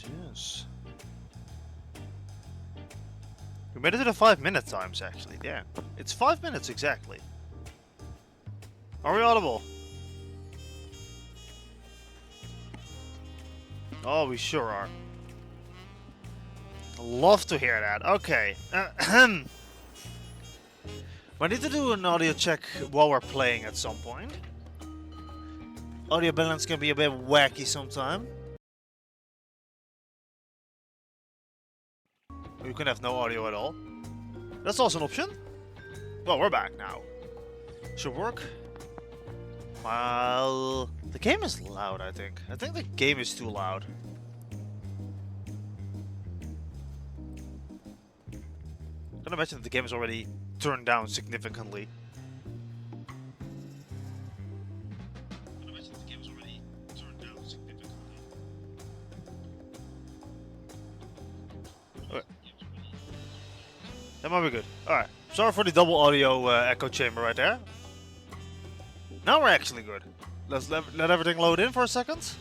Yes. We made it to the 5-minute times actually. Yeah, it's 5 minutes exactly. Are we audible? Oh, we sure are. Love to hear that. Okay. We need to do an audio check while we're playing at some point. Audio balance can be a bit wacky sometime. You can have no audio at all. That's also an option. Well, we're back now. Should work. Well, the game is loud, I think. I think the game is too loud. I can imagine that the game is already turned down significantly. Okay. That might be good. Alright. Sorry for the double audio echo chamber right there. Now we're actually good. Let's let everything load in for a second.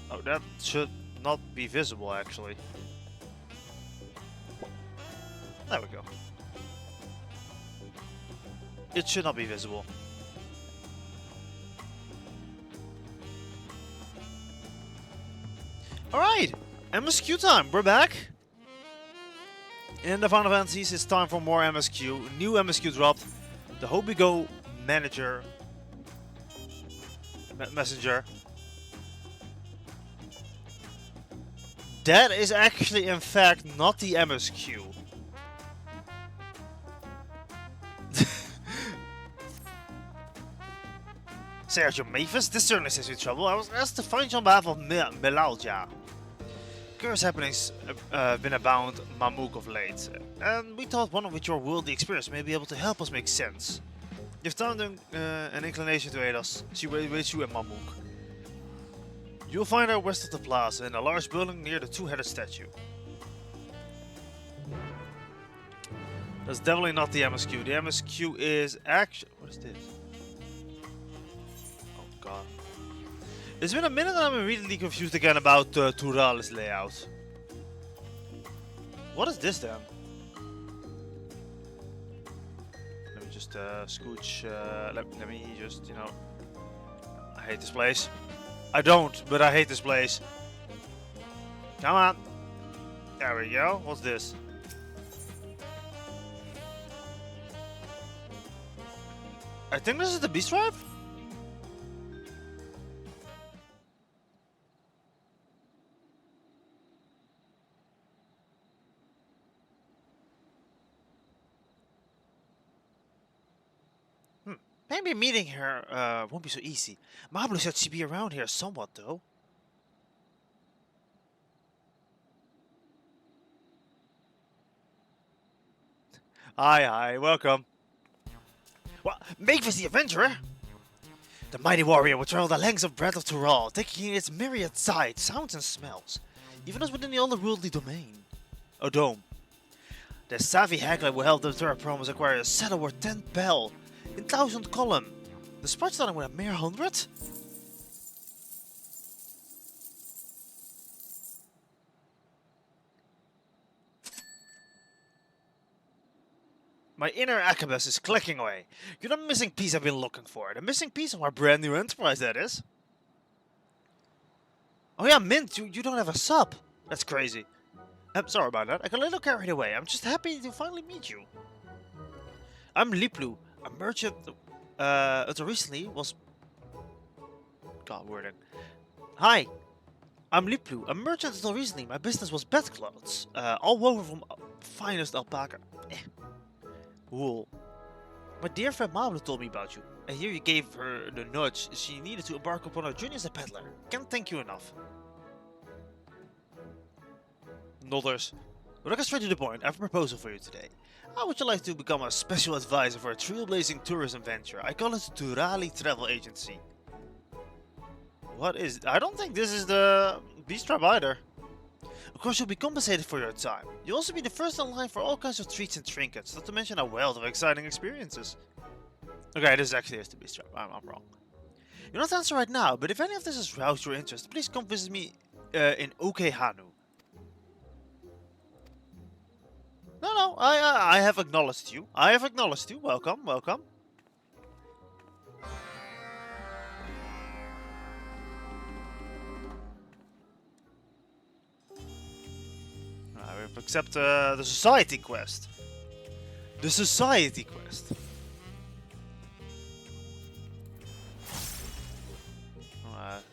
Oh, that should not be visible actually. There we go. It should not be visible. Alright! MSQ time! We're back! In the Final Fantasies, it's time for more MSQ. New MSQ dropped. The Hope We Go Manager. Messenger. That is actually, in fact, not the MSQ. Sergio Mavis, this certainly saves you trouble. I was asked to find you on behalf of Melalja. Curious happenings been about Mamook of late, and we thought one with your worldly experience may be able to help us make sense. You've found an inclination to aid us. She waits you at Mamook. You'll find her west of the plaza in a large building near the two-headed statue. That's definitely not the MSQ. The MSQ is actually... What is this? Oh god. It's been a minute and I'm immediately confused again about Tural's layout. What is this then? Let me just scooch... let me just, you know... I hate this place. I don't, but I hate this place. Come on. There we go. What's this? I think this is the beast drive? Maybe meeting her won't be so easy. Mablu said she'd be around here somewhat, though. Hi, welcome. Well, Mavis the Adventurer! The mighty warrior would travel the lengths of Breath of Tural, taking in its myriad sights, sounds and smells, even as within the otherworldly domain. Oh, dome. The savvy haggler will help the Terra Promise acquire a saddle worth 10 bell. In 1000 column. Despite starting with a mere 100? My inner Acabus is clicking away. You're the missing piece I've been looking for. The missing piece of our brand new enterprise, that is. Oh yeah, Mint, you don't have a sub. That's crazy. I'm sorry about that. I got a little carried away. I'm just happy to finally meet you. I'm Liplu, a merchant... until recently was... God, wording. Hi, I'm Liplu, a merchant until recently. My business was bedclothes, all woven from finest alpaca. Wool. My dear friend Mablu told me about you. I hear you gave her the nudge she needed to embark upon her journey as a peddler. Can't thank you enough. Nodders. But I'll get straight to the point. I have a proposal for you today. How would you like to become a special advisor for a trailblazing tourism venture? I call it Turali Travel Agency. What is... I don't think this is the Beast Tribe either. Of course, you'll be compensated for your time. You'll also be the first in line for all kinds of treats and trinkets, not to mention a wealth of exciting experiences. Okay, this actually is the Beast Tribe. I'm wrong. You're not answering right now, but if any of this has roused your interest, please come visit me in Okehanu. No, I have acknowledged you. I have acknowledged you. Welcome, welcome. We accept the society quest. The society quest.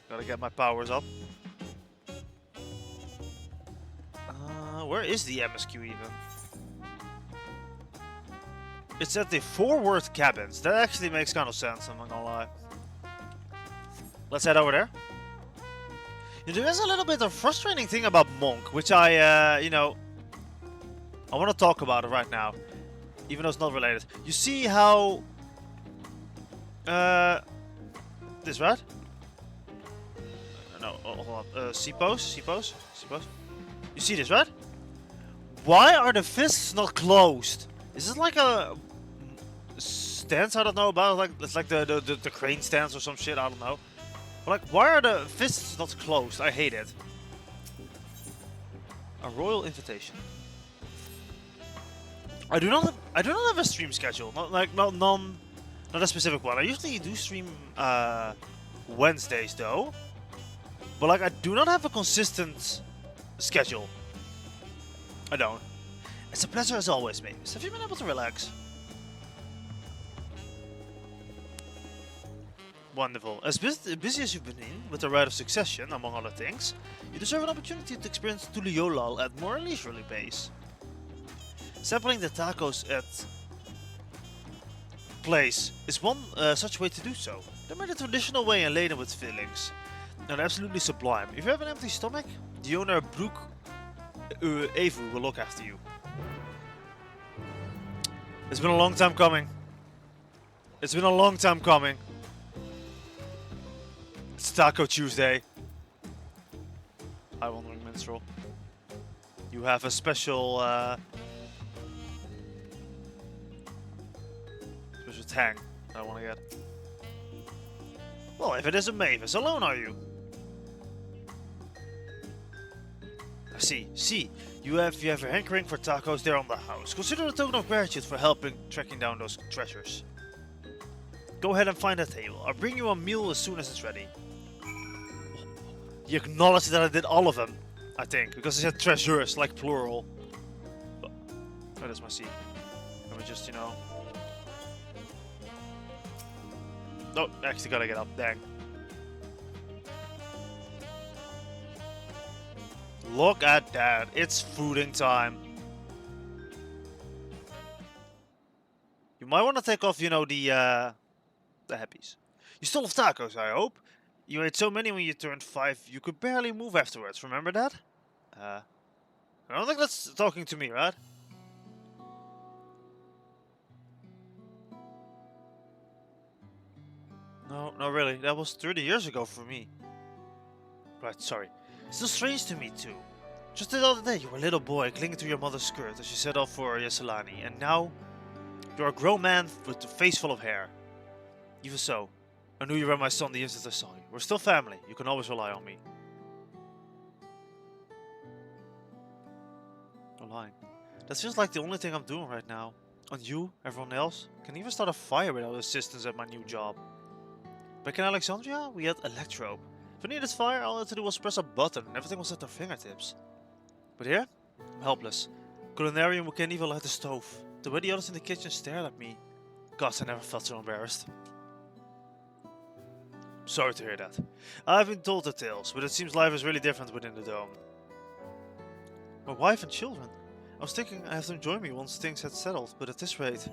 Gotta get my powers up. Where is the MSQ even? It's at the forward cabins. That actually makes kind of sense, I'm not gonna lie. Let's head over there. There is a little bit of frustrating thing about Monk, which I, you know, I want to talk about it right now, even though it's not related. You see how, this, right? No, hold on. C-pose. You see this, right? Why are the fists not closed? Is this like a stance I don't know about? Like it's like the crane stance or some shit, I don't know. Like, why are the fists not closed? I hate it. A royal invitation. I do not have a stream schedule. Not a specific one. I usually do stream Wednesdays though. But like, I do not have a consistent schedule. I don't. It's a pleasure as always, mate. Have you been able to relax? Wonderful. As busy as you've been in, with the rite of succession, among other things, you deserve an opportunity to experience Tuliolal at more leisurely pace. Sampling the tacos at place is one such way to do so. They're made a traditional way and laden with fillings. And absolutely sublime. If you have an empty stomach, the owner Brook Evu will look after you. It's been a long time coming. It's been a long time coming. It's Taco Tuesday. Hi, Wandering Minstrel. You have a special special tang I want to get. Well, if it isn't Mavis, alone are you? I see. You have your hankering for tacos there on the house. Consider a token of gratitude for helping tracking down those treasures. Go ahead and find a table. I'll bring you a meal as soon as it's ready. He acknowledged that I did all of them, I think, because he said treasures, like plural. Oh, that's my seat. Let me just, you know... No, actually gotta get up, dang. Look at that, it's fooding time. You might want to take off, you know, the happies. You still have tacos, I hope. You ate so many when you turned 5, you could barely move afterwards, remember that? I don't think that's talking to me, right? No, really, that was 30 years ago for me. Right, sorry. It's still strange to me, too. Just the other day, you were a little boy clinging to your mother's skirt as you set off for Yeselani, and now you're a grown man with a face full of hair. Even so, I knew you were my son the instant I saw you. We're still family. You can always rely on me. No lying. That feels like the only thing I'm doing right now. On you, everyone else. Can even start a fire without assistance at my new job. Back in Alexandria, we had Electrobe. If I needed fire, all I had to do was press a button and everything was at our fingertips. But here, I'm helpless. Culinarian who can't even light the stove. The way the others in the kitchen stared at me. Gosh, I never felt so embarrassed. Sorry to hear that. I've been told the tales, but it seems life is really different within the dome. My wife and children. I was thinking I have them join me once things had settled, but at this rate...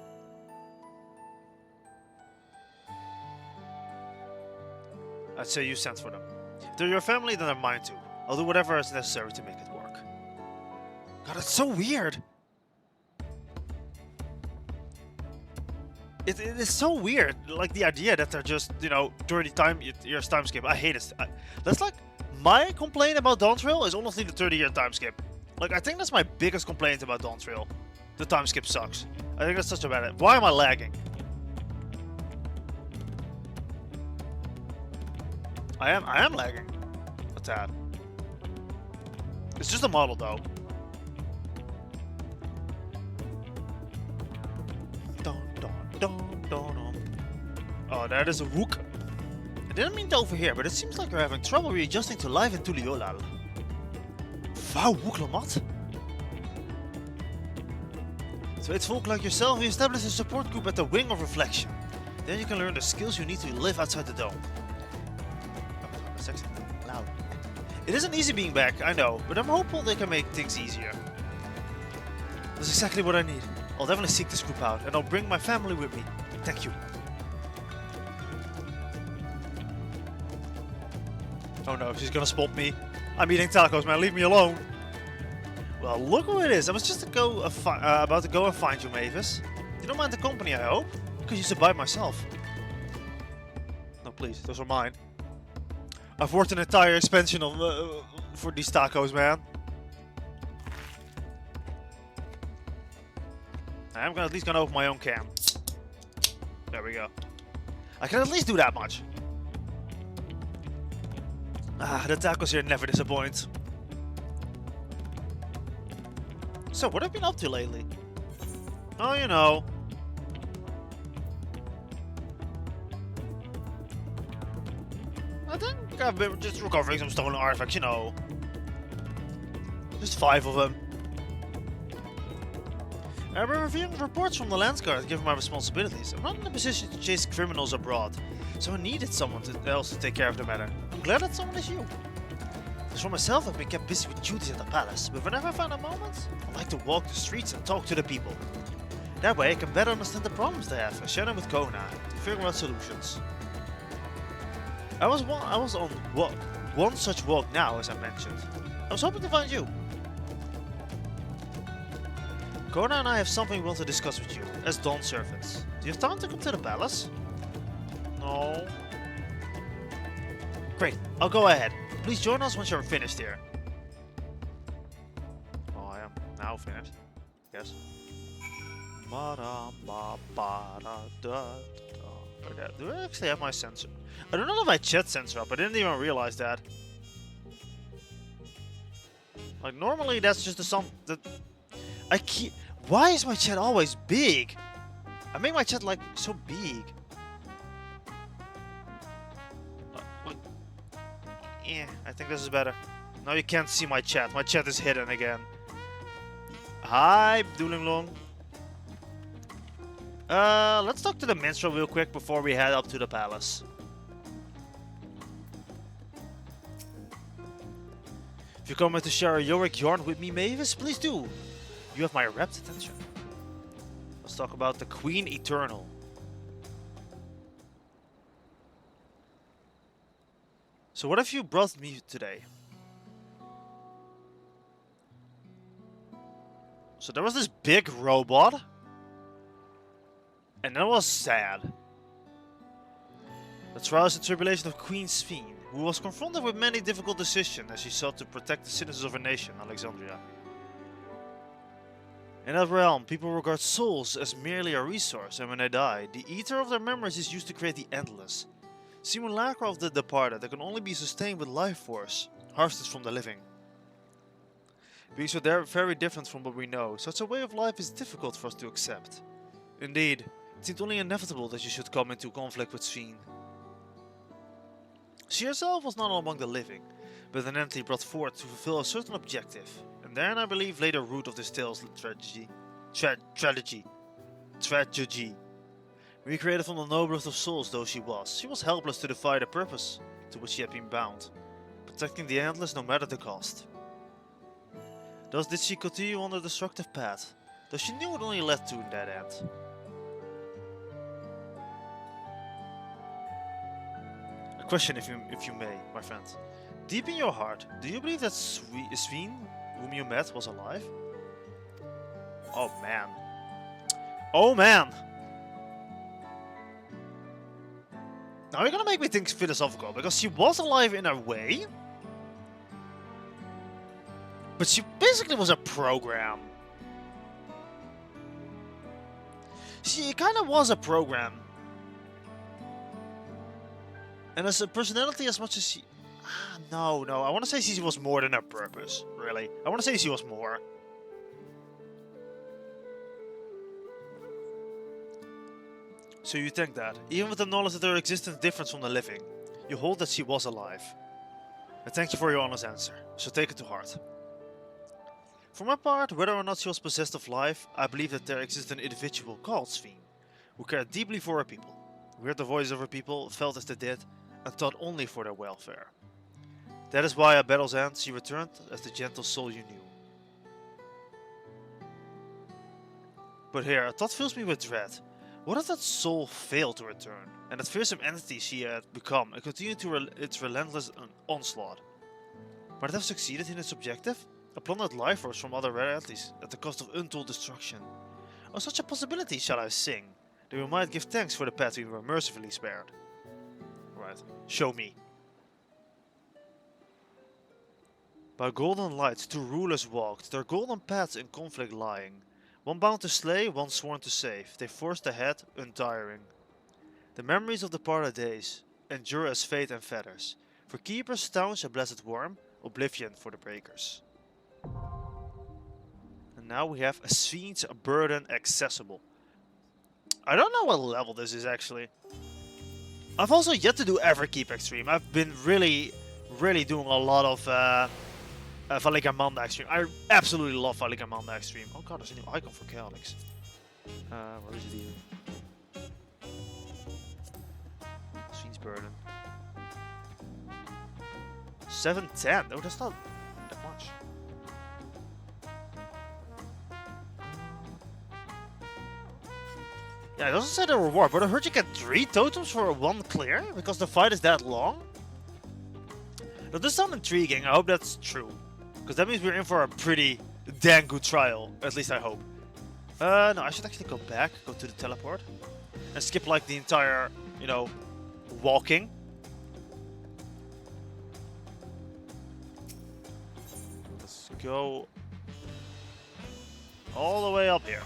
I'd say you sent for them. If they're your family, then they're mine too. I'll do whatever is necessary to make it work. God, that's so weird! It is so weird, like the idea that they're just, you know, 30 years time skip. I hate it. That's like, my complaint about Dawn Trail is honestly the 30-year time skip. Like, I think that's my biggest complaint about Dawn Trail. The time skip sucks. I think that's such a bad... Why am I lagging? I am lagging. A tad. It's just a model though. Dun, dun, dun, dun, dun. Oh, that is a Wook. I didn't mean to overhear, but it seems like you're having trouble readjusting to life in Tuliolal. Wow, Wook Lamat? So it's folk like yourself who establish a support group at the Wing of Reflection. Then you can learn the skills you need to live outside the dome. That's actually loud. It isn't easy being back, I know, but I'm hopeful they can make things easier. That's exactly what I need. I'll definitely seek this group out, and I'll bring my family with me. Thank you. Oh no, she's gonna spot me. I'm eating tacos, man. Leave me alone. Well, look who it is. I was just about to go and find you, Mavis. You don't mind the company, I hope? I could use a bite myself. No, please. Those are mine. I've worked an entire expansion of, for these tacos, man. I'm at least gonna open my own can. There we go. I can at least do that much. Ah, the tacos here never disappoint. So, what have you been up to lately? Oh, you know. I think I've been just recovering some stolen artifacts, you know. Just 5 of them. I've been reviewing reports from the Landsguard given my responsibilities. I'm not in a position to chase criminals abroad, so I needed someone else to take care of the matter. I'm glad that someone is you. As for myself, I've been kept busy with duties at the palace, but whenever I find a moment, I like to walk the streets and talk to the people. That way I can better understand the problems they have and share them with Kona to figure out solutions. I was on one such walk now, as I mentioned. I was hoping to find you. Kona and I have something we want to discuss with you, as Dawn servants. Do you have time to come to the palace? No. Great, I'll go ahead. Please join us once you're finished here. Oh, I am now finished. Yes. Do I actually have my sensor? I don't know if my chat sensor up. I didn't even realize that. Like normally that's just the sum that I keep. Why is my chat always big? I make my chat like so big. Yeah, I think this is better. Now you can't see my chat. My chat is hidden again. Hi, Dueling Long. Let's talk to the minstrel real quick before we head up to the palace. If you're coming to share a Yorick yarn with me, Mavis, please do. You have my rapt attention. Let's talk about the Queen Eternal. So what have you brought me today? So there was this big robot. And that was sad. The trials and tribulations of Queen Sphene, who was confronted with many difficult decisions as she sought to protect the citizens of her nation, Alexandria. In that realm, people regard souls as merely a resource, and when they die, the ether of their memories is used to create the endless. Simulacra of the departed that can only be sustained with life force, harvested from the living. Being so very different from what we know, such a way of life is difficult for us to accept. Indeed, it seemed only inevitable that you should come into conflict with Sphene. She herself was not among the living, but an entity brought forth to fulfill a certain objective, and therein I believe lay the root of this tale's tragedy. Recreated from the noblest of souls though she was helpless to defy the purpose to which she had been bound, protecting the endless no matter the cost. Thus did she continue on the destructive path, though she knew it only led to that end. A question if you may, my friend. Deep in your heart, do you believe that Sphene, whom you met, was alive? Oh man. Oh man! Now you're gonna make me think philosophical, because she was alive in a way, but she basically was a program. She kind of was a program. And as a personality as much as she... no. I want to say she was more than her purpose, really. I want to say she was more. So you think that, even with the knowledge that her existence differs from the living, you hold that she was alive. And thank you for your honest answer, so take it to heart. For my part, whether or not she was possessed of life, I believe that there exists an individual called Sphene, who cared deeply for her people, who heard the voices of her people, felt as they did, and thought only for their welfare. That is why at battle's end she returned as the gentle soul you knew. But here, a thought fills me with dread. What if that soul failed to return, and that fearsome entity she had become and continued to its relentless onslaught? Might it have succeeded in its objective? A plundered life force from other realities at the cost of untold destruction? On such a possibility shall I sing, that we might give thanks for the path we were mercifully spared. Right, show me. By golden lights two rulers walked, their golden paths in conflict lying. One bound to slay, one sworn to save, they forced ahead, untiring. The memories of departed days endure as fate and fetters. For keepers staunch a blessed worm, oblivion for the breakers. And now we have a Sphene's Burden accessible. I don't know what level this is actually. I've also yet to do Everkeep Extreme. I've been really doing a lot of Valigamanda Extreme. I absolutely love Valigamanda Extreme. Oh god, there's a new icon for Chaotix. What is it here? Sphene's Burden. 710. Oh, that's not that much. Yeah, it doesn't say the reward, but I heard you get 3 totems for 1 clear because the fight is that long. Now, this sounds intriguing. I hope that's true, because that means we're in for a pretty dang good trial. At least I hope. No, I should actually go back, go to the teleport, and skip like the entire, you know, walking. Let's go all the way up here.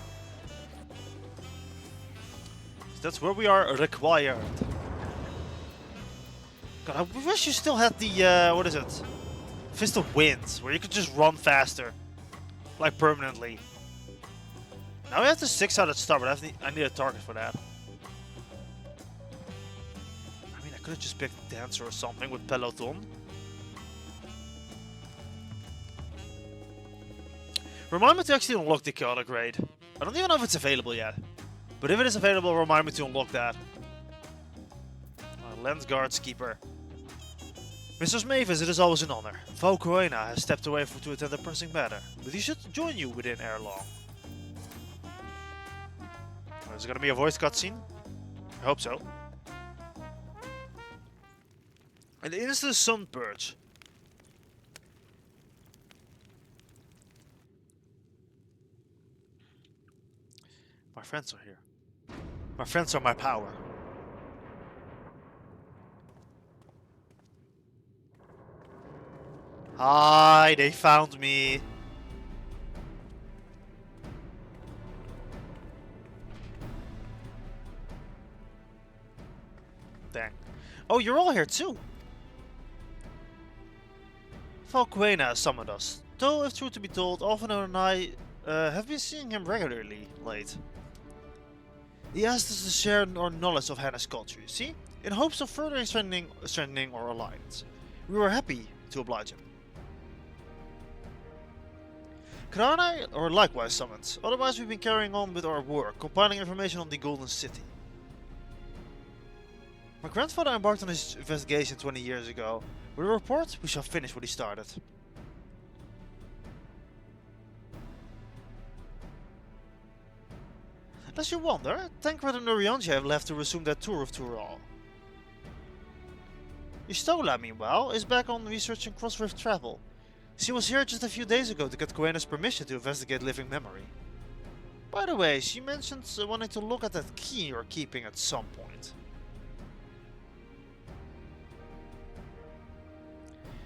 That's where we are required. God, I wish you still had the, what is it? Fist of Wind, where you could just run faster. Like, permanently. Now we have the 6-sided star, but I need a target for that. I mean, I could have just picked Dancer or something with Peloton. Remind me to actually unlock the Chaotic Raid. I don't even know if it's available yet. But if it is available, remind me to unlock that. Lensguard's Keeper. Mr. Mavis, it is always an honor. Valkoena has stepped away to attend a pressing matter, but he should join you within ere long. Is it gonna be a voice cutscene? I hope so. And instant sun purge. My friends are here. My friends are my power. Hi, they found me. Dang. Oh, you're all here too. Valkoena summoned us. Though, if true to be told, Alvino and I have been seeing him regularly late. He asked us to share our knowledge of Hannah's culture, you see? In hopes of further strengthening our alliance. We were happy to oblige him. Krana are likewise summoned, otherwise we've been carrying on with our work, compiling information on the Golden City. My grandfather embarked on his investigation 20 years ago. With a report, we shall finish what he started. Lest you wonder, Tancred and Urianger have left to resume their tour of Tural. Istola, meanwhile, is back on researching Crossroads travel. She was here just a few days ago to get Coena's permission to investigate living memory. By the way, she mentioned wanting to look at that key you're keeping at some point.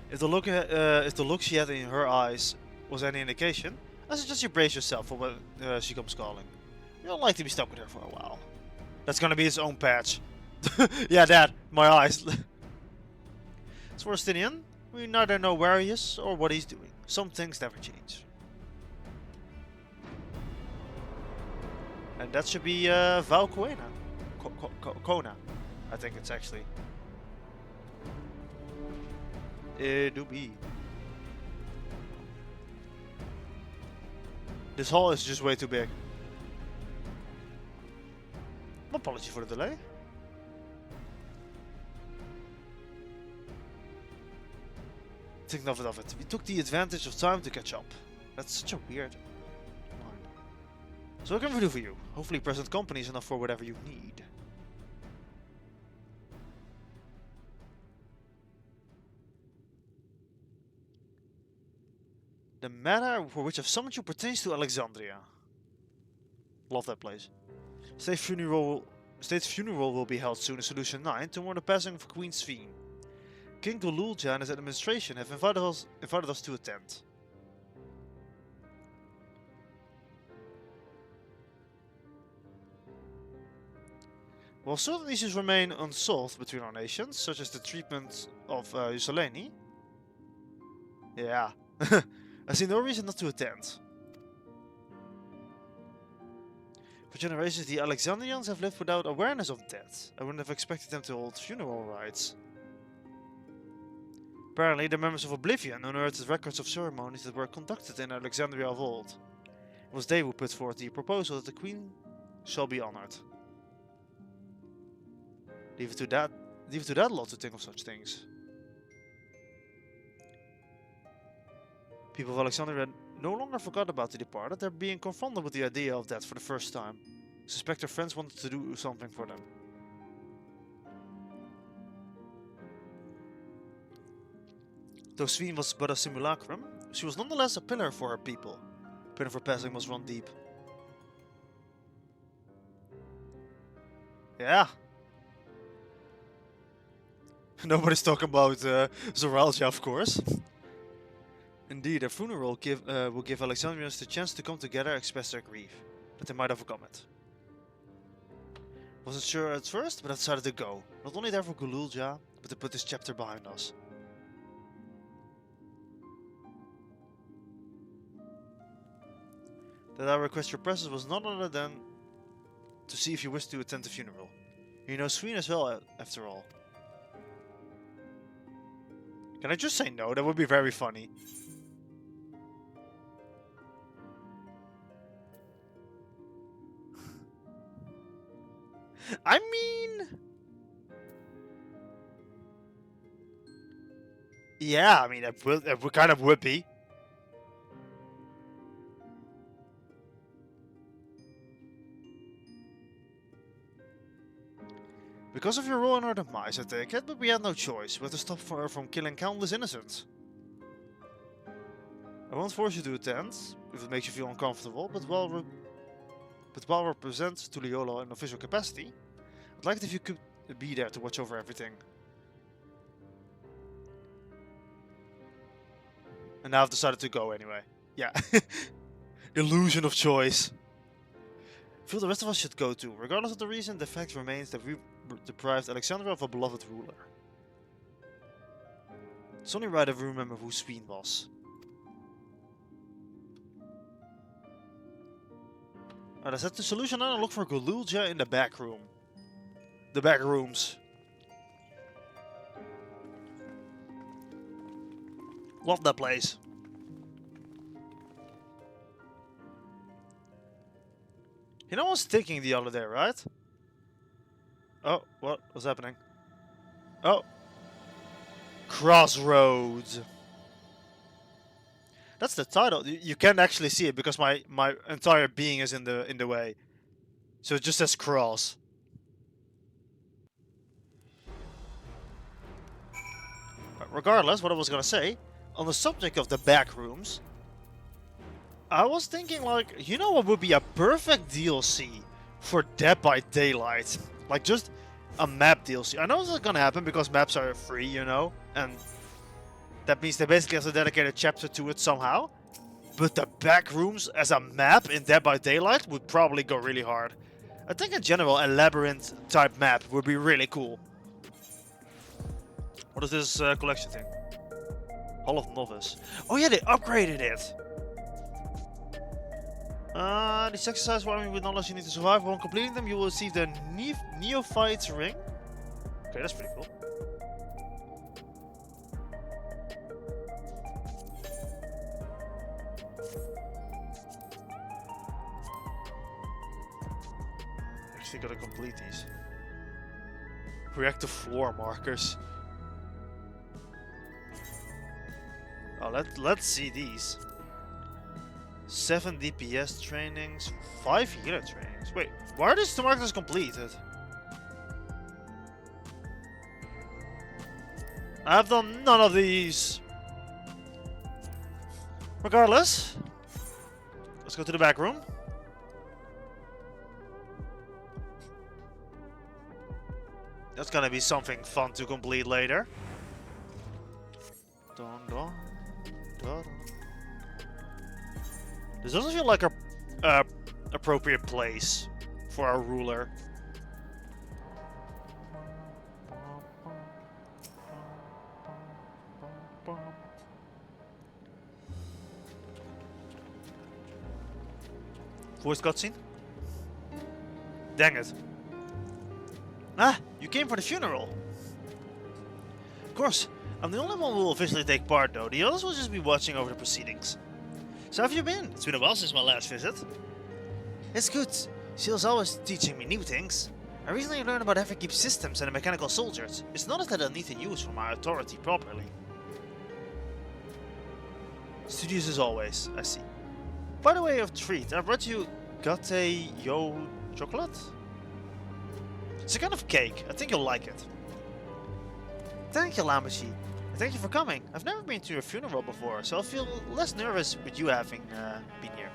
If the look she had in her eyes was any indication, I suggest you brace yourself for when she comes calling. You don't like to be stuck with her for a while. That's gonna be its own patch. Yeah, that. My eyes. As for Justinian, we neither know where he is or what he's doing. Some things never change. And that should be Val Coena. Kona, I think it's actually. It do be. This hall is just way too big. Apology for the delay. Think nothing of it. We took the advantage of time to catch up. That's such a weird line. So what can we do for you? Hopefully present company is enough for whatever you need. The matter for which I've summoned you pertains to Alexandria. Love that place. State funeral will be held soon in Solution 9 to mourn the passing of Queen Sphene. King Dolulja and his administration have invited us to attend. While certain issues remain unsolved between our nations, such as the treatment of Usoleni, yeah, I see no reason not to attend. For generations, the Alexandrians have lived without awareness of death. I wouldn't have expected them to hold funeral rites. Apparently, the members of Oblivion unearthed records of ceremonies that were conducted in Alexandria of old. It was they who put forth the proposal that the Queen shall be honored. Leave it to that lot to think of such things. People of Alexandria no longer forgot about the departed. They're being confronted with the idea of that for the first time. Suspect their friends wanted to do something for them. Though Sphene was but a simulacrum, she was nonetheless a pillar for her people. Pain of her passing must run deep. Yeah. Nobody's talking about Zoralgia, of course. Indeed, a funeral will give Alexandrians the chance to come together and express their grief, but they might overcome it. Wasn't sure at first, but I decided to go. Not only there for Gululja, but to put this chapter behind us. That I request your presence was none other than to see if you wish to attend the funeral. You know Sphene as well, after all. Can I just say no? That would be very funny. I mean... yeah, I mean, it kind of would be. Because of your role in our demise, I take it, but we had no choice. We had to stop her from killing countless innocents. I won't force you to attend, if it makes you feel uncomfortable, but while we're present to Liolo in official capacity, I'd like it if you could be there to watch over everything. And now I've decided to go anyway. Yeah. Illusion of choice. I feel the rest of us should go too. Regardless of the reason, the fact remains that we deprived Alexandria of a beloved ruler. It's only right if we remember who Sphene was. Alright, I set the solution on and look for Gululja in the back room. The back rooms. Love that place. You know, I was thinking the other day, right? Oh, what was happening? Oh. Crossroads. That's the title. You can't actually see it because my entire being is in the way. So it just says cross. But regardless, what I was gonna say, on the subject of the back rooms, I was thinking, like, you know what would be a perfect DLC for Dead by Daylight? Like, just a map DLC. I know it's not gonna happen because maps are free, you know, and that means they basically have a dedicated chapter to it somehow. But the back rooms as a map in Dead by Daylight would probably go really hard. I think in general a labyrinth type map would be really cool. What is this collection thing? Hall of Novice. Oh yeah, they upgraded it! These exercises will arm you with knowledge you need to survive. Upon completing them, you will receive the Neophyte's Ring. Okay, that's pretty cool. Actually gotta complete these. Reactive floor markers. Oh, let's see these. 7 DPS trainings, 5 healer trainings. Wait, why are these two markers completed? I've done none of these. Regardless, let's go to the back room. That's gonna be something fun to complete later. Dun, dun, dun. This doesn't feel like a appropriate place for our ruler. Voice cutscene? Dang it. Ah, you came for the funeral. Of course, I'm the only one who will officially take part though. The others will just be watching over the proceedings. So how have you been? It's been a while since my last visit. It's good. Sill's always teaching me new things. I recently learned about Keep systems and the mechanical soldiers. It's not that I need to use for my authority properly. Studious as always, I see. By the way of treat, I brought you Gate Yo chocolate? It's a kind of cake. I think you'll like it. Thank you, Lambashi. Thank you for coming. I've never been to a funeral before, so I feel less nervous with you having been here.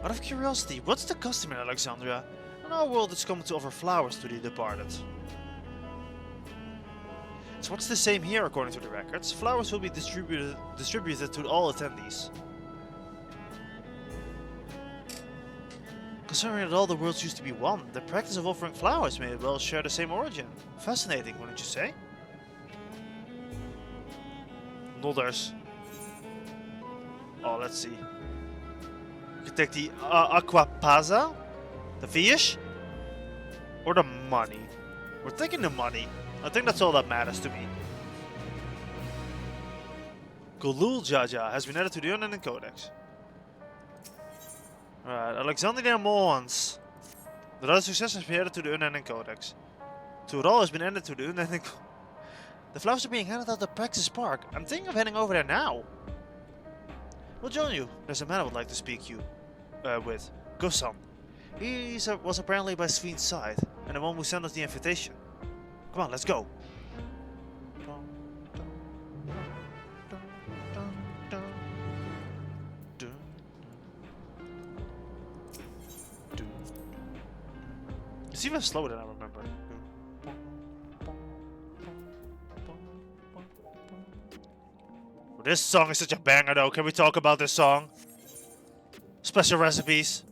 Out of curiosity, what's the custom in Alexandria? In our world, it's common to offer flowers to the departed. So what's the same here according to the records? Flowers will be distributed to all attendees. Considering that all the worlds used to be one, the practice of offering flowers may well share the same origin. Fascinating, wouldn't you say? Nodders. Oh, let's see. You can take the Aquapaza, the fish, or the money. We're taking the money. I think that's all that matters to me. Golul Jaja has been added to the Unending Codex. Alright, Alexandria Mons. The other success has been added to the Unending Codex. Tural has been added to the Unending Codex. The flowers are being handed out at Praxis Park. I'm thinking of heading over there now. We'll join you. There's a man I would like to speak with. Gosan. He was apparently by Sveen's side, and the one who sent us the invitation. Come on, let's go. It's even slower than I remember. This song is such a banger though. Can we talk about this song? Special recipes.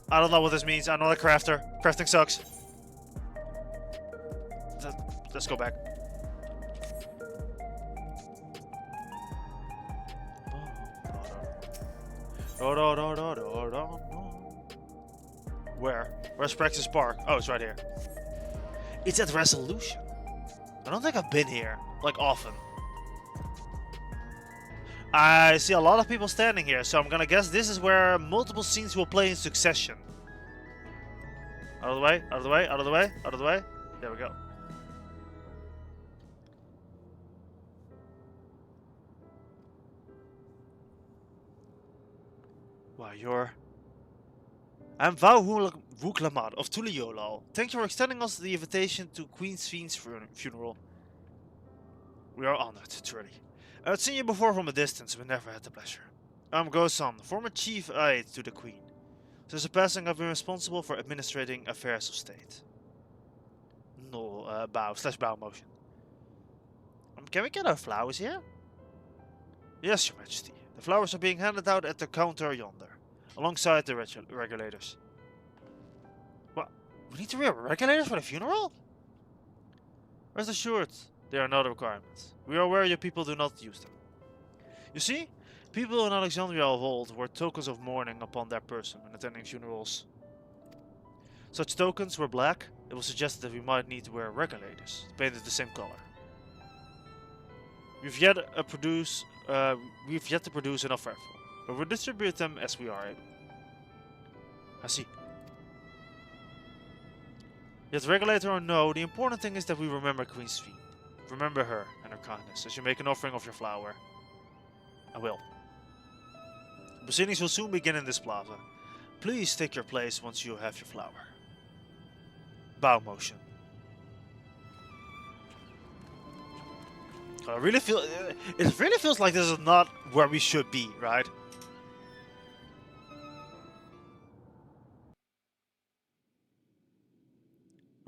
I don't know what this means. I'm not a crafter. Crafting sucks. Let's go back. Where? Where's Praxis Park? Oh, it's right here. It's at Resolution. I don't think I've been here, like, often. I see a lot of people standing here, so I'm gonna guess this is where multiple scenes will play in succession. Out of the way, out of the way, out of the way, out of the way. There we go. Wow, you're... I'm Vau Wuklamad of Tuliolal. Thank you for extending us the invitation to Queen Sveen's funeral. We are honored, truly. I've seen you before from a distance, but never had the pleasure. I'm Gosan, former chief aide to the Queen. Since the passing, I've been responsible for administrating affairs of state. No, bow motion. Can we get our flowers here? Yes, Your Majesty. The flowers are being handed out at the counter yonder, alongside the regulators. We need to wear regulators for the funeral? Rest assured, they are not requirements. We are aware your people do not use them. You see, people in Alexandria of old wore tokens of mourning upon their person when attending funerals. Such tokens were black. It was suggested that we might need to wear regulators, painted the same color. We've yet to produce enough rifle, but we'll distribute them as we are able. I see. Yet regulator or no, the important thing is that we remember Queen Svi. Remember her and her kindness as you make an offering of your flower. I will. The proceedings will soon begin in this plaza. Please take your place once you have your flower. Bow motion. I really feel it really feels like this is not where we should be, right?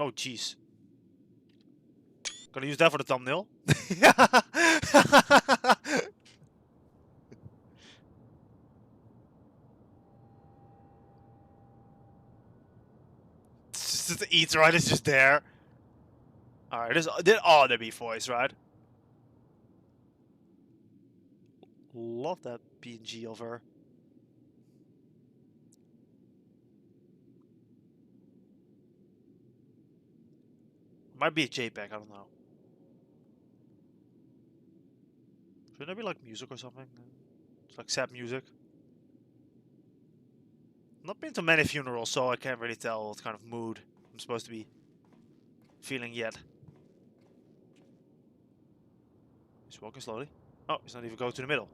Oh jeez. Gonna use that for the thumbnail. It's just the eats, right? It's just there. Alright, this ought to be voice, right? Love that PNG of her. Might be a JPEG, I don't know. Shouldn't it be like music or something? It's like sad music. I've not been to many funerals, so I can't really tell what kind of mood I'm supposed to be feeling yet. He's walking slowly. Oh, he's not even going to the middle.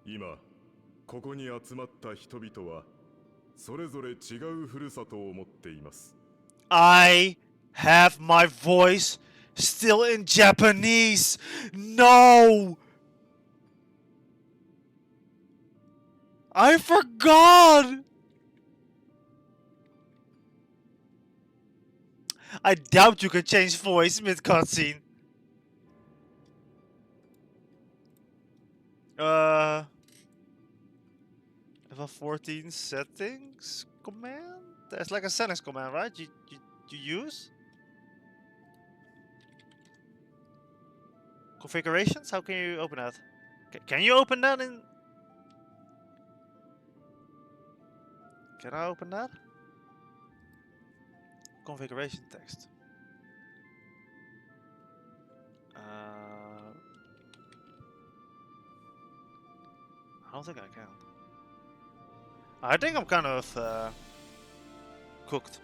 今ここに集まった人々はそれぞれ違うふるさとを持っています。 I have my voice still in Japanese. No! I forgot! I doubt you can change voice mid-cutscene. F14 settings command? There's like a settings command, right? You use? Configurations? How can you open that? Can you open that in... Can I open that? Configuration text. I don't think I can. I think I'm kind of cooked.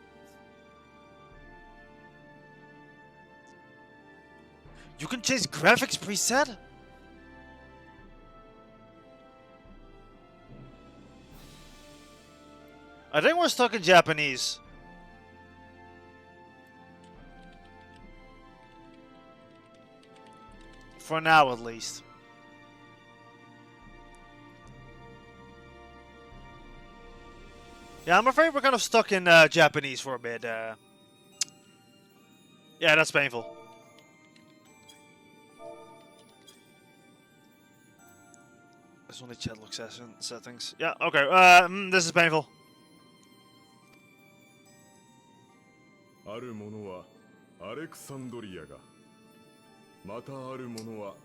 You can change graphics preset? I think we're stuck in Japanese. For now, at least. Yeah, I'm afraid we're kind of stuck in Japanese for a bit. Yeah, that's painful. There's only chat look settings. Yeah, okay. This is painful. あるものはアレクサンドリアが、またあるものは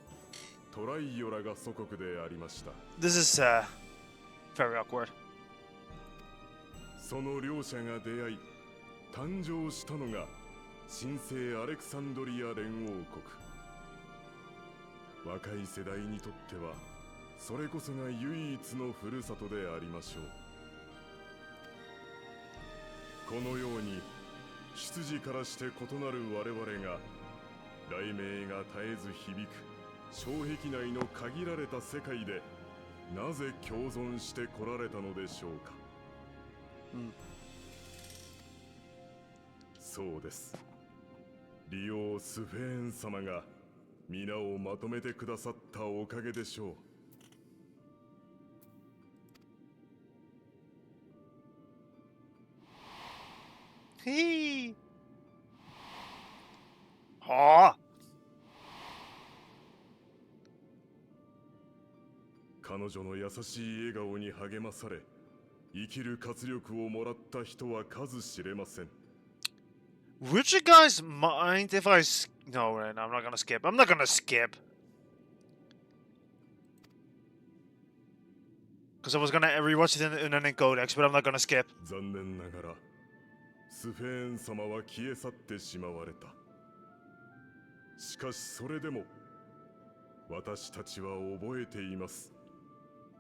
トライオラが祖国でありました。 This is very awkward. その両者が出会い誕生したのが神聖アレクサンドリア連王国。若い世代にとってはそれこそが唯一のふるさとでありましょう。このように出自からして異なる我々が雷鳴が絶えず響く障壁内の限られた世界でなぜ共存してこられたのでしょうか。そうです。リオ・スフェーン様が皆をまとめてくださったおかげでしょう。Hey. Oh. 彼女の優しい笑顔に励まされ生きる活力をもらった人は数知れません。 Would you guys mind if I no, I'm not gonna skip. I'm not gonna skip. Because I was gonna rewatch it in an codex, but I'm not gonna skip. 残念ながらスフェーン様は消え去ってしまわれた。しかしそれでも私たちは覚えています、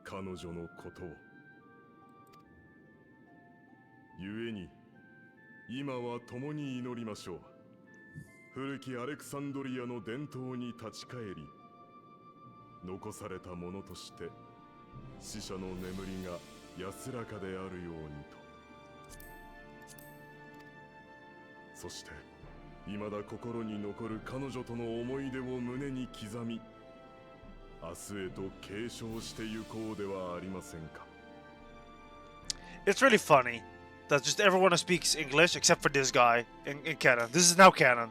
彼女のことを。故に今は共に祈りましょう。古きアレクサンドリアの伝統に立ち返り、残されたものとして死者の眠りが安らかであるようにと。そして未だ心に残る彼女との思い出を胸に刻み、明日へと継承してゆこうではありませんか。 It's really funny that just everyone speaks English except for this guy in canon. This is now canon.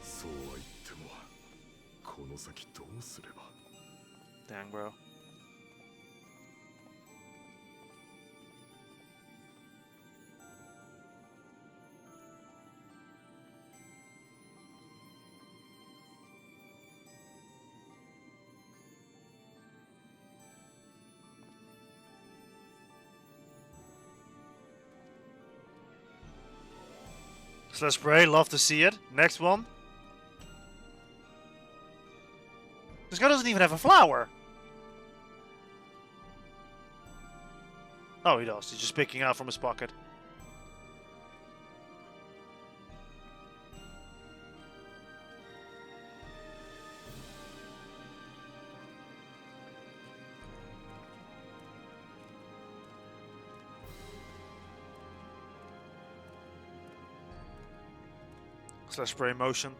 そうは言ってもこの先どうすれば。 Dang, bro. So let's pray. Love to see it. Next one. This guy doesn't even have a flower. Oh, he does. He's just picking out from his pocket. Slash spray motion.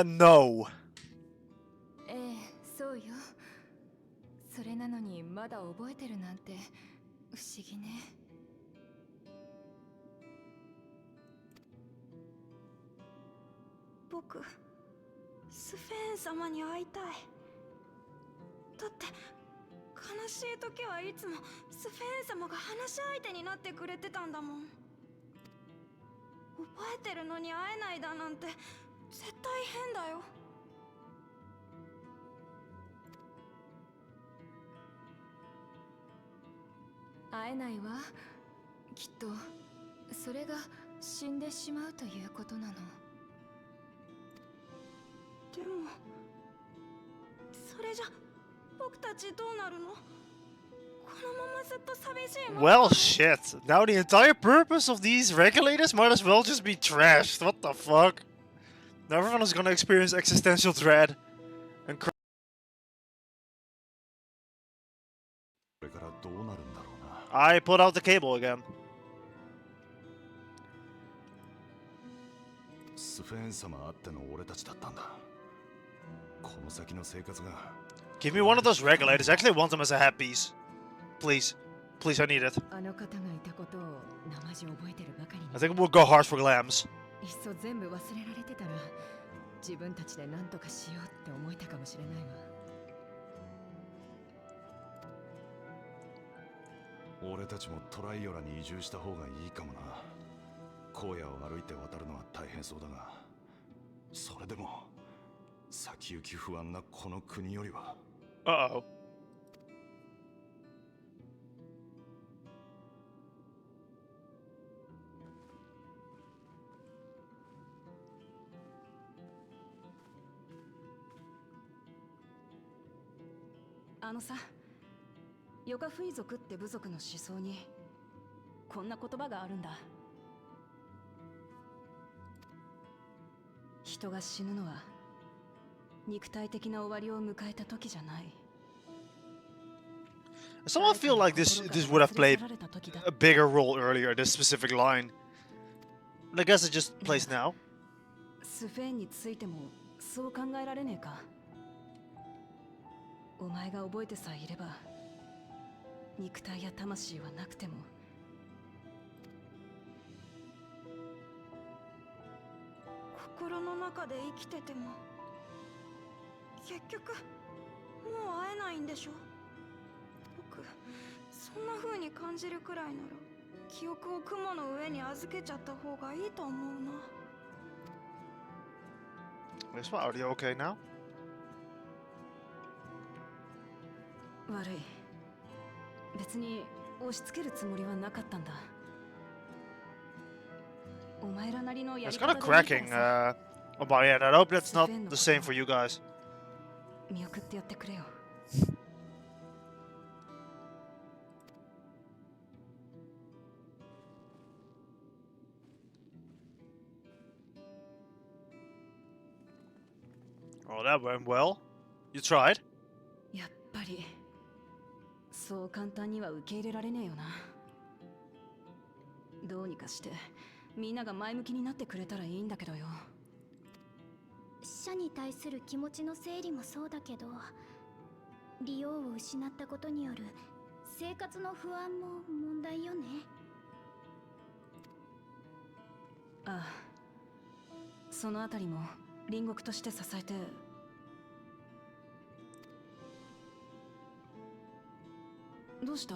No. ええ、そうよ。それなのにまだ覚えてるなんて不思議ね。僕、スフェーン様に会いたい。だって悲しい時はいつもスフェーン様が話し相手になってくれてたんだもん。覚えてるのに会えないだなんて絶対変だよ。会えないわ。きっとそれが死んでしまうということなの。でもそれじゃ僕たちどうなるの？このままずっと寂しいまま。 Well, shit. Now the entire purpose of these regulators might as well just be trashed. What the fuck? Now everyone is gonna experience existential dread. And I pulled out the cable again. スフェーン様あっての俺たちだったんだ。この先の生活が。 Give me one of those regulators. I actually want them as a hat piece. Please. Please, I need it. あの方がいたことを生地覚えてるばかりに。 I think we'll go hard for glams. いっそ全部忘れられてたら自分たちで何とかしようって思えたかもしれないわ。俺たちもトライオラに移住した方がいいかもな。荒野を歩いて渡るのは大変そうだが、それでも先行き不安なこの国よりは。あのさ、ヨカフイ族って部族の思想にこんな言葉があるんだ。人が死ぬのは肉体的な終わりを迎えた時じゃない。 Somehow feel like this would have played a bigger role earlier, this specific line. I guess it just plays now. スフェーンについてもそう考えられねえか。お前が覚えてさえいれば肉体や魂はなくても心の中で生きてても結局もう会えないんでしょ。僕そんな風に感じるくらいなら記憶を雲の上に預けちゃった方がいいと思うな。Whisper, are you okay now? 悪い。別に押し付けるつもりはなかったんだ。お前らなりのや It's り kind 方 of でいいからさ cracking on my end. I hope that's not the same for you guys. 見送ってやってくれよ。Oh, that went well. You tried? やっぱりそう簡単には受け入れられねえよな。どうにかしてみんなが前向きになってくれたらいいんだけどよ。死者に対する気持ちの整理もそうだけど、利用を失ったことによる生活の不安も問題よね。ああ、そのあたりも隣国として支えて。どうした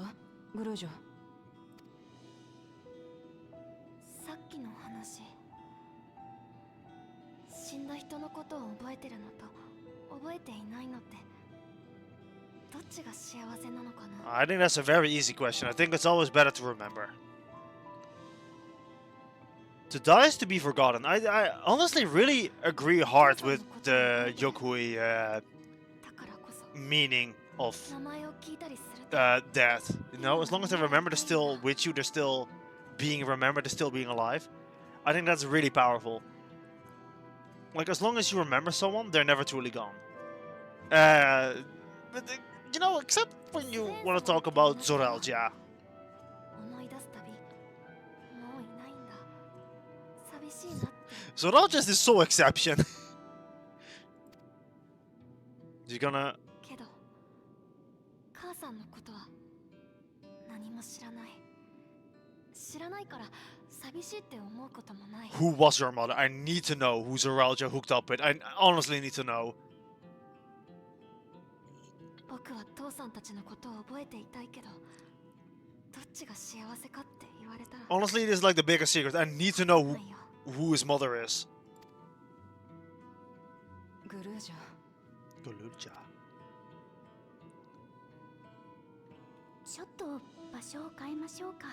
グルージョ。さっきの話、死んだ人のことを覚えてるのと覚えていないのってどっちが幸せなのかな。 I think that's a very easy question. I think it's always better to remember. To die is to be forgotten. I honestly really agree hard with the Yokui だからこそ meaning of 名前を聞いたりすると death. You know, as long as they remember they're still with you, they're still being remembered, they're still being alive. I think that's really powerful. Like, as long as you remember someone, they're never truly gone. But, you know, except when you want to talk about Zoralgia. 思い出すたびもういないんだ、寂しいなって。 Zoralgia is so exception. You're gonna... けど母さんのことは何も知らない。知らないから寂しいって思うこともない。 Who was your mother? I need to know who Zoralgia hooked up with. I honestly need to know. 僕は父さんたちのことを覚えていたいけど、どっちが幸せかって言われたら Honestly, this is like the biggest secret. I need to know わかんないよ。 who his mother is. グルージョ。 Zoralgia. ちょっと場所を変えましょうか。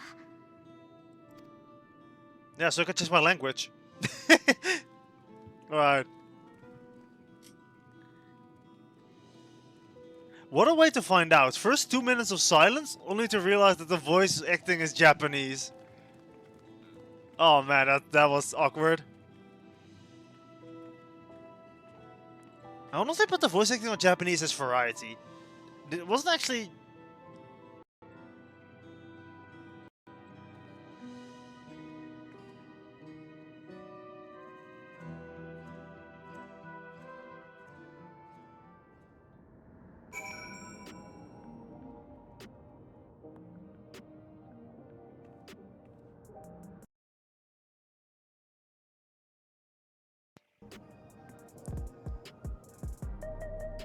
Yeah, so I can change my language. Alright. What a way to find out. First 2 minutes of silence, only to realize that the voice acting is Japanese. Oh man, that was awkward. I honestly put the voice acting on Japanese as variety. It wasn't actually...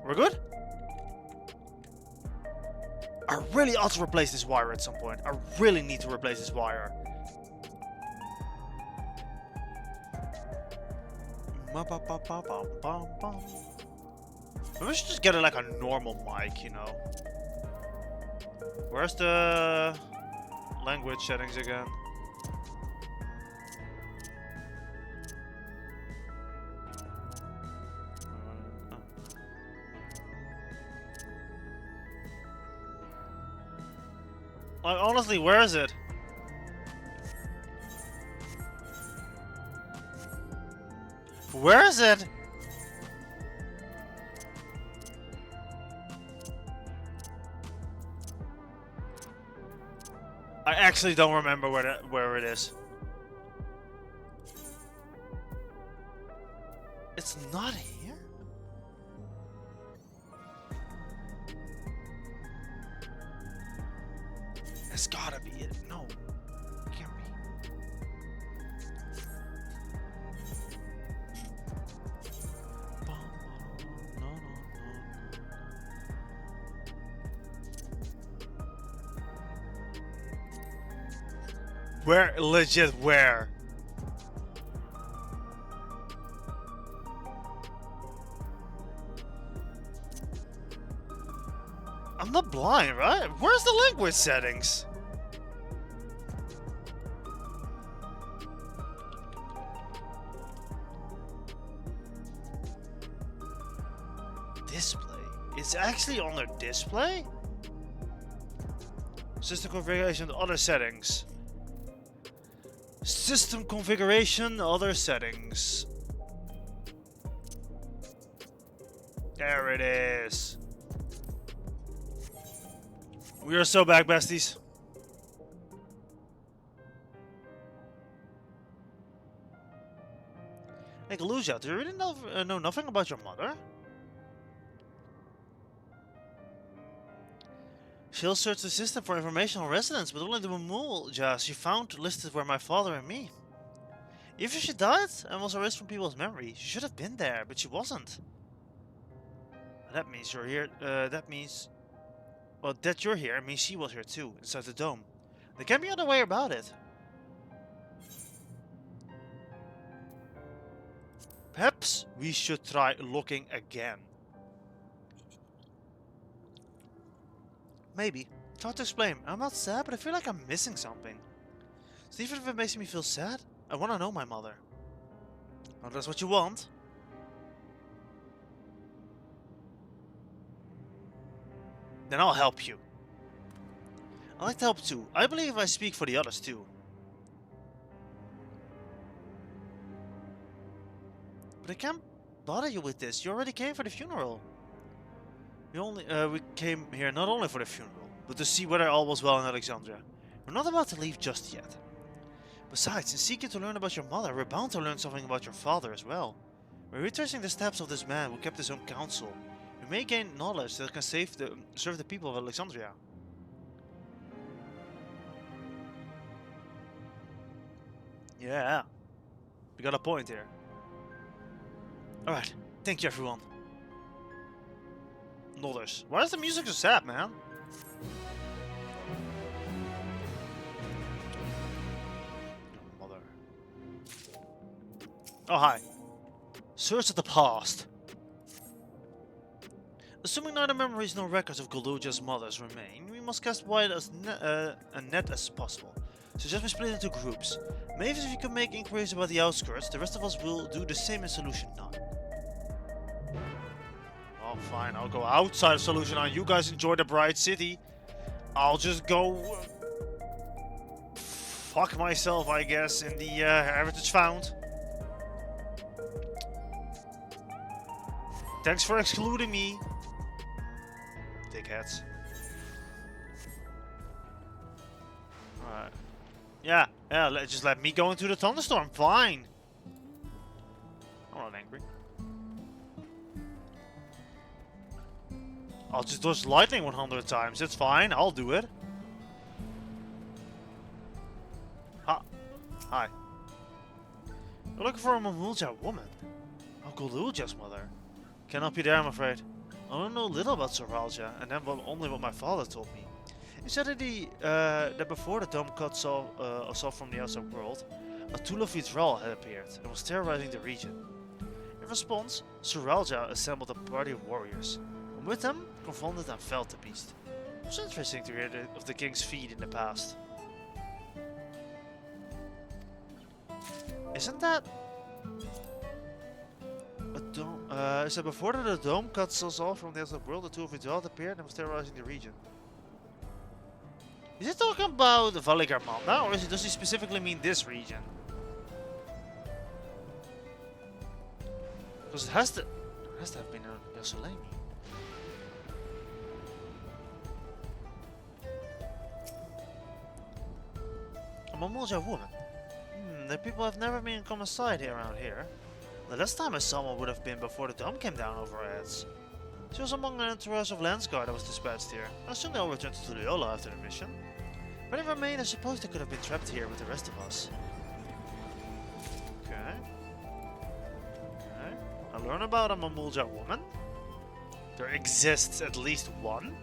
We're good? I really ought to replace this wire at some point. I really need to replace this wire. Maybe we should just get it like a normal mic, you know. Where's the language settings again? Like, honestly, where is it? Where is it? I actually don't remember where it is. It's not here? It's gotta be it. No. It can't be. No, no, no. Where? Legit, where? I'm not blind, right? Where's the language settings? Display. It's actually on their display? System configuration, other settings. System configuration, other settings. There it is. We are so back, besties. Hey, Galuja, do you really know nothing about your mother? She'll search the system for information on residents, but only the Mamulja she found listed were my father and me. Even if she died and was erased from people's memory, she should have been there, but she wasn't. That means you're here. Well, that you're here means she was here too, inside the dome. There can't be other way about it. Perhaps we should try looking again. Maybe. It's hard to explain. I'm not sad, but I feel like I'm missing something. So even if it makes me feel sad, I want to know my mother. Oh, that's what you want? Then I'll help you. I'd like to help too. I believe I speak for the others too. But I can't bother you with this. You already came for the funeral. We came here not only for the funeral, but to see whether all was well in Alexandria. We're not about to leave just yet. Besides, in seeking to learn about your mother, we're bound to learn something about your father as well. We're retracing the steps of this man who kept his own counsel. We may gain knowledge that can serve the people of Alexandria. Yeah, we got a point here. Alright, thank you everyone. Nodders. Why is the music so sad, man? Mother. Oh, hi. Search of the past. Assuming neither memories nor records of Galuja's mothers remain, we must cast wide as a net as possible. Suggest we split into groups. Maybe if you can make inquiries about the outskirts, the rest of us will do the same in Solution 9. Oh, fine, I'll go outside of Solution 9. You guys enjoy the Bright City. I'll just go... fuck myself, I guess, in the Heritage Found. Thanks for excluding me. Dickheads. Alright. Yeah, just let me go into the thunderstorm. Fine. I'm not angry. I'll just dodge lightning 100 times. It's fine. I'll do it. Hi. You're looking for a Mamulja woman. Oh, Galuja's mother. Cannot be there, I'm afraid. I don't know little about Soralja, and then only what my father told me. He said that before the dome cuts us off from the outside world, a Tula Vidral had appeared and was terrorizing the region. In response, Soralja assembled a party of warriors, and with them, confronted and felled the beast. It was interesting to hear of the king's feat in the past. Isn't that... a dome? It said before that the dome cuts us off from the outside world, the Tula Vidral appeared and was terrorizing the region. Is he talking about Valigarmanda, or does he specifically mean this region? Because it has to have been a Yosolani. A Mamulja woman. The people have never been in common sight around here. The last time I saw one would have been before the dome came down over our heads. She was among an entourage of Landsguard that was dispatched here. I assume they all returned to Tuliola after the mission. But if remained, I suppose they could have been trapped here with the rest of us. Okay. Okay. I learn about a Mamulja woman. There exists at least one.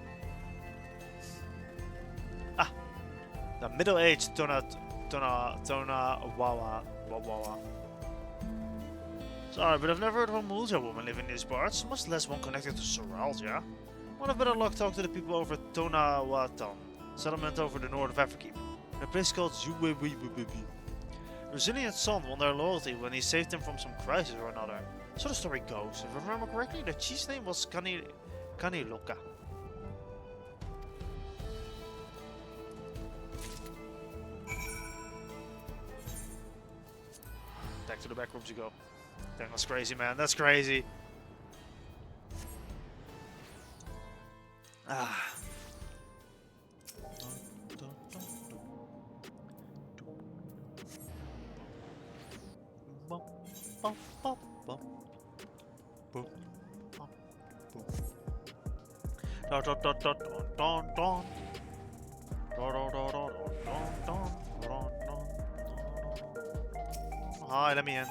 Ah! The middle-aged Tona Wawa. Sorry, but I've never heard of a Mamulja woman living in these parts, much less one connected to Soralja. Would have better luck talk to the people over Tonawatan, settlement over the north of Afrikeep, in a place called Zuwewewewewe. Resilient son won their loyalty when he saved them from some crisis or another. So the story goes. If I remember correctly, the chief's name was Kaniloka. Back to the back rooms you go. Dang, that's crazy, man. That's crazy. Ah. Hi, let me in.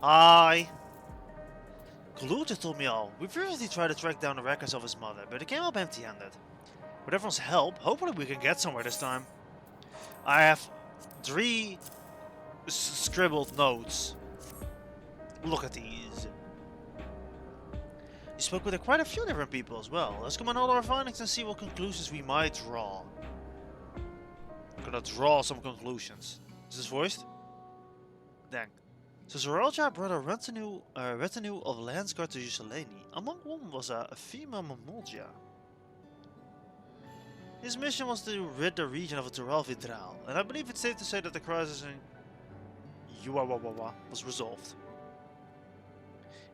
Hi. Kaluja told me all. We previously tried to track down the records of his mother, but it came up empty-handed. With everyone's help, hopefully we can get somewhere this time. I have 3 scribbled notes. Look at these. You spoke with quite a few different people as well. Let's combine all our findings and see what conclusions we might draw. I'm gonna draw some conclusions. Is this voiced? Dang. So Zoralja brought a retinue of Landsguard to Yusolani. Among whom was a female Mamulja. His mission was to rid the region of a Tural Vidral, and I believe it's safe to say that the crisis in Yuawawawa was resolved.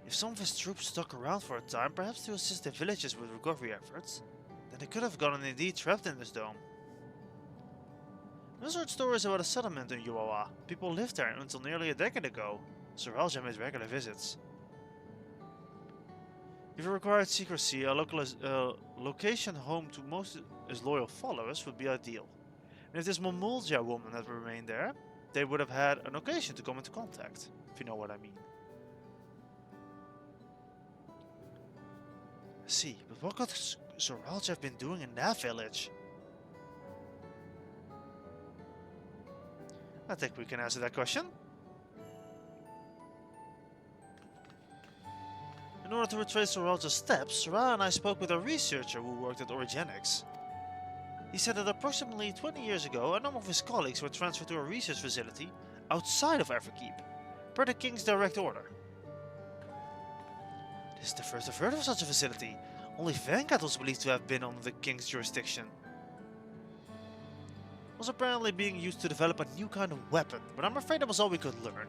If some of his troops stuck around for a time, perhaps to assist the villages with recovery efforts, then they could have gotten indeed trapped in this dome. I've heard stories about a settlement in Yuawa. People lived there until nearly a decade ago. Soralja made regular visits. If it required secrecy, a location home to most of his loyal followers would be ideal. And if this Mamulja woman had remained there, they would have had an occasion to come into contact, if you know what I mean. I see, but what could Soralja have been doing in that village? I think we can answer that question. In order to retrace Soralja's steps, Sarah and I spoke with a researcher who worked at Origenics. He said that approximately 20 years ago, a number of his colleagues were transferred to a research facility outside of Afrikeep, per the King's direct order. This is the first I've heard of such a facility. Only Vanguard was believed to have been under the King's jurisdiction. It was apparently being used to develop a new kind of weapon, but I'm afraid that was all we could learn.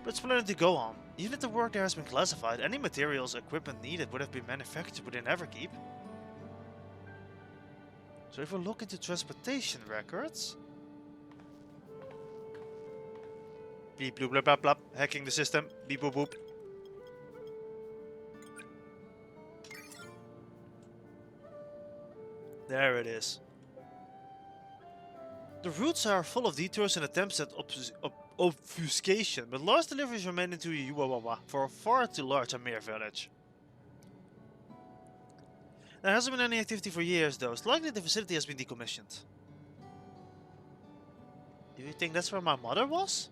But it's planning to go on. Even if the work there has been classified, any materials or equipment needed would have been manufactured within Everkeep. So if we look into transportation records... Beep bloop blap blap blap, hacking the system, beep boop boop. There it is. The routes are full of detours and attempts at obfuscation, but large deliveries remain into Yuawawa for a far too large Amir village. There hasn't been any activity for years though. It's likely the facility has been decommissioned. Do you think that's where my mother was?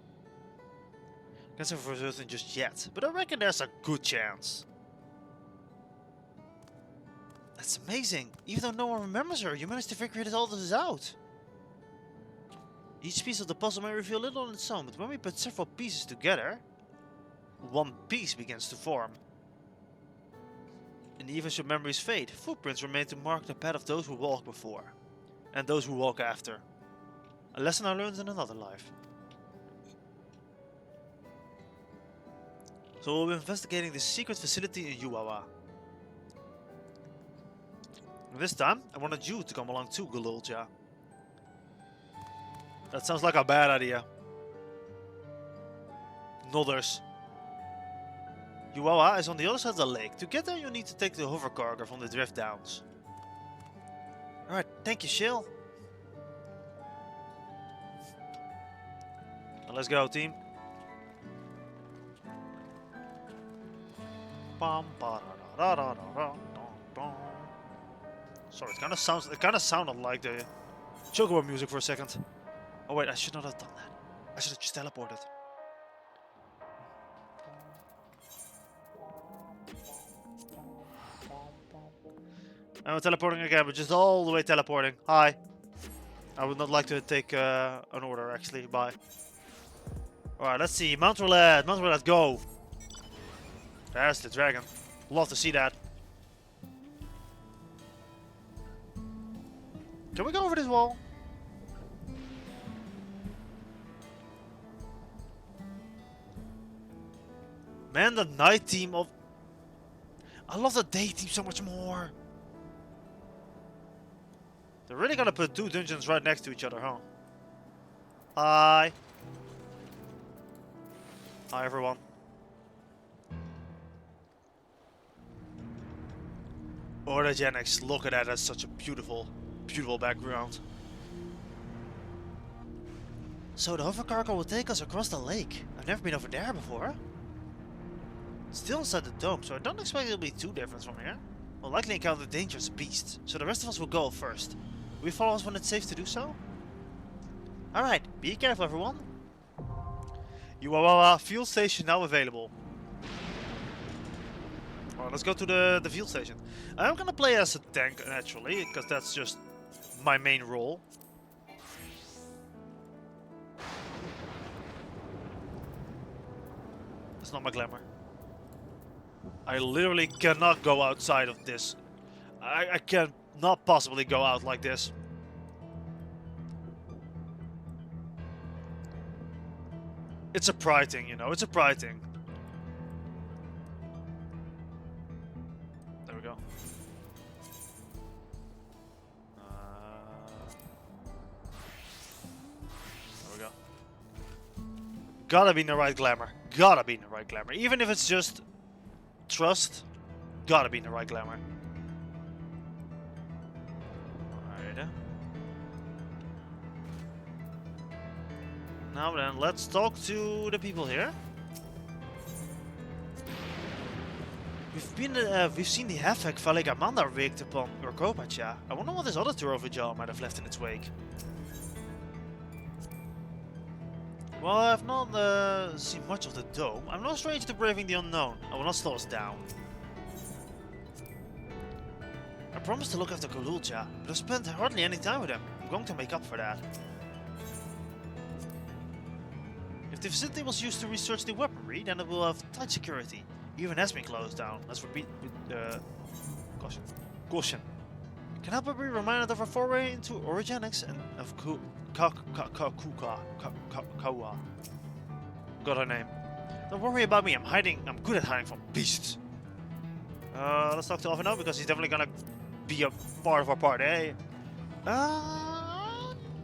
Can't say for certain just yet, but I reckon there's a good chance. That's amazing. Even though no one remembers her, you managed to figure all this out. Each piece of the puzzle may reveal little on its own, but when we put several pieces together, one piece begins to form. And even should memories fade, footprints remain to mark the path of those who walked before. And those who walk after. A lesson I learned in another life. So we'll be investigating the secret facility in Yuawa. This time, I wanted you to come along too, Galulja. That sounds like a bad idea. Nodders. Yuawa is on the other side of the lake. To get there, you need to take the hover cargo from the Drift Downs. Alright, thank you, Shill. Now let's go, team. Sorry, it kind of sounded like the Chocobo music for a second. Oh wait, I should not have done that. I should have just teleported. I'm teleporting again, but just all the way teleporting. Hi. I would not like to take an order, actually. Bye. Alright, let's see. Mount Roulette. Mount Roulette, go. There's the dragon. Love to see that. Can we go over this wall? Man, the night team of... I love the day team so much more. They're really gonna put two dungeons right next to each other, huh? Hi. Hi, everyone. Orogenics, look at that, that's such a beautiful, beautiful background. So the hover cargo will take us across the lake. I've never been over there before. Still inside the dome, so I don't expect it'll be too different from here. We'll likely encounter dangerous beasts, so the rest of us will go first. Will you follow us when it's safe to do so? Alright, be careful everyone. Yuawa fuel station now available. Alright, let's go to the fuel station. I'm gonna play as a tank naturally, because that's just my main role. It's not my glamour. I literally cannot go outside of this. I cannot possibly go out like this. It's a pride thing, you know, it's a pride thing. There we go. There we go. Gotta be in the right glamour. Gotta be in the right glamour. Even if it's just trust, gotta be in the right glamour. Alright. Now then, let's talk to the people here. We've seen the havoc Valigamanda wreaked upon Urkopacha. I wonder what this other tour of Ujal might have left in its wake. Well, I've not seen much of the dome. I'm no stranger to braving the unknown. I will not slow us down. I promised to look after Galulja, but I've spent hardly any time with him. I'm going to make up for that. If the facility was used to research the weaponry, then it will have tight security. Even has been closed down. Let's repeat with caution. Caution. Can help be reminded of our foray into orogenics and of Kawa. Got her name. Don't worry about me. I'm good at hiding from beasts. Let's talk to Alvino because he's definitely gonna be a part of our party.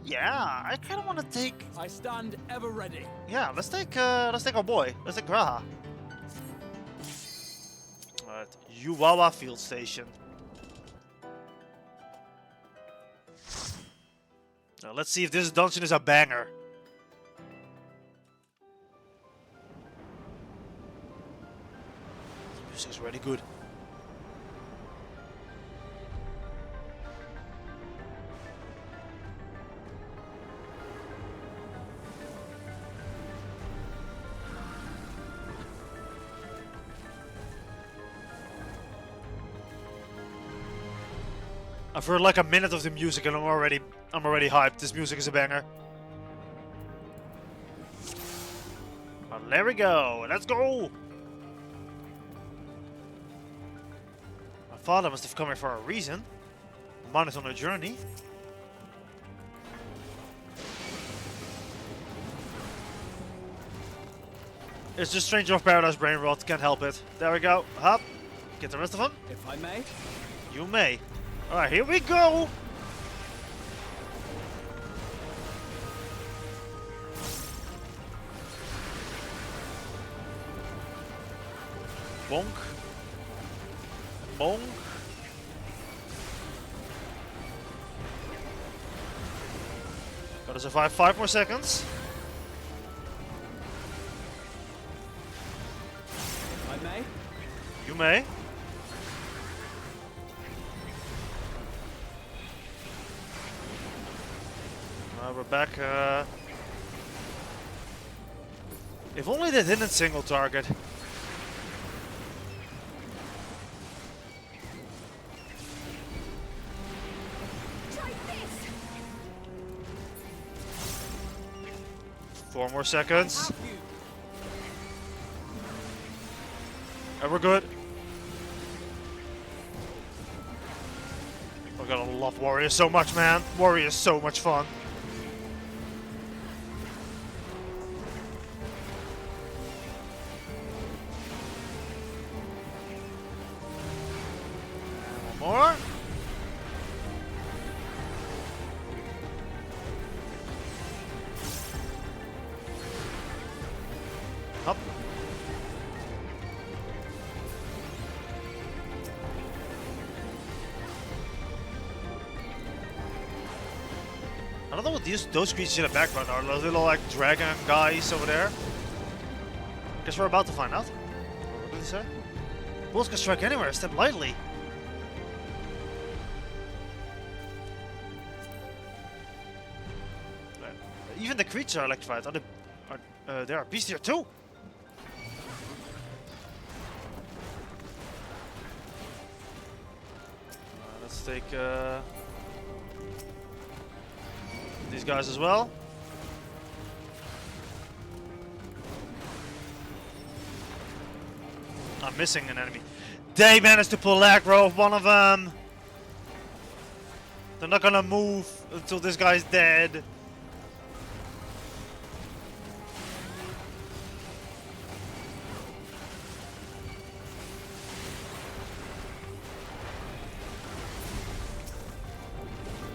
Yeah, I kind of want to take. I stand ever ready. Yeah, let's take our boy. Let's take Graha. Alright, Yuawa Field Station. Now, let's see if this dungeon is a banger. The music is really good. I've heard like a minute of the music and I'm already hyped. This music is a banger. Well, there we go. Let's go. Father must have come here for a reason. Mine is on a journey. It's just Stranger of Paradise brain rot, can't help it. There we go. Hop. Get the rest of them. If I may. You may. Alright, here we go! Bonk. Bonk. Gotta survive 5 more seconds. If I may. You may. We're back. If only they didn't single target. Try this. 4 more seconds. Have you. And we're good. We're gonna love Warrior so much, man. Warrior is so much fun. And one more. Up. I don't know what those creatures in the background are. Those little like dragon guys over there. Guess we're about to find out. What did he say? Bulls can strike anywhere. Step lightly. Even the creatures are electrified. There are beasts here too. Let's take these guys as well. I'm missing an enemy. They managed to pull aggro of one of them. They're not gonna move until this guy's dead.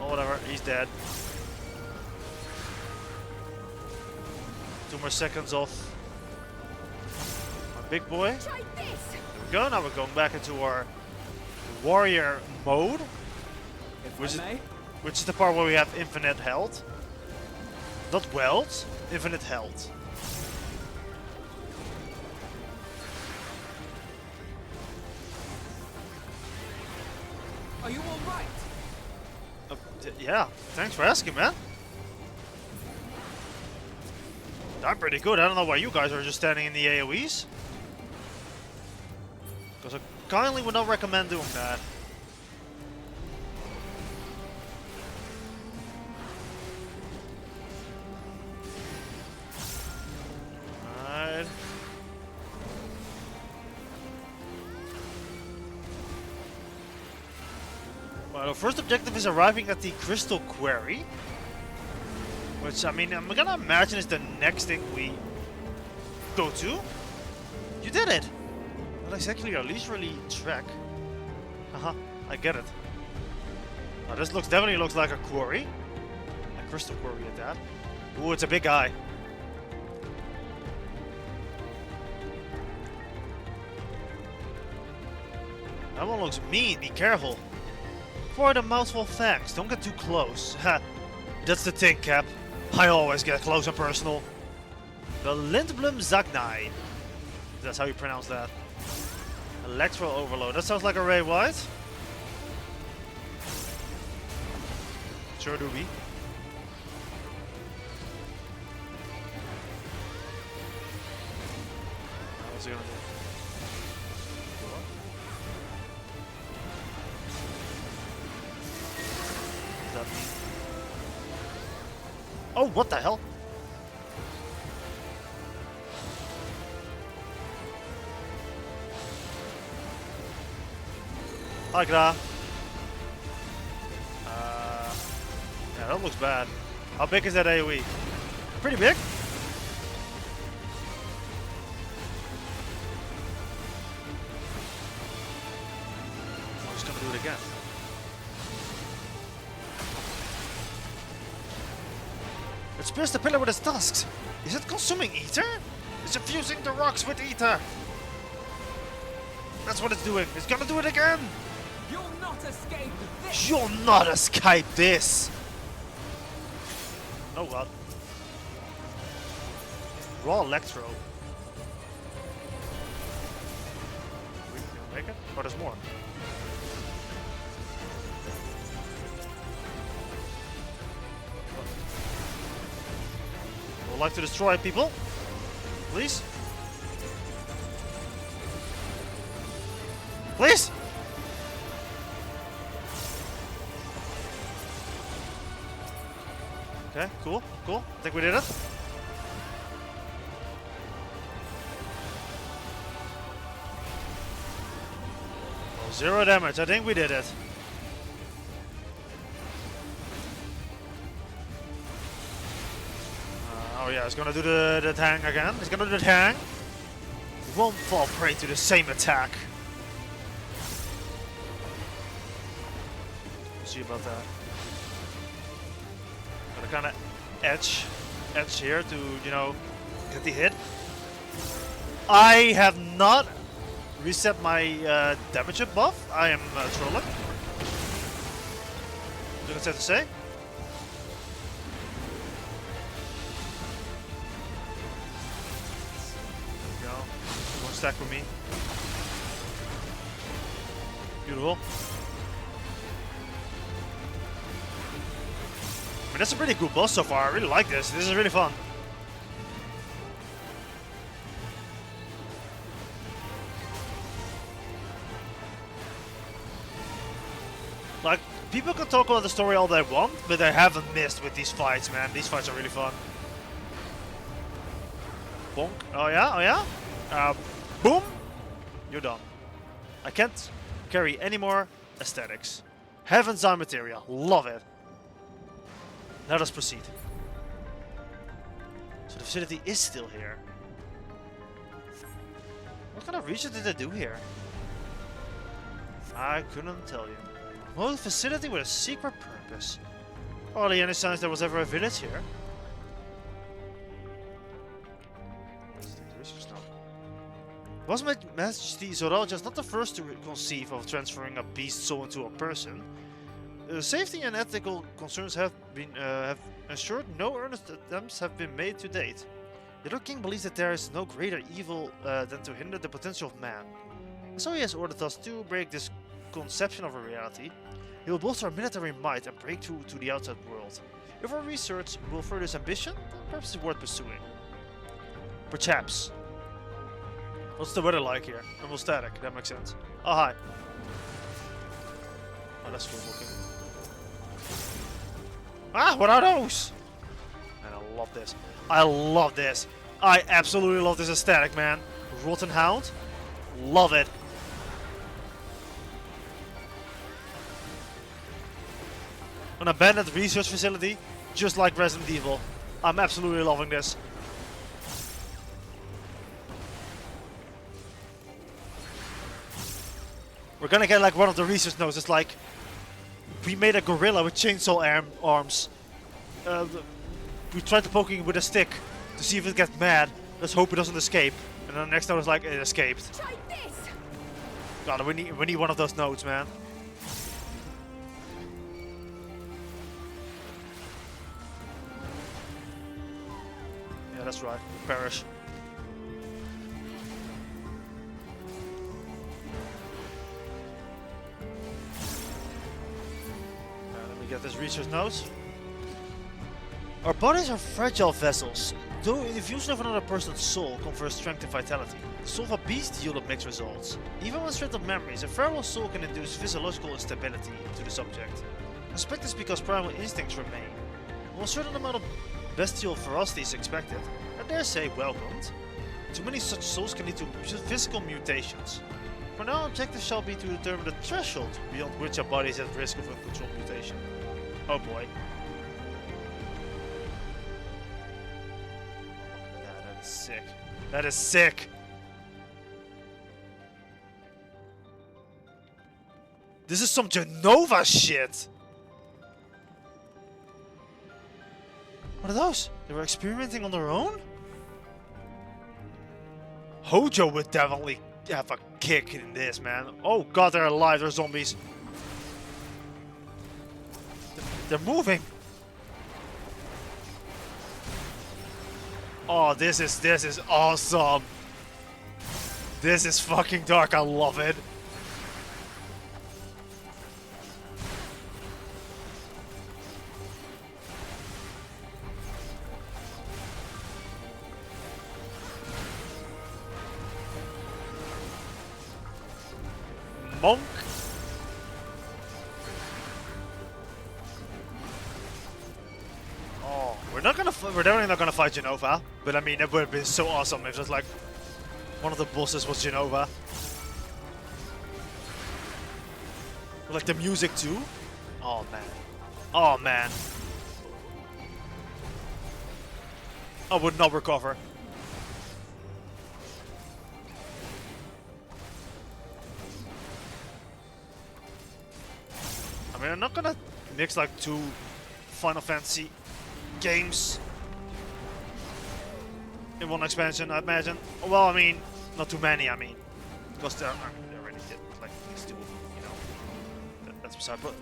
Oh, whatever, he's dead. 2 more seconds off my big boy. Try this. There we go, now we're going back into our warrior mode, If Which is- I may. which is the part where we have infinite health. Not wealth, infinite health. Are you all right? Yeah, thanks for asking, man. I'm pretty good. I don't know why you guys are just standing in the AoEs. Because I kindly would not recommend doing that. Alright. Well, the first objective is arriving at the Crystal Quarry. Which, I mean, I'm gonna imagine is the next thing we go to. You did it! Not exactly a leisurely trek. Haha, I get it. Now, this definitely looks like a quarry. A crystal quarry at that. Ooh, it's a big guy. That one looks mean, be careful. For the mouthful of fangs, don't get too close. Ha, that's the thing, Cap. I always get close and personal. The Lindblom Zagnai. That's how you pronounce that. Electro Overload. That sounds like a Ray White. Sure do be. What's he gonna do? What does that mean? Oh, what the hell? Hi, Gra. Yeah, that looks bad. How big is that AoE? Pretty big. I'm just gonna do it again. It spears the pillar with its tusks. Is it consuming ether? It's infusing the rocks with ether. That's what it's doing. It's gonna do it again. You'll not escape this! You'll not escape this. Oh god. Raw electro. We can make it? Oh, there's more. Would like to destroy people? Please? Please? Okay, cool, cool. I think we did it. Oh, 0 damage. I think we did it. Oh yeah, it's gonna do the tang again. It's gonna do the tang. Won't fall prey to the same attack. We'll see about that. Gotta kind of edge here to, you know, get the hit. I have not reset my damage up buff. I am trolling. What is that to say? Stack for me. Beautiful. I mean, that's a pretty cool boss so far. I really like this. This is really fun. Like, people can talk about the story all they want, but they haven't missed with these fights, man. These fights are really fun. Bonk. Oh yeah? Oh yeah? Boom! You're done. I can't carry any more aesthetics. Heaven's Eye material. Love it. Let us proceed. So the facility is still here. What kind of research did they do here? I couldn't tell you. Well, facility with a secret purpose. Hardly any signs there was ever a village here. Was Majesty Zoral just not the first to conceive of transferring a beast soul into a person? Safety and ethical concerns have ensured no earnest attempts have been made to date. The Little King believes that there is no greater evil than to hinder the potential of man. So he has ordered us to break this conception of a reality. He will bolster our military might and break through to the outside world. If our research will further this ambition, perhaps it's worth pursuing. Perhaps. What's the weather like here? Normal static, that makes sense. Oh, hi. Oh, that's cool looking. Ah, what are those? Man, I love this. I love this. I absolutely love this aesthetic, man. Rotten Hound. Love it. An abandoned research facility, just like Resident Evil. I'm absolutely loving this. We're gonna get like one of the research notes. It's like, we made a gorilla with chainsaw arms. We tried to poke it with a stick to see if it gets mad. Let's hope it doesn't escape. And then the next note is like, it escaped. Try this. God, we need one of those notes, man. Yeah, that's right. Perish. Get this research notes. Our bodies are fragile vessels. Though the infusion of another person's soul confers strength and vitality, the soul of a beast yielded mixed results. Even when stripped of memories, a feral soul can induce physiological instability to the subject. I suspect this because primal instincts remain. While a certain amount of bestial ferocity is expected, I dare say welcomed, too many such souls can lead to physical mutations. For now, objective shall be to determine the threshold beyond which a body is at risk of uncontrolled mutation. Oh boy. Yeah, that is sick. That is sick! This is some Genova shit! What are those? They were experimenting on their own? Hojo would definitely have a kick in this, man. Oh god, they're alive, they're zombies. They're moving. Oh, this is awesome. This is fucking dark, I love it. Monk. Oh, we're definitely not gonna fight Genova, but I mean it would have been so awesome if just like one of the bosses was Genova. Like the music too. Oh man. Oh man. I would not recover. I mean, I'm not gonna mix like two Final Fantasy games in one expansion, I imagine. Well, I mean, not too many, I mean. Because they already did like these two, you know.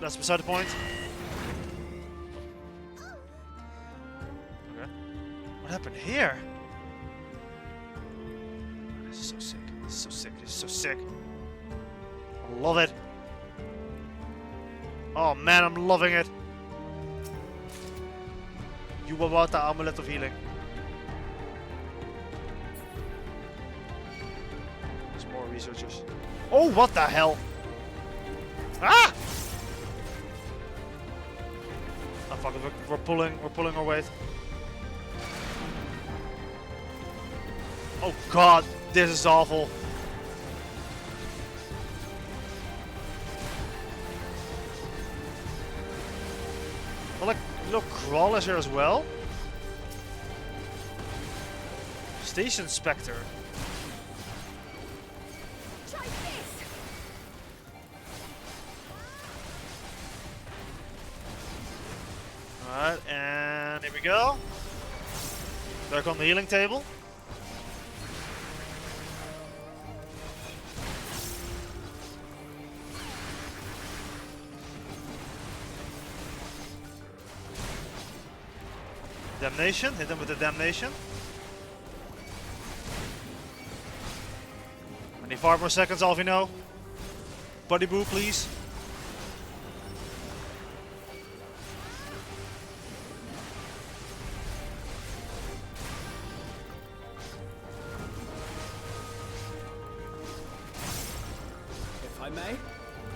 That's beside the point. Okay. What happened here? This is so sick. This is so sick. This is so sick. I love it. Oh man, I'm loving it. Yuwawata Amulet of Healing. There's more researchers. Oh, what the hell? Ah! Oh fuck it, we're pulling our weight. Oh god, this is awful. Well, like, little crawlers here as well. Station Spectre. Try this. Alright, and here we go. Back on the healing table. Damnation, hit him with the damnation. I need 5 more seconds, Alvino. Buddy boo, please. If I may.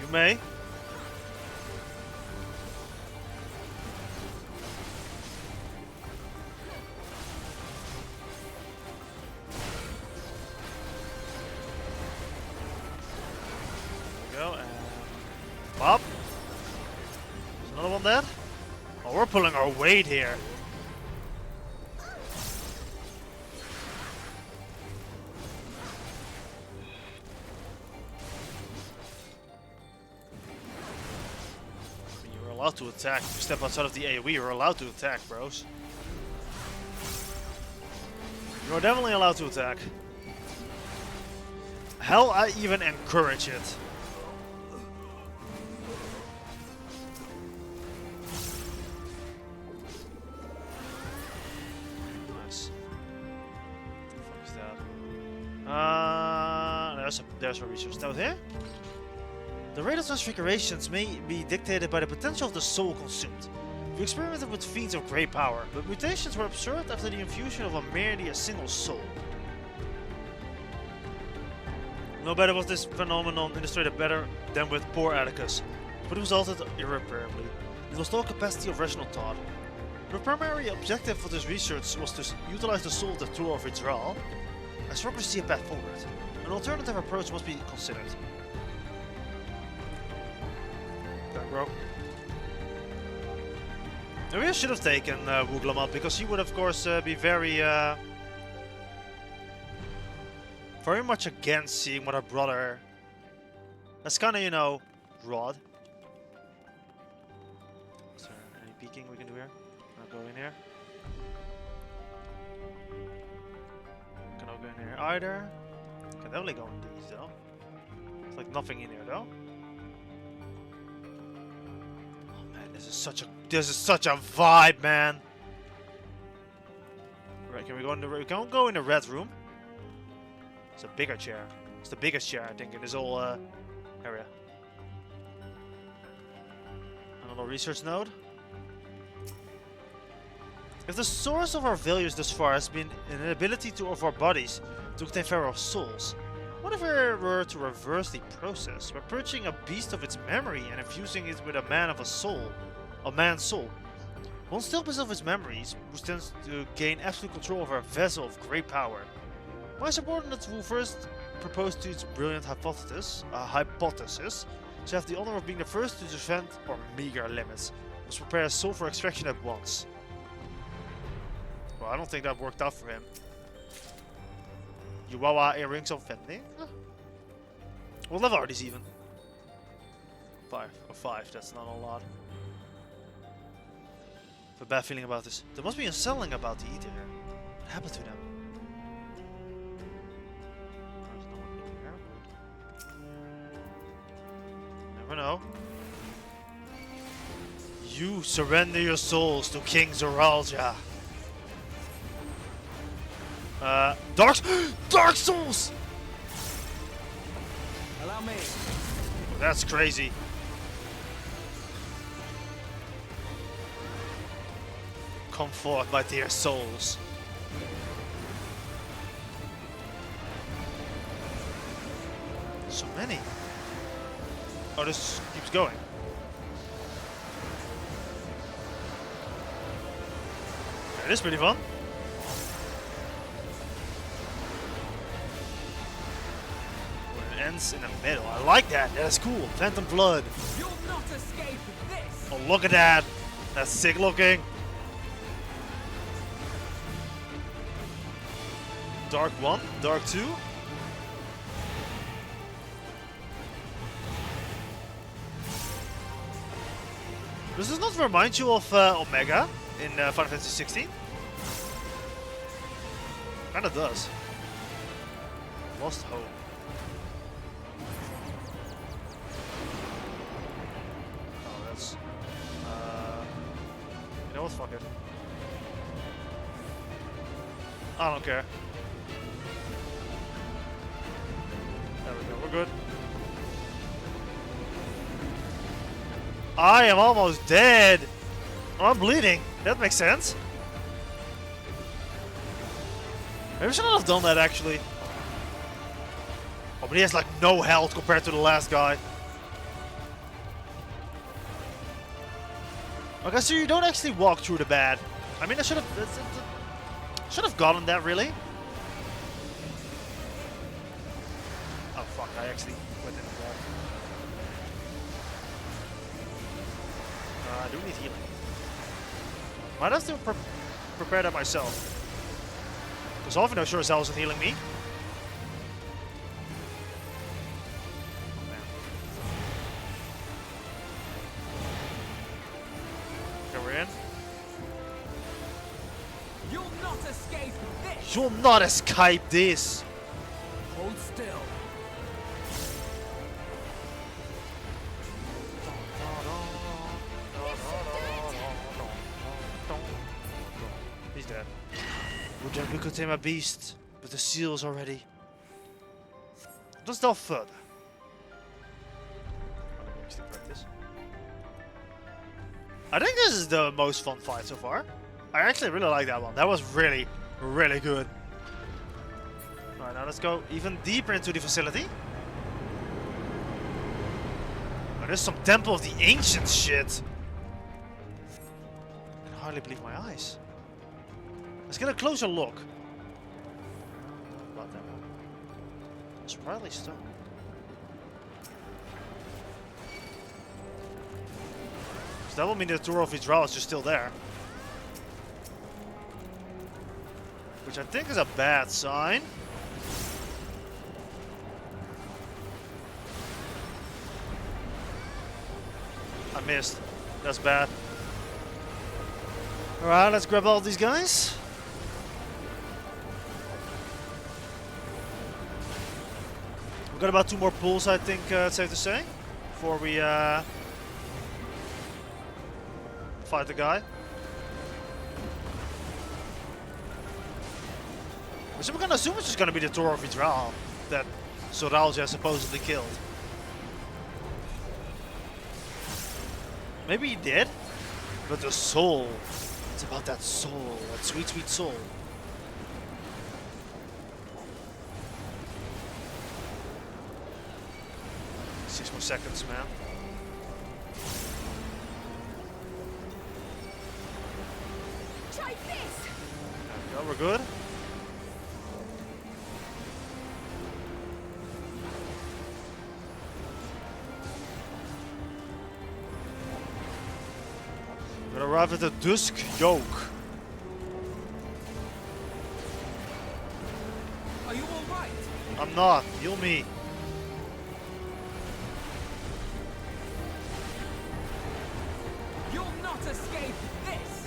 You may. Go and pop. There's another one dead. Oh, we're pulling our weight here. You're allowed to attack. If you step outside of the AoE, you're allowed to attack, bros. You're definitely allowed to attack. Hell, I even encourage it. Nice. What the fuck is that? There's a resource node here. The rate of transfigurations may be dictated by the potential of the soul consumed. We experimented with fiends of great power, but mutations were observed after the infusion of merely a single soul. No better was this phenomenon illustrated better than with poor Atticus, but it resulted irreparably. It was no capacity of rational thought. The primary objective of this research was to utilize the soul of the tool of withdrawal. I struggle to see a path forward. An alternative approach must be considered. Okay, bro. Maybe I should have taken Wooglam because he would, of course, be very much against seeing what our brother. That's kind of, you know, Rod. Is there any peeking we can do here? Not go in here. Cannot go in here either. Can definitely go in these though. There's like nothing in here though. Oh man, this is such a vibe, man. Right, can we go in the? We can't go in the red room. It's a bigger chair. It's the biggest chair, I think, in this whole area. Another research node. If the source of our failures thus far has been an inability of our bodies to obtain Pharaoh's souls, what if we were to reverse the process by purging a beast of its memory and infusing it with a man's soul? One still possesses of its memories, who stands to gain absolute control of a vessel of great power. My subordinates will first propose to its brilliant hypothesis, to have the honor of being the first to defend our meager limits. Must prepare a soul for extraction at once. Well, I don't think that worked out for him. Chihuahua earrings of vending? What level are these even? 5. Or 5, that's not a lot. I have a bad feeling about this. There must be something about the eater here. What happened to them? There's no one in here. Never know. You surrender your souls to King Zoralja. Dark Souls! Allow me. That's crazy. Come forth, my dear souls. So many. Oh, this keeps going. It is pretty fun. In the middle. I like that. That's cool. Phantom Blood. You'll not escape this. Oh, look at that. That's sick looking. Dark 1, Dark 2. Does this not remind you of Omega in Final Fantasy 16? Kinda does. Lost Hope. You know what? Fuck it. I don't care. There we go. We're good. I am almost dead. Oh, I'm bleeding. That makes sense. Maybe I should not have done that actually. Oh, but he has like no health compared to the last guy. Okay, so you don't actually walk through the bad. I mean, I should have gotten that, really. Oh fuck! I actually went into that. I do need healing. Might have to prepare that myself. Because Alvino sure as hell isn't healing me. You'll not escape this! Hold still. He's dead. Would that we could tame a beast, but the seal's already. Let's delve further. I think this is the most fun fight so far. I actually really like that one. That was really good. Alright, now let's go even deeper into the facility. Oh, there's some Temple of the Ancients shit. I can hardly believe my eyes. Let's get a closer look. About them. Sprightly stone. So that will mean the Tour of Hydral is just still there. Which I think is a bad sign. I missed. That's bad. Alright, let's grab all these guys. We've got about 2 more pulls, I think it's safe to say, before we fight the guy. So we're gonna assume it's just gonna be the Tour of Hydral that Soralja supposedly killed. Maybe he did, but the soul. It's about that soul, that sweet, sweet soul. Six more seconds, man. Try this! There we go, we're good. We arrive at the Dusk Yoke. Are you alright? I'm not. Heal me. You'll not escape this!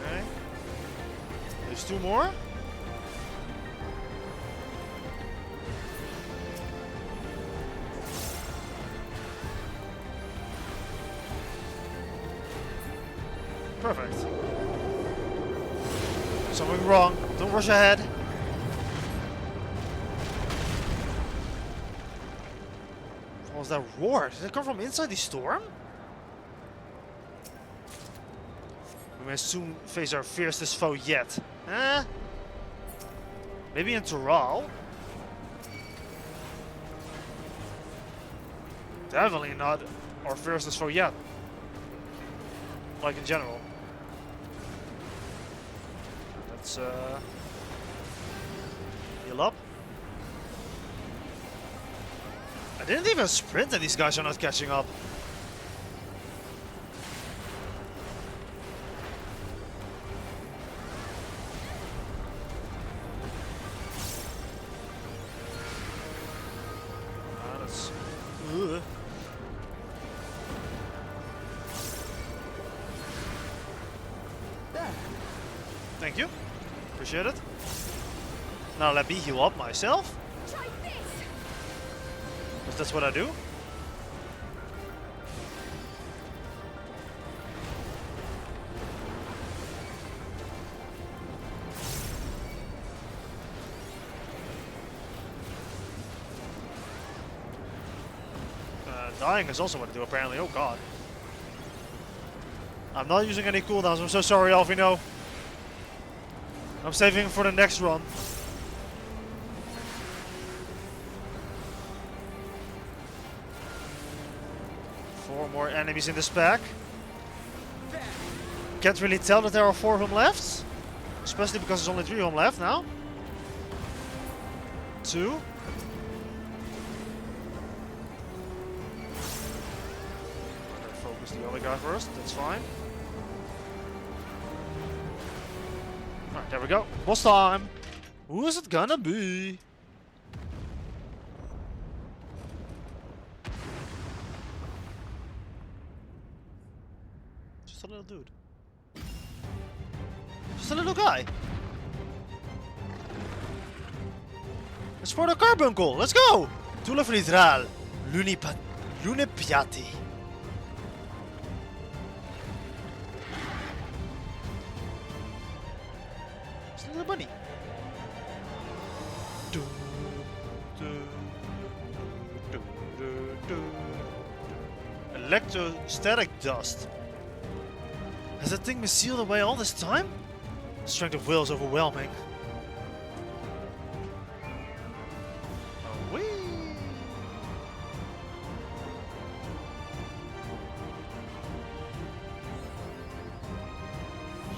Okay. There's 2 more. Perfect. Something wrong. Don't rush ahead. What was that roar? Did it come from inside the storm? We may soon face our fiercest foe yet. Eh? Maybe in Toral? Definitely not our fiercest foe yet. Like in general. Let's heal up. I didn't even sprint and these guys are not catching up. That's... Thank you. Appreciate it. Now let me heal up myself. Try this! Because that's what I do. Dying is also what I do apparently. Oh god. I'm not using any cooldowns. I'm so sorry, Alvino. I'm saving for the next run. Four more enemies in this pack. Can't really tell that there are 4 of them left. Especially because there's only 3 of them left now. 2. Focus the other guy first. That's fine. Alright, there we go. Boss time. Who is it gonna be? Just a little dude. Just a little guy. It's for the carbuncle. Let's go! Tula Fridral. Lunipiati. It's a little bunny. Electrostatic dust. Has that thing been sealed away all this time? The strength of will is overwhelming. Whee!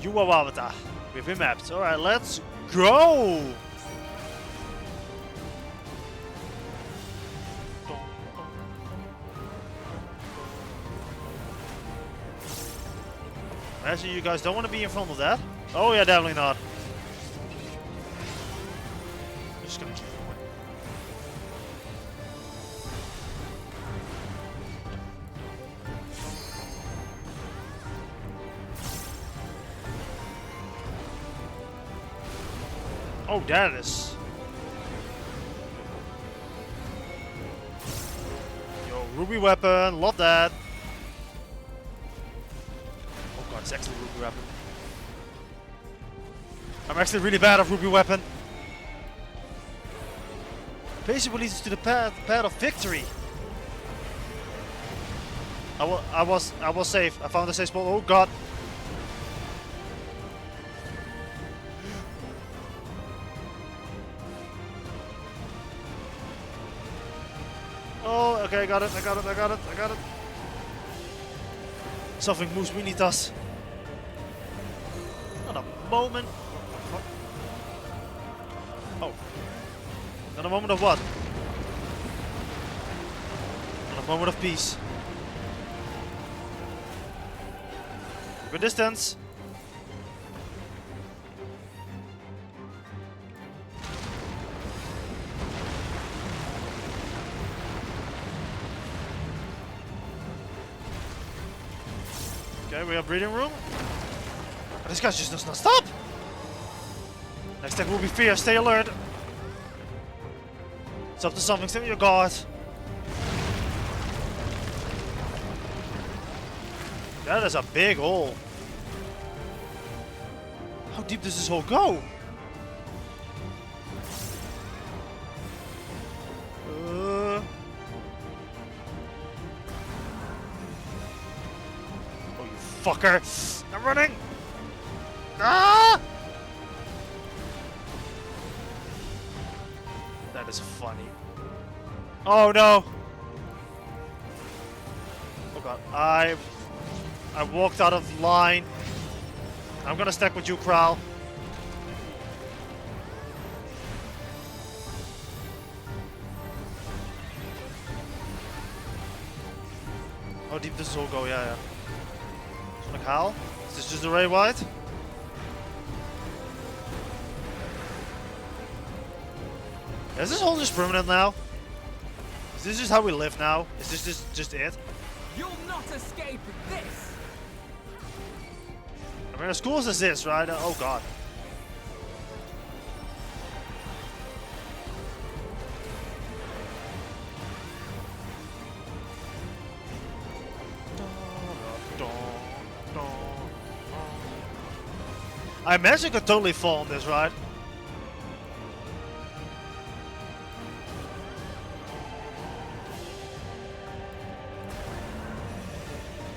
You are Avatar. We've been mapped. Alright, let's go! Actually, you guys don't want to be in front of that. Oh yeah, definitely not. Just gonna keep going. Oh, that is. Yo, ruby weapon, love that. Oh god, it's actually ruby weapon. I'm actually really bad at ruby weapon. Basically leads us to the path of victory. I was safe. I found a safe spot. Oh god. Oh, okay, I got it. Something moves beneath us. Not a moment. Oh. Not a moment of what? Not a moment of peace. Good distance. Okay, we have breathing room. But this guy just does not stop. Next attack will be fear. Stay alert. It's up to something. Stay on your guard. That is a big hole. How deep does this hole go? Oh, you fucker! I'm running! Ah! That is funny. Oh no! Oh god, I walked out of line. I'm gonna stack with you, Kral. How deep does this all go? Yeah. Like how? Is this just the ray wide? Is this hole just permanent now? Is this just how we live now? Is this just it? You'll not escape this! I mean, as cool as this is, right? Oh god. I imagine you could totally fall on this, right?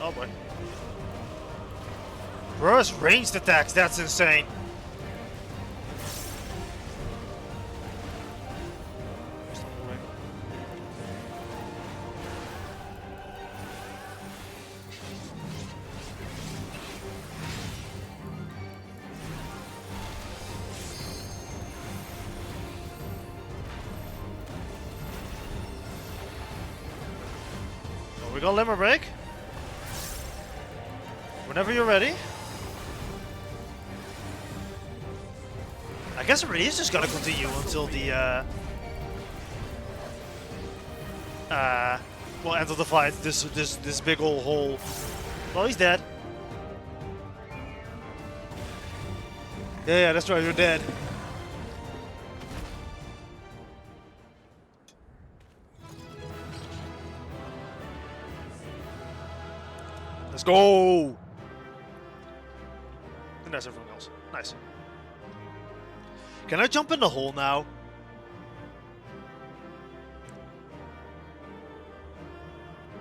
Oh boy. Bro, ranged attacks, that's insane. Oh, we got limber break. Whenever you're ready. I guess it really is just gonna continue until the well, end of the fight. This big old hole. Well, he's dead. Yeah, that's right. You're dead. Let's go. And that's everyone else. Nice. Can I jump in the hole now?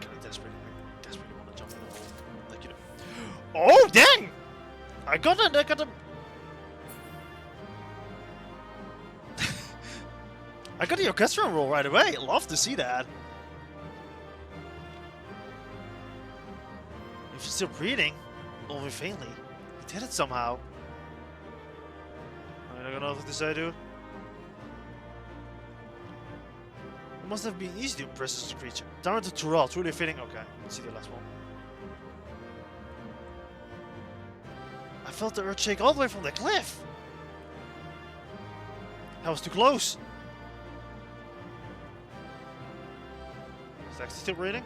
I desperately want to jump in the hole. Like, you know. Oh, dang! I got a... I got the orchestra roll right away. Love to see that. If you're still breathing, only faintly, did it somehow. I don't know what to say, dude. It must have been easy to impress this creature. Down to Tyrell, truly fitting. Okay, let's see the last one. I felt the earth shake all the way from the cliff. That was too close. Is that still breathing?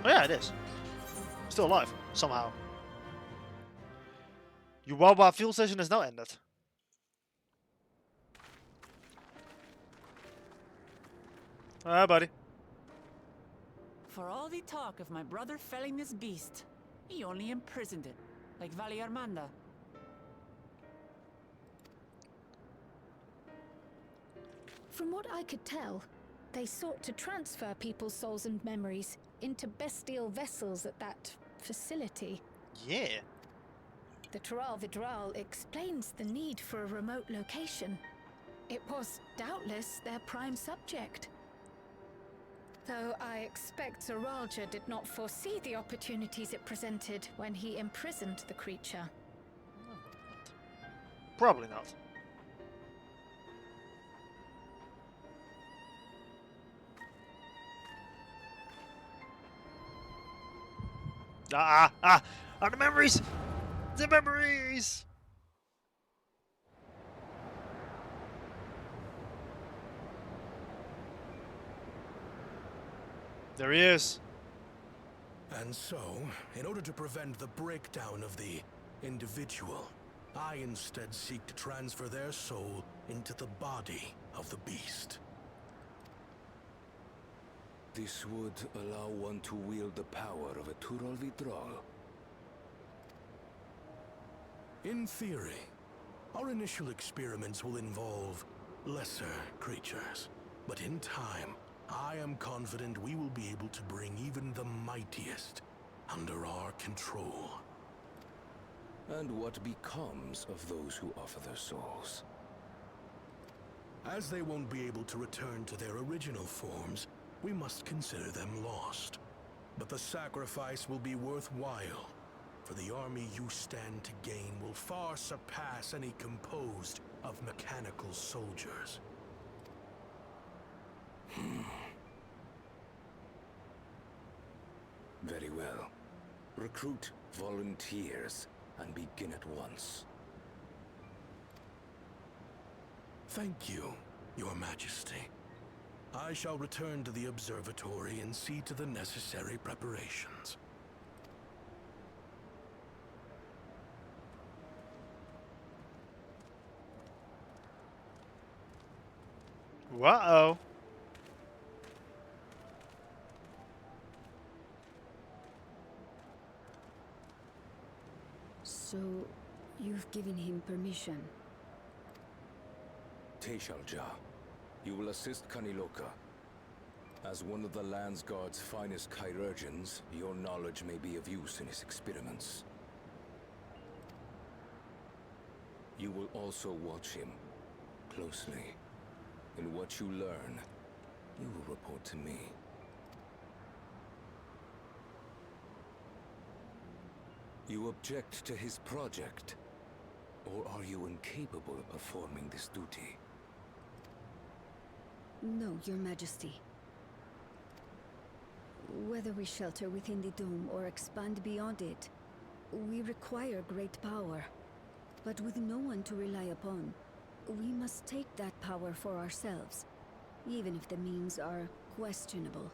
Oh yeah, it is. Still alive, somehow. Your Wawa fuel station is now ended. Ah, buddy. For all the talk of my brother felling this beast, he only imprisoned it, like Valley Armanda. From what I could tell, they sought to transfer people's souls and memories into bestial vessels at that facility. Yeah. The Tyrell Vidral explains the need for a remote location. It was doubtless their prime subject. Though I expect Zaralja did not foresee the opportunities it presented when he imprisoned the creature. Probably not. The memories! The memories! There he is. And so, in order to prevent the breakdown of the individual, I instead seek to transfer their soul into the body of the beast. This would allow one to wield the power of a Tyrell Vidral. In theory, our initial experiments will involve lesser creatures. But in time, I am confident we will be able to bring even the mightiest under our control. And what becomes of those who offer their souls? As they won't be able to return to their original forms, we must consider them lost. But the sacrifice will be worthwhile, for the army you stand to gain will far surpass any composed of mechanical soldiers. Very well. Recruit volunteers and begin at once. Thank you, Your Majesty. I shall return to the observatory and see to the necessary preparations. Uh-oh. So, you've given him permission? Teshalja, you will assist Kaniloka. As one of the Land's Guard's finest chirurgeons, your knowledge may be of use in his experiments. You will also watch him closely. In what you learn, you will report to me. You object to his project, or are you incapable of performing this duty? No, Your Majesty. Whether we shelter within the dome or expand beyond it, we require great power. But with no one to rely upon, we must take that power for ourselves, even if the means are questionable.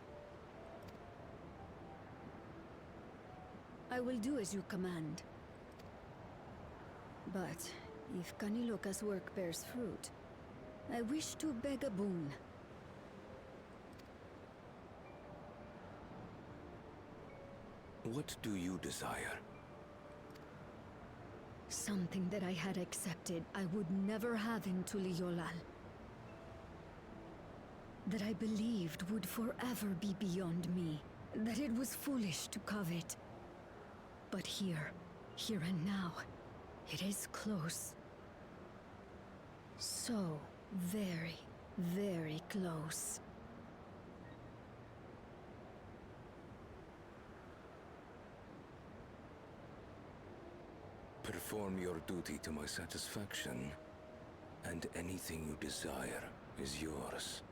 I will do as you command. But if Kaniloka's work bears fruit, I wish to beg a boon. What do you desire? Something that I had accepted I would never have in Tuliyollal. That I believed would forever be beyond me. That it was foolish to covet. But here and now, it is close. So very, very close. Perform your duty to my satisfaction, and anything you desire is yours.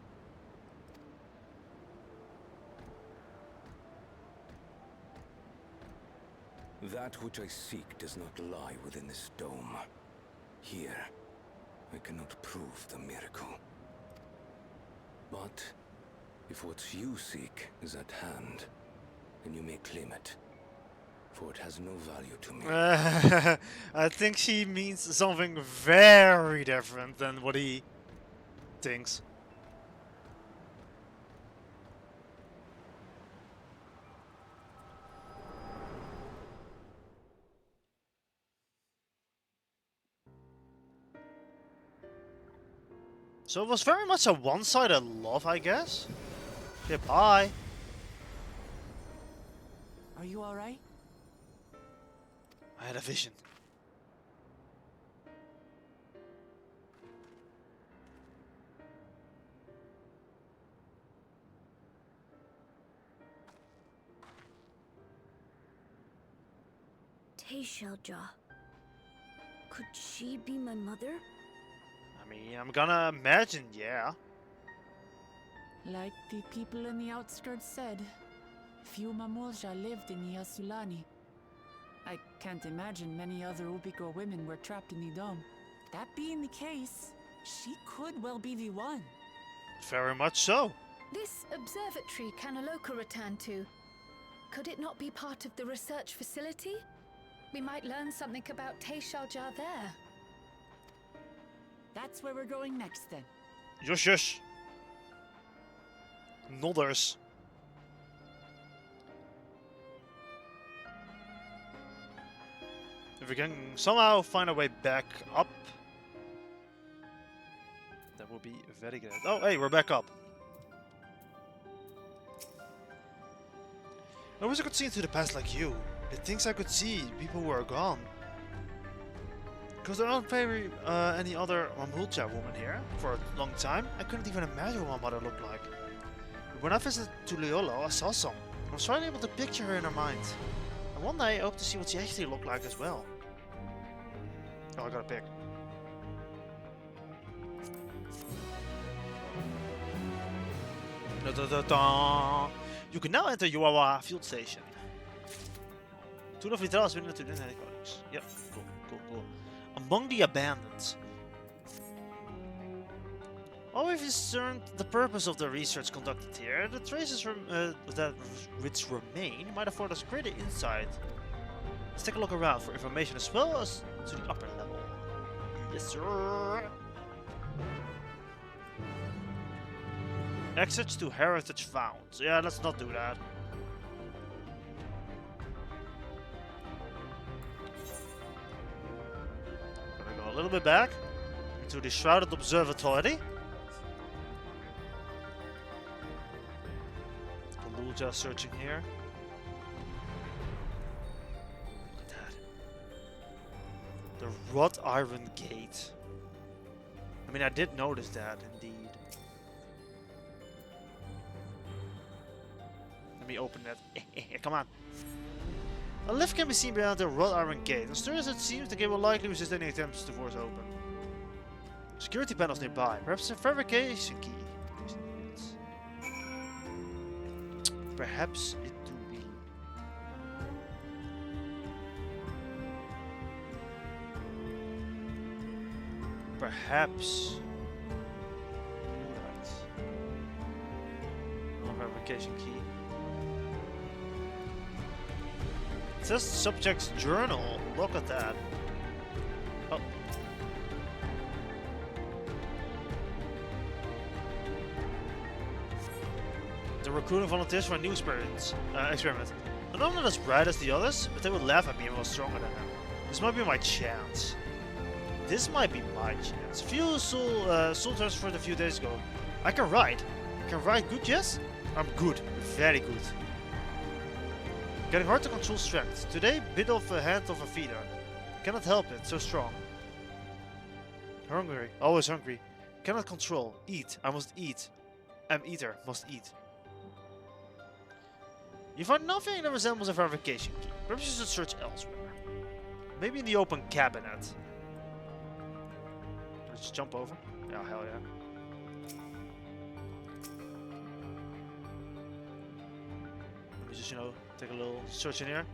That which I seek does not lie within this dome. Here, I cannot prove the miracle. But if what you seek is at hand, then you may claim it, for it has no value to me. I think she means something very different than what he thinks. So it was very much a one-sided love, I guess. Okay, bye. Are you alright? I had a vision. Teishalja. Could she be my mother? I mean, I'm gonna imagine, yeah. Like the people in the outskirts said, few Mamulja lived in the Yasulani. I can't imagine many other Ubiko women were trapped in the dome. That being the case, she could well be the one. Very much so. This observatory Kanaloka returned to, could it not be part of the research facility? We might learn something about Teishalja there. That's where we're going next then. Yush. Nodders. If we can somehow find a way back up, that would be very good. Oh, hey, we're back up. I wish I could see into the past like you. The things I could see, people who are gone. Because there aren't very any other Mamulja women here for a long time. I couldn't even imagine what my mother looked like. But when I visited Tuliolo, I saw some. I was finally able to picture her in her mind. And one day I hope to see what she actually looked like as well. Oh, I got a pick. Da, da, da, da. You can now enter Yuawa Field Station. Toen of Vitral is binnen to the headquarters. Yep, cool. Among the abandoned. Always discerned the purpose of the research conducted here. The traces from that which remain might afford us greater insight. Let's take a look around for information as well as to the upper level. Yes, sir. Exits to heritage found. Yeah, let's not do that. Gonna go a little bit back into the shrouded observatory. Kaluja searching here. Look at that. The wrought iron gate. I mean, I did notice that indeed. Let me open that. Come on. A lift can be seen behind the wrought iron gate. As soon as it seems, the gate will likely resist any attempts to force open. Security panels nearby. Perhaps a fabrication key. Perhaps it do be. Perhaps. Right. No fabrication key. It says subject's journal. Look at that. Oh. The recruiting volunteers for a new experiment. I'm not as bright as the others, but they would laugh at me if I was stronger than them. This might be my chance. Few soul transferred a few days ago. I can ride. Good, yes? I'm good. Very good. Getting hard to control strength. Today, bit of a hand of a feeder. Cannot help it, so strong. Hungry. Always hungry. Cannot control. Eat. I must eat. Am eater. Must eat. You find nothing that resembles a verification key. Perhaps you should search elsewhere. Maybe in the open cabinet. Let's jump over. Yeah, hell yeah. Let me just, take a little search in here.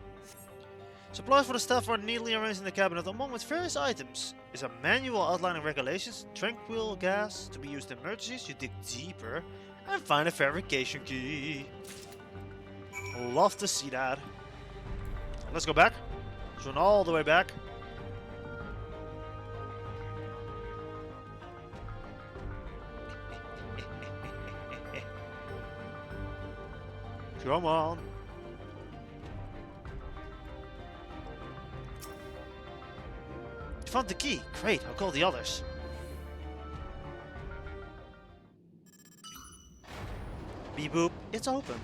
Supplies for the staff are neatly arranged in the cabinet. Among its various items is a manual outlining regulations, tranquil gas to be used in emergencies. You dig deeper and find a fabrication key. Love to see that. Let's go back. Let's run all the way back. Come on. You found the key. Great, I'll call the others. Beep boop, it's open.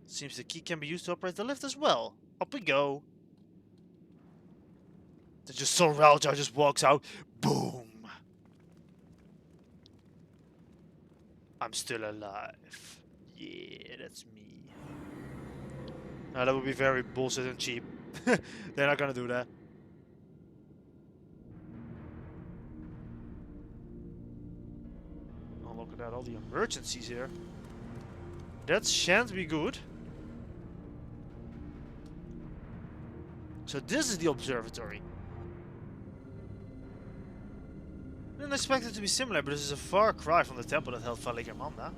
Seems the key can be used to operate the lift as well. Up we go. Then just so Raljar just walks out. Boom. I'm still alive. Yeah, that's me. Now that would be very bullshit and cheap. They're not gonna do that. Oh, look at that, all the emergencies here. That shan't be good. So this is the observatory. I didn't expect it to be similar, but this is a far cry from the temple that held Valigamanda.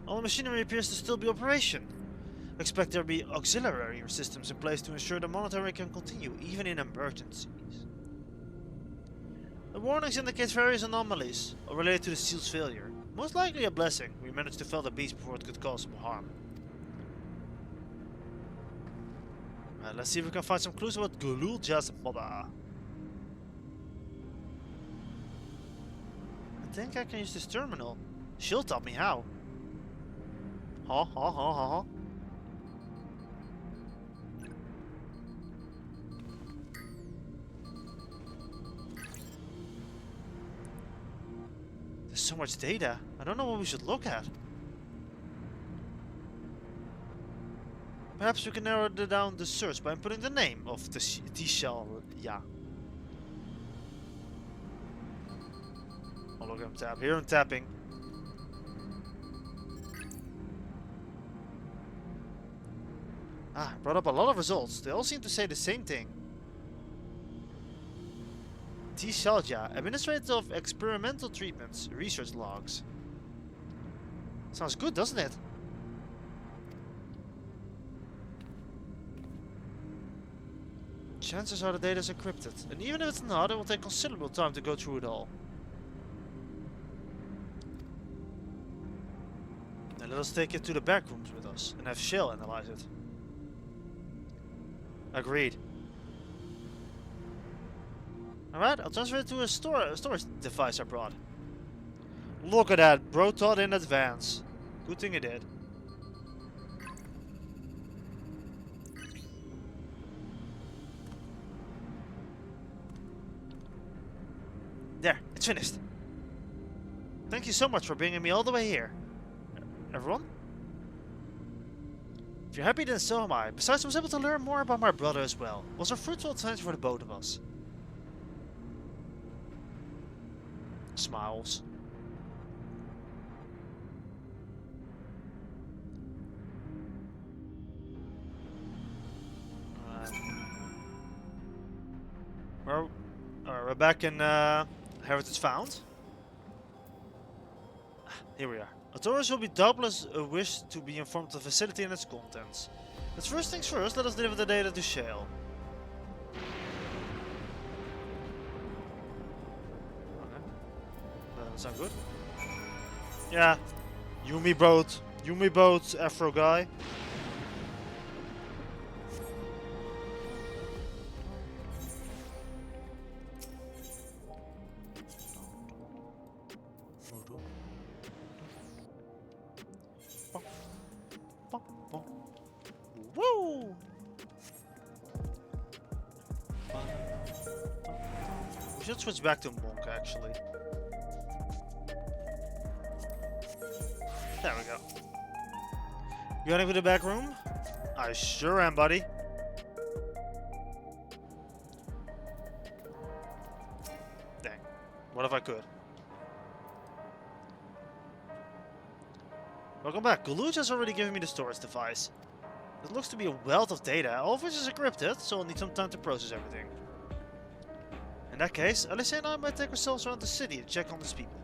All the machinery appears to still be in operation. I expect there to be auxiliary systems in place to ensure the monitoring can continue, even in emergencies. The warnings indicate various anomalies related to the seal's failure. Most likely a blessing. We managed to fell the beast before it could cause some harm. Right, let's see if we can find some clues about Gululja's mother. I think I can use this terminal. She'll tell me how. Ha ha ha ha ha. There's so much data. I don't know what we should look at. Perhaps we can narrow down the search by inputting the name of the T-shell. Yeah. Oh, look at him tap. Hear him tapping. Ah, brought up a lot of results. They all seem to say the same thing. T-Shalja, Administrator of Experimental Treatments, Research Logs. Sounds good, doesn't it? Chances are the data is encrypted, and even if it's not, it will take considerable time to go through it all. Now let us take it to the back rooms with us, and have Shell analyze it. Agreed. Alright, I'll transfer it to a storage device I brought. Look at that, bro thought in advance. Good thing he did. There, it's finished. Thank you so much for bringing me all the way here. Everyone? If you're happy, then so am I. Besides, I was able to learn more about my brother as well. It was a fruitful adventure for the both of us. Smiles. We're back in Heritage Found. Here we are. Authorities will be doubtless a wish to be informed of the facility and its contents. But first things first, let us deliver the data to Shale. Okay. That sounds good. Yeah. You me both, Afro guy. Woo! We should switch back to Monk, actually. There we go. You heading to the back room? I sure am, buddy. Dang. What if I could? Welcome back. Guluj has already given me the storage device. It looks to be a wealth of data, all of which is encrypted, so I'll need some time to process everything. In that case, Alicia and I might take ourselves around the city to check on these people.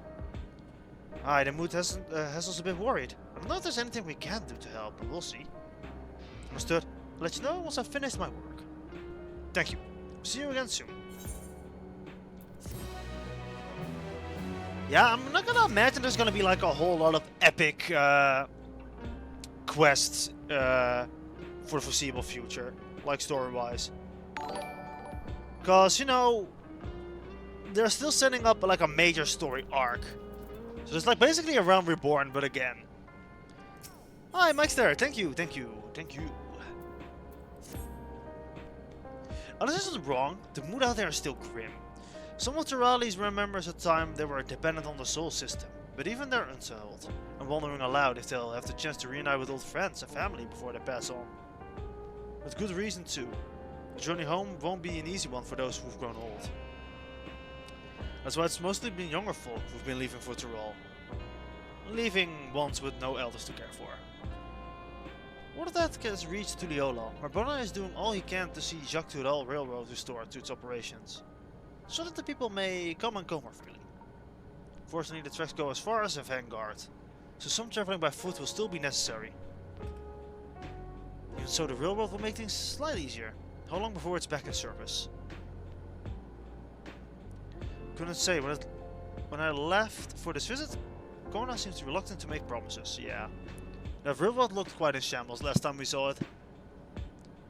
Aye, the mood has us a bit worried. I don't know if there's anything we can do to help, but we'll see. Understood. I'll let you know once I've finished my work. Thank you. See you again soon. Yeah, I'm not gonna imagine there's gonna be like a whole lot of epic quests for the foreseeable future, like story-wise. Because, you know, they're still setting up like a major story arc. So it's like basically a realm reborn, but again. Hi, Mike's there. Thank you, thank you, thank you. Unless this is wrong, the mood out there is still grim. Some of Terali's remembers a time they were dependent on the soul system, but even they're unsettled, and wondering aloud if they'll have the chance to reunite with old friends and family before they pass on. With good reason too. The journey home won't be an easy one for those who've grown old. That's why it's mostly been younger folk who've been leaving for Tyrol. Leaving ones with no elders to care for. Word of that gets reached to Leola. Marbona is doing all he can to see Jacques Tyrol Railroad restored to its operations, so that the people may come and go more freely. Fortunately, the tracks go as far as Vanguard, so some traveling by foot will still be necessary. Even so, the railroad will make things slightly easier. How long before it's back in service? Couldn't say. When I left for this visit, Kona seems reluctant to make promises. Yeah. That railroad looked quite in shambles last time we saw it.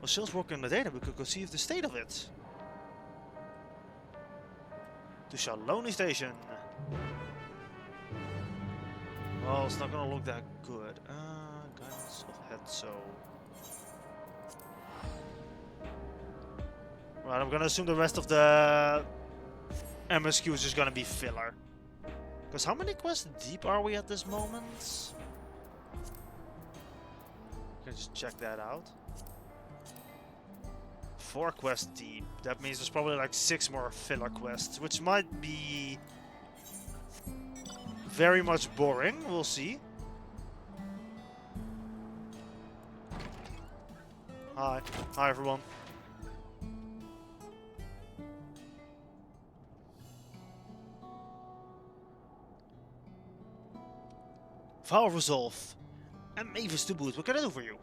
While Shell's working on the data, we could go see the state of it. To Shaloni Station. Well, it's not gonna look that good. Guidance of Hetso. Right, I'm gonna assume the rest of the MSQ is just gonna be filler. Because how many quests deep are we at this moment? Can just check that out. 4 quests deep. That means there's probably like 6 more filler quests, which might be very much boring. We'll see. Hi. Hi everyone. Vow of Resolve. And Mavis to boot. What can I do for you?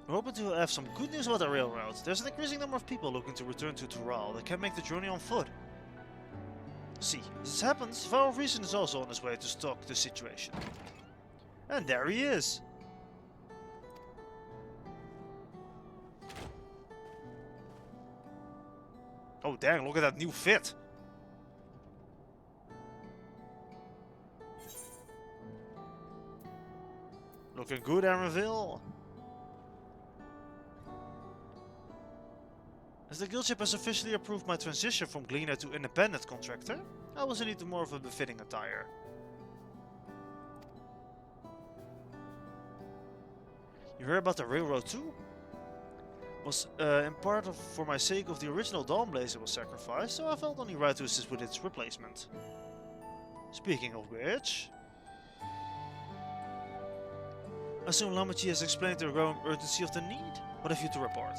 We're hoping to have some good news about the railroad. There's an increasing number of people looking to return to Tyrol that can make the journey on foot. See, as this happens, Vow of Reason is also on his way to stock the situation. And there he is! Oh dang, look at that new fit! Looking good, Aaronville. As the guildship has officially approved my transition from Gleaner to independent contractor, I was in need of more of a befitting attire. You heard about the railroad too? Was in part for my sake of the original Dawnblazer was sacrificed, so I felt only right to assist with its replacement. Speaking of which, I assume Lamachi has explained the growing urgency of the need. What have you to report?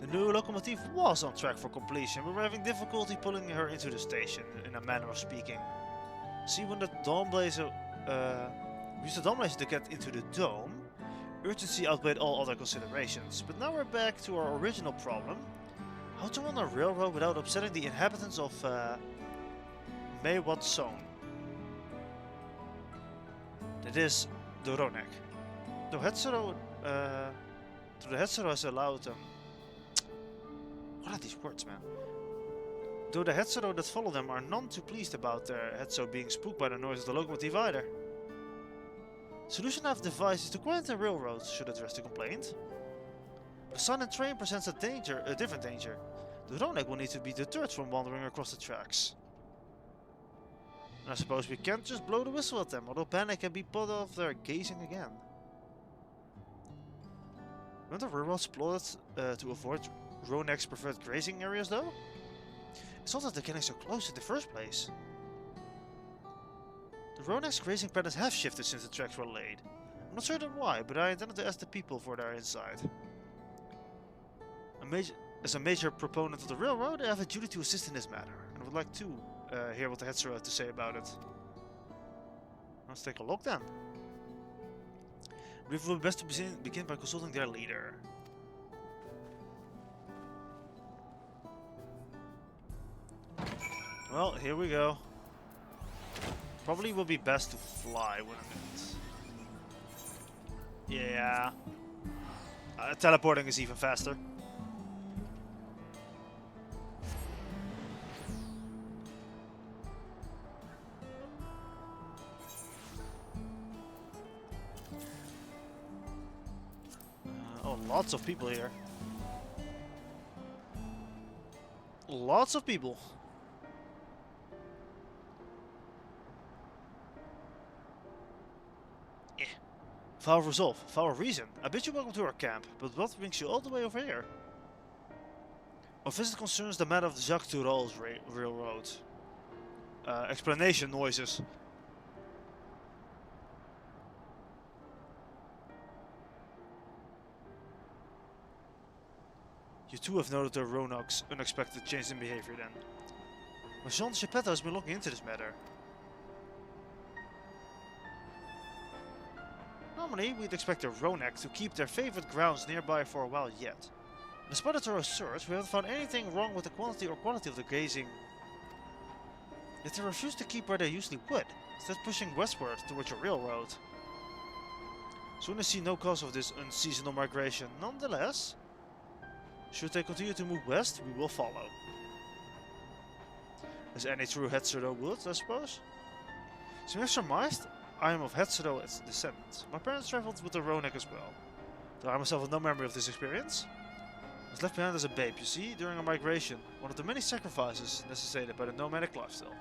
The new locomotive was on track for completion, but we're having difficulty pulling her into the station, in a manner of speaking. See, when the Dawnblazer, we used the Dawnblazer to get into the dome, urgency outweighed all other considerations. But now we're back to our original problem: how to run a railroad without upsetting the inhabitants of Maywat Zone. That is Doronek. Though Hetzero has allowed them. What are these words, man? Though the Hetzero that follow them are none too pleased about their Hetzo being spooked by the noise of the locomotive either. The solution I've devised is to quiet the railroads should address the complaint. The silent train presents a different danger. The Doronek will need to be deterred from wandering across the tracks. I suppose we can't just blow the whistle at them, although panic can be put off their gazing again. Weren't the railroads plotted to avoid Ronek's preferred grazing areas though? It's not that they're getting so close in the first place. The Ronek's grazing patterns have shifted since the tracks were laid. I'm not certain why, but I intended to ask the people for their insight. As a major proponent of the railroad, I have a duty to assist in this matter, and would like to hear what the Hetzer have to say about it. Let's take a look then. I believe it would be best to begin by consulting their leader. Well, here we go. Probably will be best to fly, wouldn't it? Yeah. Teleporting is even faster. Oh, lots of people here. Lots of people. Foul resolve, foul reason. I bid you welcome to our camp, but what brings you all the way over here? Our visit concerns the matter of the Jacques Toural's railroad. Explanation noises. You too have noted the Ronok's unexpected change in behavior then. My son Geppetto has been looking into this matter. Normally, we'd expect the Ronek to keep their favorite grounds nearby for a while yet. Despite a thorough search, we haven't found anything wrong with the quantity or quality of the grazing. Yet they refuse to keep where they usually would, instead pushing westward towards a railroad. Soon as see no cause of this unseasonal migration. Nonetheless, should they continue to move west, we will follow. As any true Hetzer would, I suppose. So you have surmised, I am of Hetzer as descendant. My parents traveled with the Ronek as well. Though I myself have no memory of this experience. I was left behind as a babe, you see, during a migration. One of the many sacrifices necessitated by the nomadic lifestyle.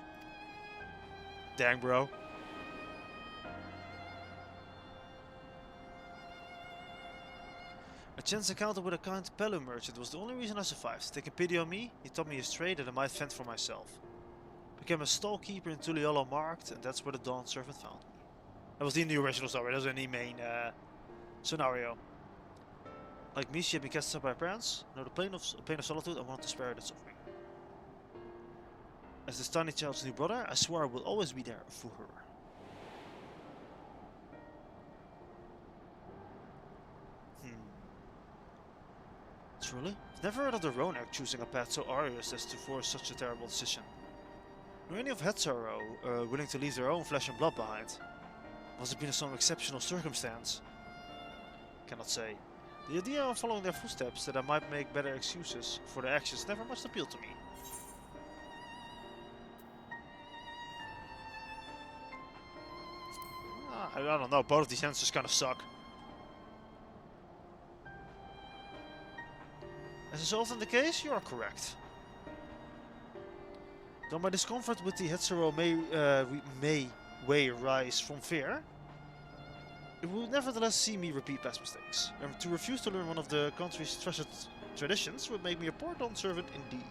Dang, bro. A chance encounter with a kind Pelu merchant was the only reason I survived. Taking pity on me, he taught me his trade that I might fend for myself. Became a stall keeper in Tuliolo Market, and that's where the Dawn Servant found me. That was in the original story, that was in the main scenario. Like me, she had been cast up by her parents. Now the pain of solitude, I wanted to spare her that suffering. As this tiny child's new brother, I swore I would always be there for her. Truly? I've never heard of the Ronek choosing a path so arduous as to force such a terrible decision. Nor any of Hetzer willing to leave their own flesh and blood behind. Must have been some exceptional circumstance. Cannot say. The idea of following their footsteps, that I might make better excuses for their actions, never much appealed to me. I don't know, both of these answers kind of suck. As is often the case, you are correct. Though my discomfort with the Hetzer may rise from fear, it will nevertheless see me repeat past mistakes. And to refuse to learn one of the country's treasured traditions would make me a poor Dawn servant indeed.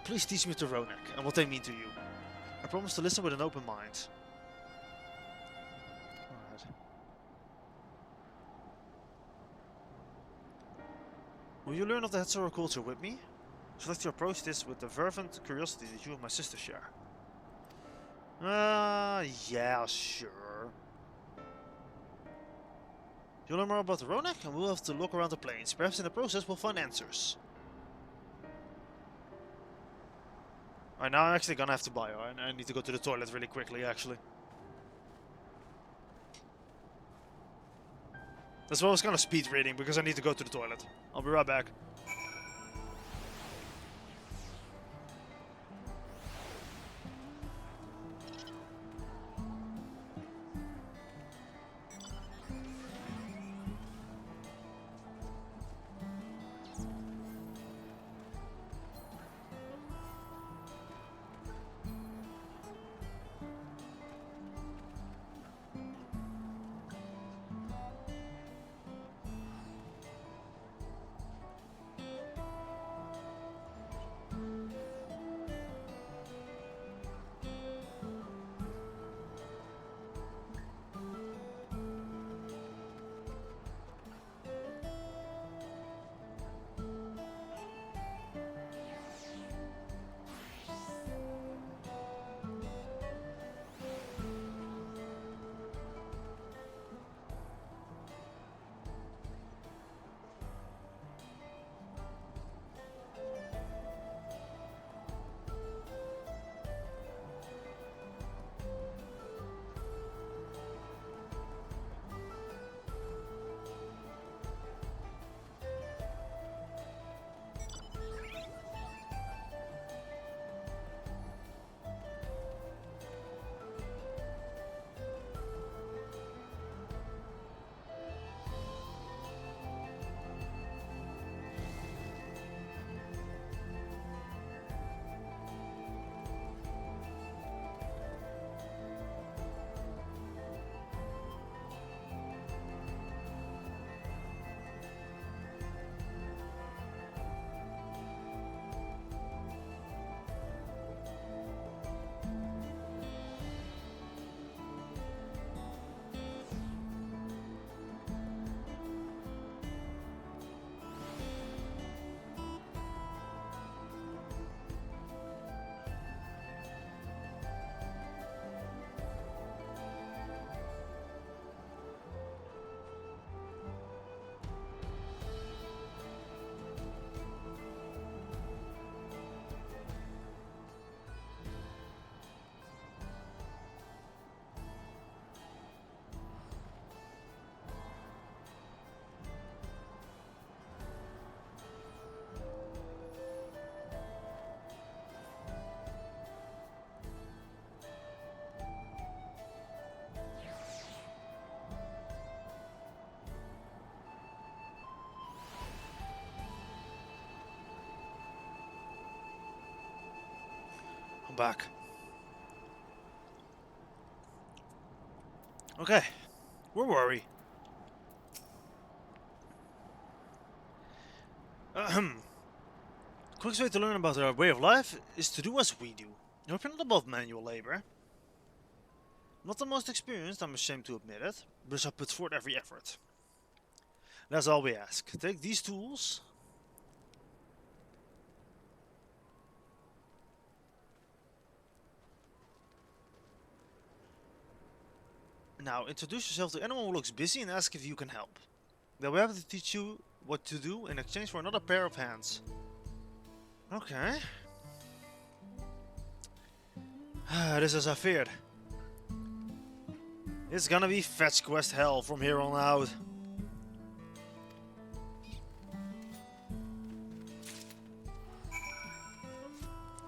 Please teach me the Ronek and what they mean to you. I promise to listen with an open mind. Alright. Will you learn of the Hetzer culture with me? I'd like to approach this with the fervent curiosity that you and my sister share. Yeah, sure. You'll learn more about the Ronek and we'll have to look around the plains. Perhaps in the process we'll find answers. Alright, now I'm actually gonna have to buy her. I need to go to the toilet really quickly, actually. That's why I was kind of speed reading, because I need to go to the toilet. I'll be right back. Welcome back. Okay, where were we? Quickest way to learn about our way of life is to do as we do. We're not above manual labor. Not the most experienced, I'm ashamed to admit it, but shall put forth every effort. That's all we ask. Take these tools. Now, introduce yourself to anyone who looks busy and ask if you can help. They'll be able to teach you what to do in exchange for another pair of hands. Okay. This is as I feared. It's gonna be fetch quest hell from here on out.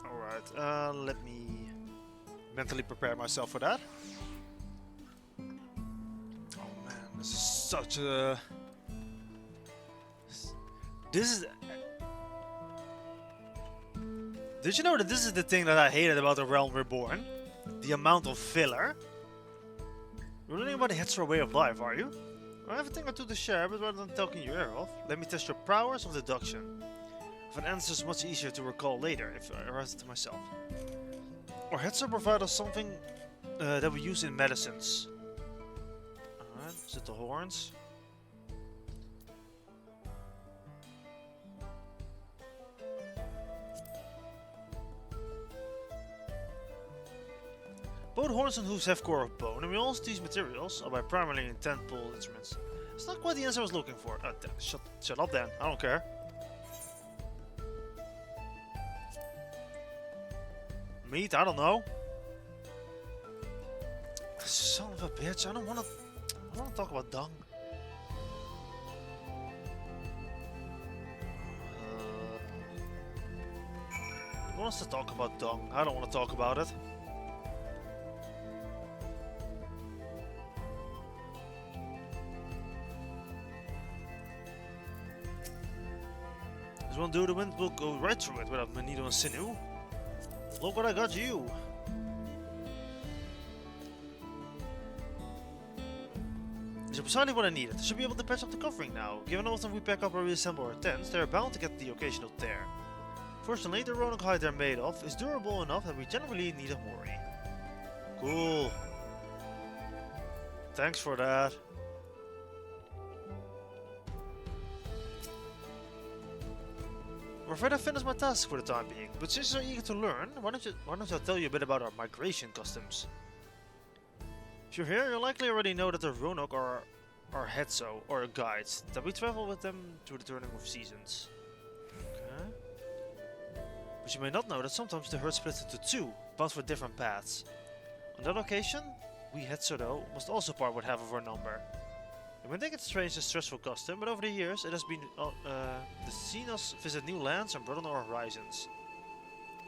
Alright, let me mentally prepare myself for that. Oh man, this is such a... This is... Did you know that this is the thing that I hated about The Realm Reborn? The amount of filler. You're learning about the Hetzer way of life, are you? I have a thing or two to share, but rather than talking your ear off, let me test your prowess of deduction. If an answer is much easier to recall later, if I write it to myself. Or Hetzer provide us something that we use in medicines. Alright, is it the horns? Both horns and hooves have core of bone, and we all use these materials, albeit primarily in tent-pole instruments. It's not quite the answer I was looking for. Shut up then, I don't care. Meat? I don't know. Son of a bitch, I don't wanna talk about dung. Who wants to talk about dung? I don't want to talk about it. This won't do, the wind will go right through it without Manito and Sinew. Look what I got you! These are precisely what I needed. I should be able to patch up the covering now. Given how often we pack up or reassemble our tents, they are bound to get the occasional tear. Fortunately, the Roanoke hide they're made of is durable enough that we generally need a mori. Cool. Thanks for that. I'm afraid I finished my task for the time being, but since you're eager to learn, why don't I tell you a bit about our migration customs? If you're here, you'll likely already know that the Roanoke are our Hetzo, or guides, that we travel with them through the turning of seasons. Okay. But you may not know that sometimes the herd splits into two, bound for different paths. On that occasion, we Hetzo though must also part with half of our number. It may think it's strange and stressful custom, but over the years it has been seen us visit new lands and broaden our horizons.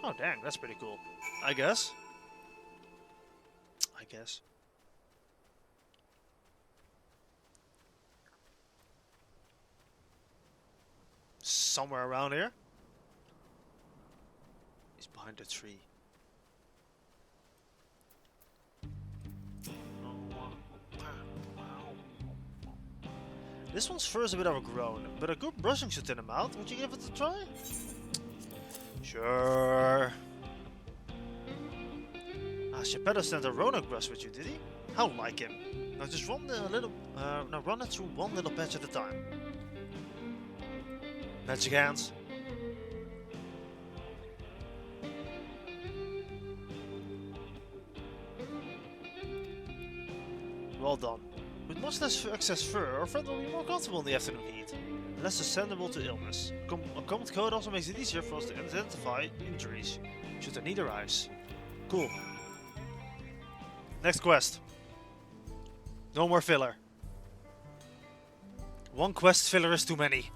Oh dang, that's pretty cool. I guess. Somewhere around here. He's behind the tree. This one's fur is a bit overgrown, but a good brushing should thin him out. Would you give it a try? Sure. Geppetto sent a Roanoke brush with you, did he? How like him. Now just run run it through one little patch at a time. Magic hands. Well done. With much less excess fur, our friend will be more comfortable in the afternoon heat, and less susceptible to illness. A common coat also makes it easier for us to identify injuries, should there need arise. Cool. Next quest. No more filler. One quest filler is too many.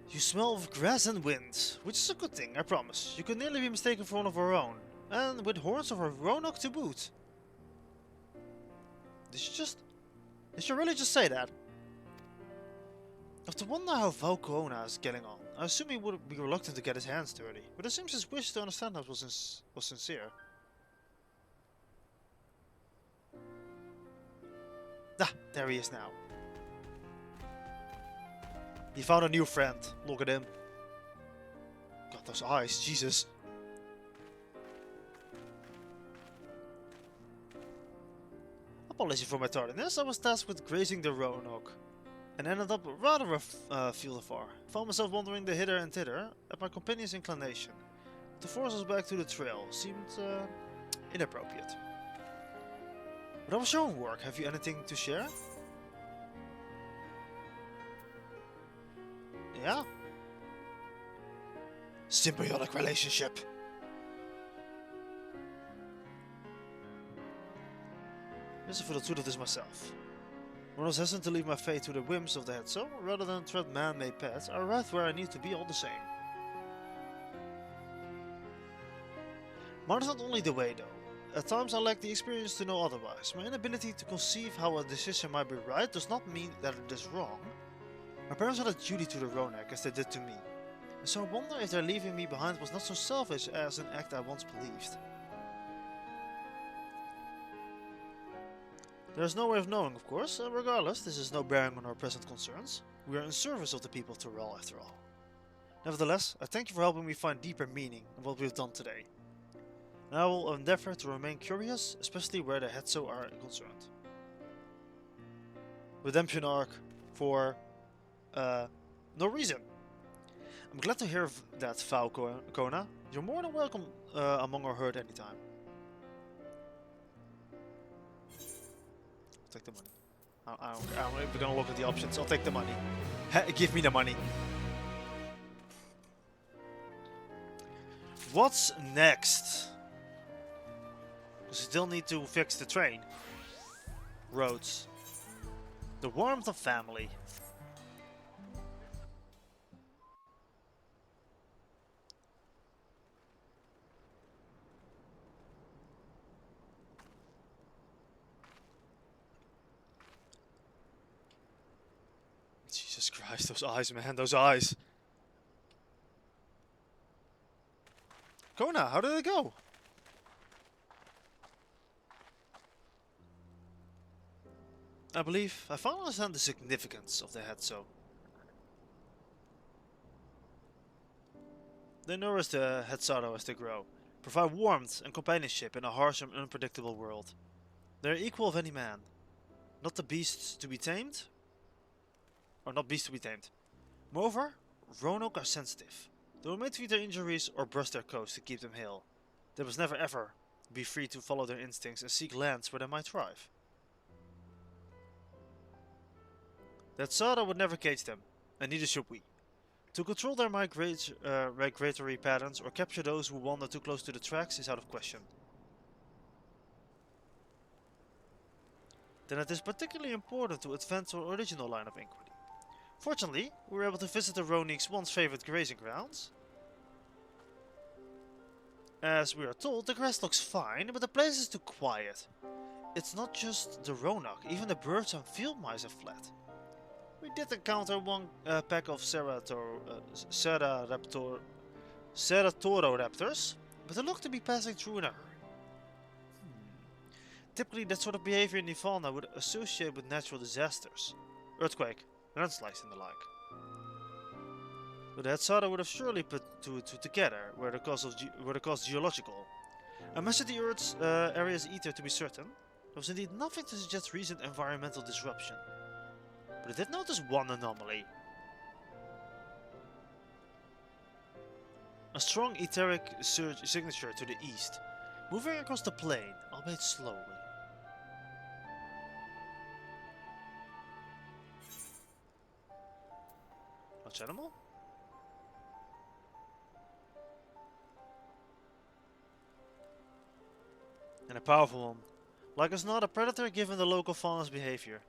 You smell of grass and wind, which is a good thing, I promise. You could nearly be mistaken for one of our own, and with horns of a Roanoke to boot. Did you really just say that? have to wonder how Valkona is getting on. I assume he would be reluctant to get his hands dirty, but it seems his wish to understand us was sincere. Ah, there he is now. He found a new friend. Look at him. God, those eyes, Jesus. Apology for my tardiness, I was tasked with grazing the Roanoke, and ended up rather a field afar. Found myself wandering the hither and thither at my companion's inclination. To force us back to the trail seemed inappropriate. But how was your own work? Have you anything to share? Yeah? Symbiotic relationship. Yes, I feel the truth of this myself. When I was hesitant to leave my fate to the whims of the Hetzo, rather than tread man-made paths, I arrived where I need to be all the same. Mine is not only the way though. At times I lack the experience to know otherwise. My inability to conceive how a decision might be right does not mean that it is wrong. My parents had a duty to the Roanoke as they did to me. And so I wonder if their leaving me behind was not so selfish as an act I once believed. There is no way of knowing, of course, and regardless, this has no bearing on our present concerns. We are in service of the people of Tyrell, after all. Nevertheless, I thank you for helping me find deeper meaning in what we have done today. And I will endeavor to remain curious, especially where the Hetzo are concerned. Redemption arc for no reason. I'm glad to hear that, Falcona. You're more than welcome among our herd anytime. I'll take the money. I don't know if we're gonna look at the options. I'll take the money. Give me the money. What's next? We still need to fix the train. Roads. The warmth of family. Jesus Christ, those eyes, man, those eyes. Kona, how did it go? I believe I finally understand the significance of the Hetzo. They nourish the Hetzado as they grow, provide warmth and companionship in a harsh and unpredictable world. They are equal of any man, not the beasts to be tamed, or not beasts to be tamed. Moreover, Roanoke are sensitive. They will made to eat their injuries or brush their coats to keep them hale. They must never ever be free to follow their instincts and seek lands where they might thrive. That Sada would never cage them, and neither should we. To control their migratory patterns or capture those who wander too close to the tracks is out of question. Then it is particularly important to advance our original line of inquiry. Fortunately, we were able to visit the Roanoke's once favorite grazing grounds. As we are told, the grass looks fine, but the place is too quiet. It's not just the Roanoke, even the birds and field mice have fled. We did encounter one pack of Ceratoropters, but they look to be passing through in a hurry. Typically, that sort of behavior in Nirvana would associate with natural disasters, earthquake, landslides and the like. But the Hetzada would have surely put two and two together, where the cause geological. I measured the Earth's area's ether to be certain. There was indeed nothing to suggest recent environmental disruption. But I did notice one anomaly. A strong etheric signature to the east, moving across the plain, albeit slowly. Much animal? And a powerful one. Like as not a predator given the local fauna's behavior.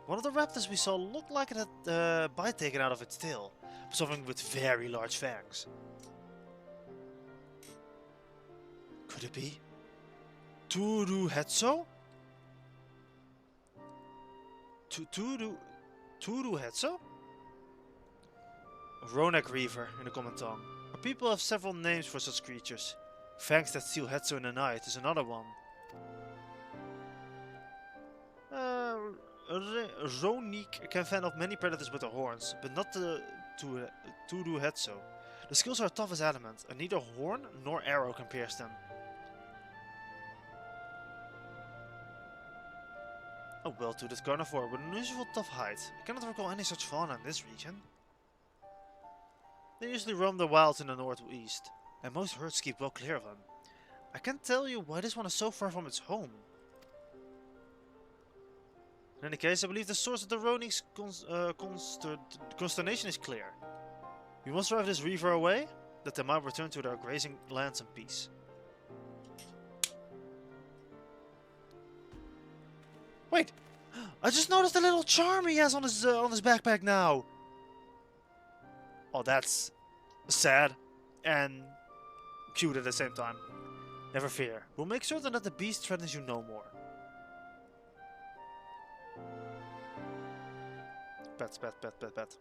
One of the raptors we saw looked like it had a bite taken out of its tail. Something with very large fangs. Could it be? Turu Hetzo? Turu Hetzo? Ronak Reaver in the common tongue. Our people have several names for such creatures. Fangs that steal Hetzo in the night is another one. Ronik can fend off many predators with their horns, but not the Turu Hetzo. The skills are tough as adamant, and neither horn nor arrow can pierce them. A well-toothed carnivore with an unusual tough hide. I cannot recall any such fauna in this region. They usually roam the wilds in the northeast, and most herds keep well clear of them. I can't tell you why this one is so far from its home. In any case, I believe the source of the Ronik's consternation is clear. We must drive this reaver away, that they might return to their grazing lands in peace. Wait! I just noticed the little charm he has on his backpack now! Oh, that's sad and cute at the same time. Never fear. We'll make certain that the beast threatens you no more. Pets, pet, pet, pet, pet.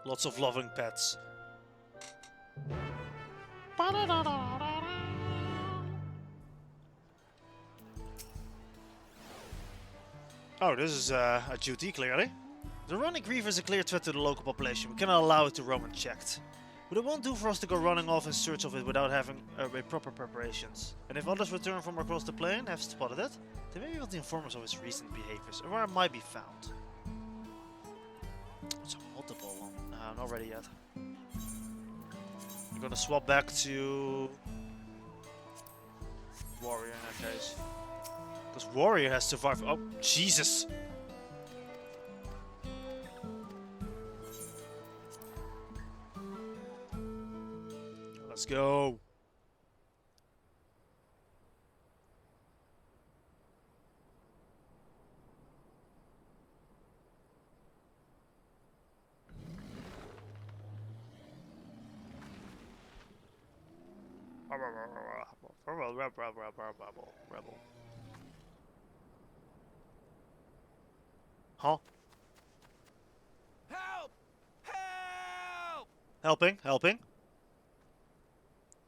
Lots of loving pets. Oh, this is a duty, clearly. The Ronik Reaver is a clear threat to the local population. We cannot allow it to roam unchecked. But it won't do for us to go running off in search of it without having proper preparations. And if others return from across the plain have spotted it, they may be able to inform us of its recent behaviors and where it might be found. It's a multiple one. Not ready yet. I'm gonna swap back to Warrior in that case. Because Warrior has survived. Oh, Jesus! Let's go! Rebel. Huh? Help! Help! Helping.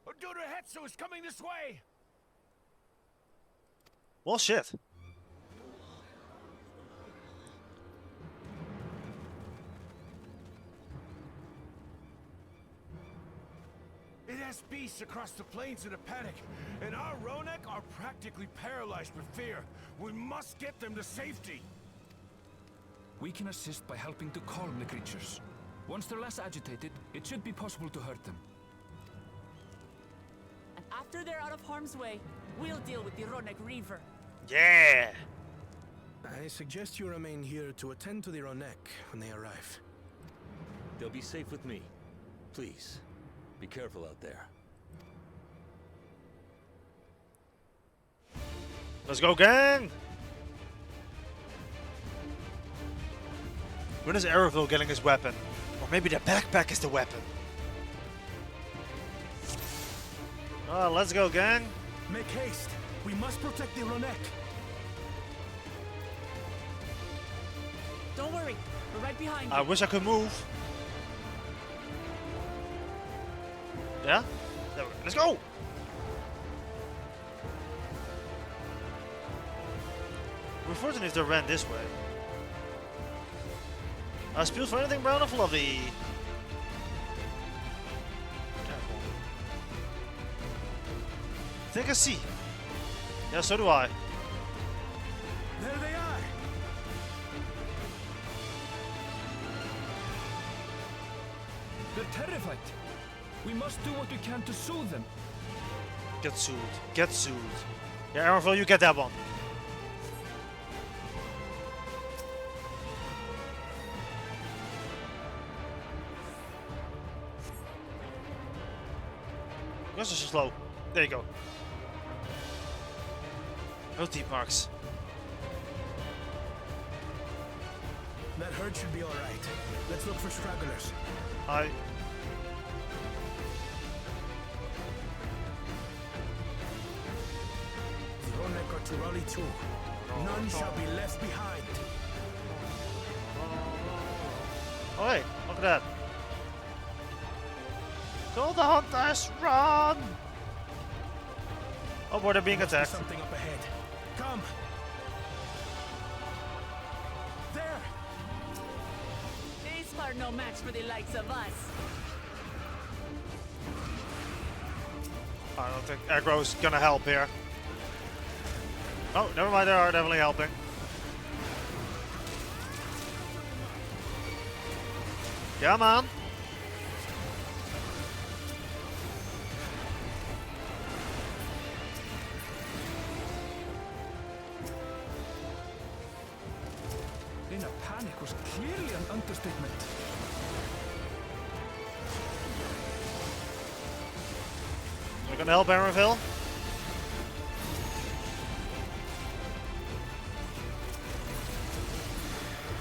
Odura Hetsu is coming this way! Well, shit. It has beasts across the plains in a panic, and our Ronek are practically paralyzed with fear. We must get them to safety. We can assist by helping to calm the creatures. Once they're less agitated, it should be possible to hurt them. And after they're out of harm's way, we'll deal with the Ronek Reaver. Yeah! I suggest you remain here to attend to the Ronek when they arrive. They'll be safe with me. Please, be careful out there. Let's go, gang! When is Aeroville getting his weapon? Or maybe the backpack is the weapon. Oh, let's go, gang! Make haste! We must protect the Ronek! Don't worry, we're right behind you. I wish I could move. Yeah? There we go. Let's go! We're fortunate if they ran this way. I speel for anything brown or fluffy. Careful. I think I see. Yeah, so do I. There they are! They're terrified. We must do what we can to soothe them. Get soothed. Get soothed. Yeah, Aeroville, you get that one. Yours is so slow. There you go. No deep marks. That herd should be alright. Let's look for stragglers. Hi. The Ronek are to rally too. None shall be left behind. Oh hey, look at that. Kill the hunters, run! Oh boy, they're being attacked. Something up ahead. Come. There! These are no match for the likes of us. I don't think aggro's gonna help here. Oh, never mind, they are definitely helping. Come on. In a panic was clearly an understatement. We're gonna help Aaronville.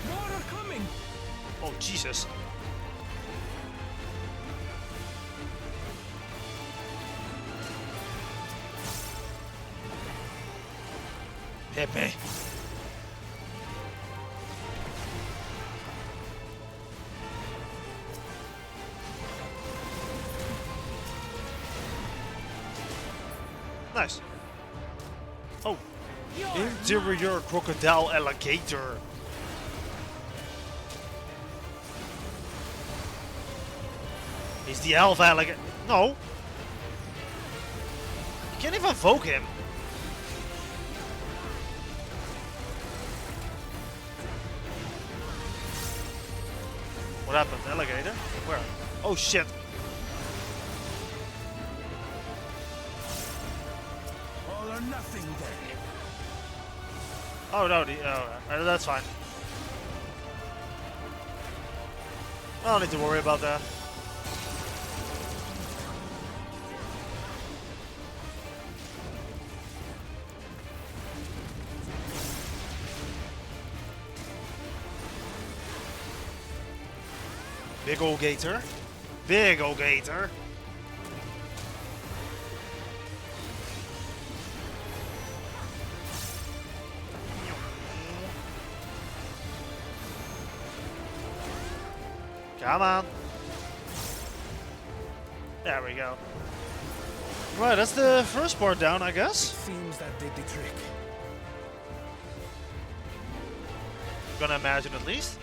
More are coming! Oh, Jesus. Hit me. Nice. Oh. Interior crocodile alligator. He's the elf alligator. No. You can't even invoke him. What happened? Alligator? Where? Oh shit. All or nothing then. Oh no, that's fine. I don't need to worry about that. Big ol' gator. Big ol' gator. Come on. There we go. Right, that's the first part down, I guess. It seems that did the trick. Gonna imagine at least.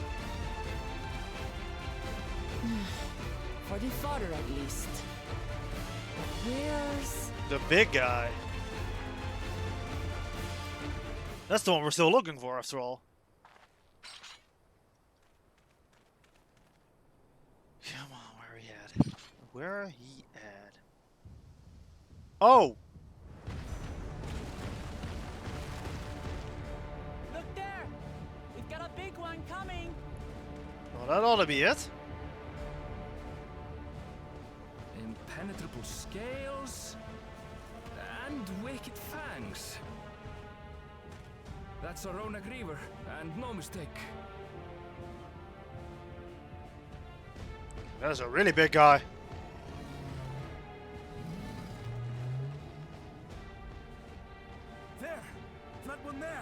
For the father, at least. But where's The big guy. That's the one we're still looking for, after all. Come on, where he at? Where he at? Oh! Look there! We've got a big one coming! Well, that ought to be it. Impenetrable scales and wicked fangs. That's a Ronak Reaver, and no mistake. That's a really big guy. There! That one there!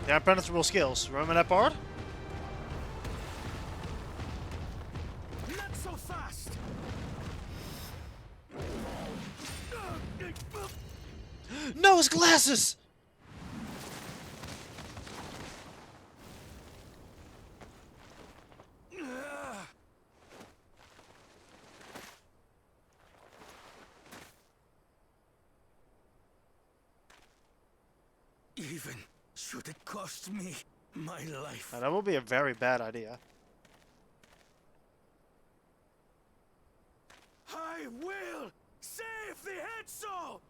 Yeah, impenetrable skills. Remember that part? Not so fast! No, his glasses! Even should it cost me my life. Now, that would be a very bad idea. I will save the head soul!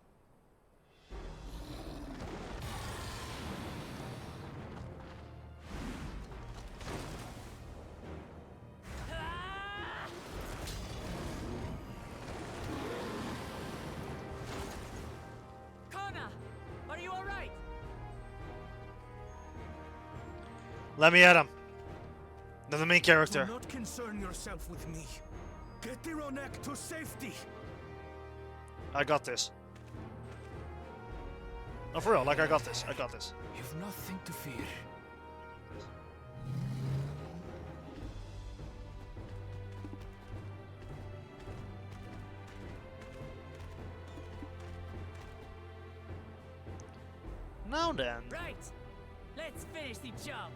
Kona! Are you alright? Let me at him. They're the main character. Do not concern yourself with me. Get the Ronek to safety. I got this. No, for real, like I got this. I got this. You've nothing to fear. Now then. Right. Let's finish the job.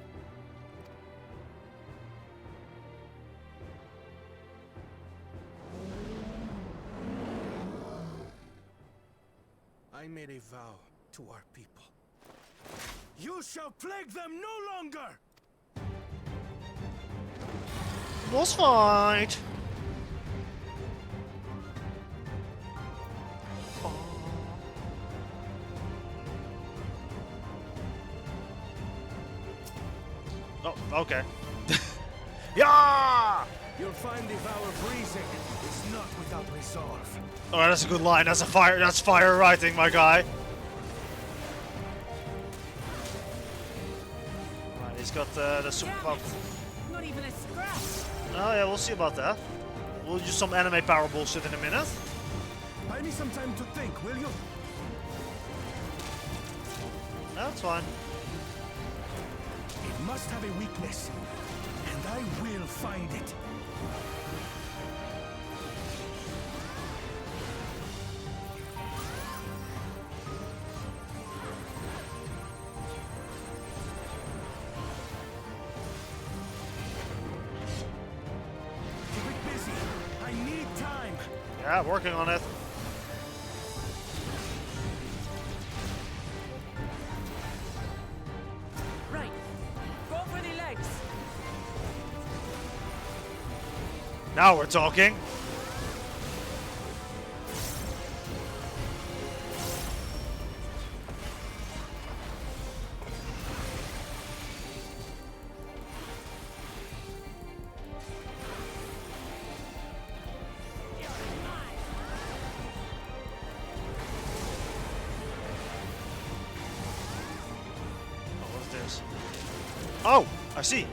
I made a vow to our people. You shall plague them no longer! Boss fight! Oh, okay. Yeah! You'll find the vow of reason is not without resolve. Oh, that's a good line. That's fire writing, my guy. Alright, he's got the super pop. Not even a scratch. Oh yeah, we'll see about that. We'll use some anime power bullshit in a minute. Buy me some time to think, will you? That's fine. It must have a weakness, and I will find it. Keep it busy. I need time. Yeah, working on it. Right. Go for the legs. Now we're talking. Oh, I see.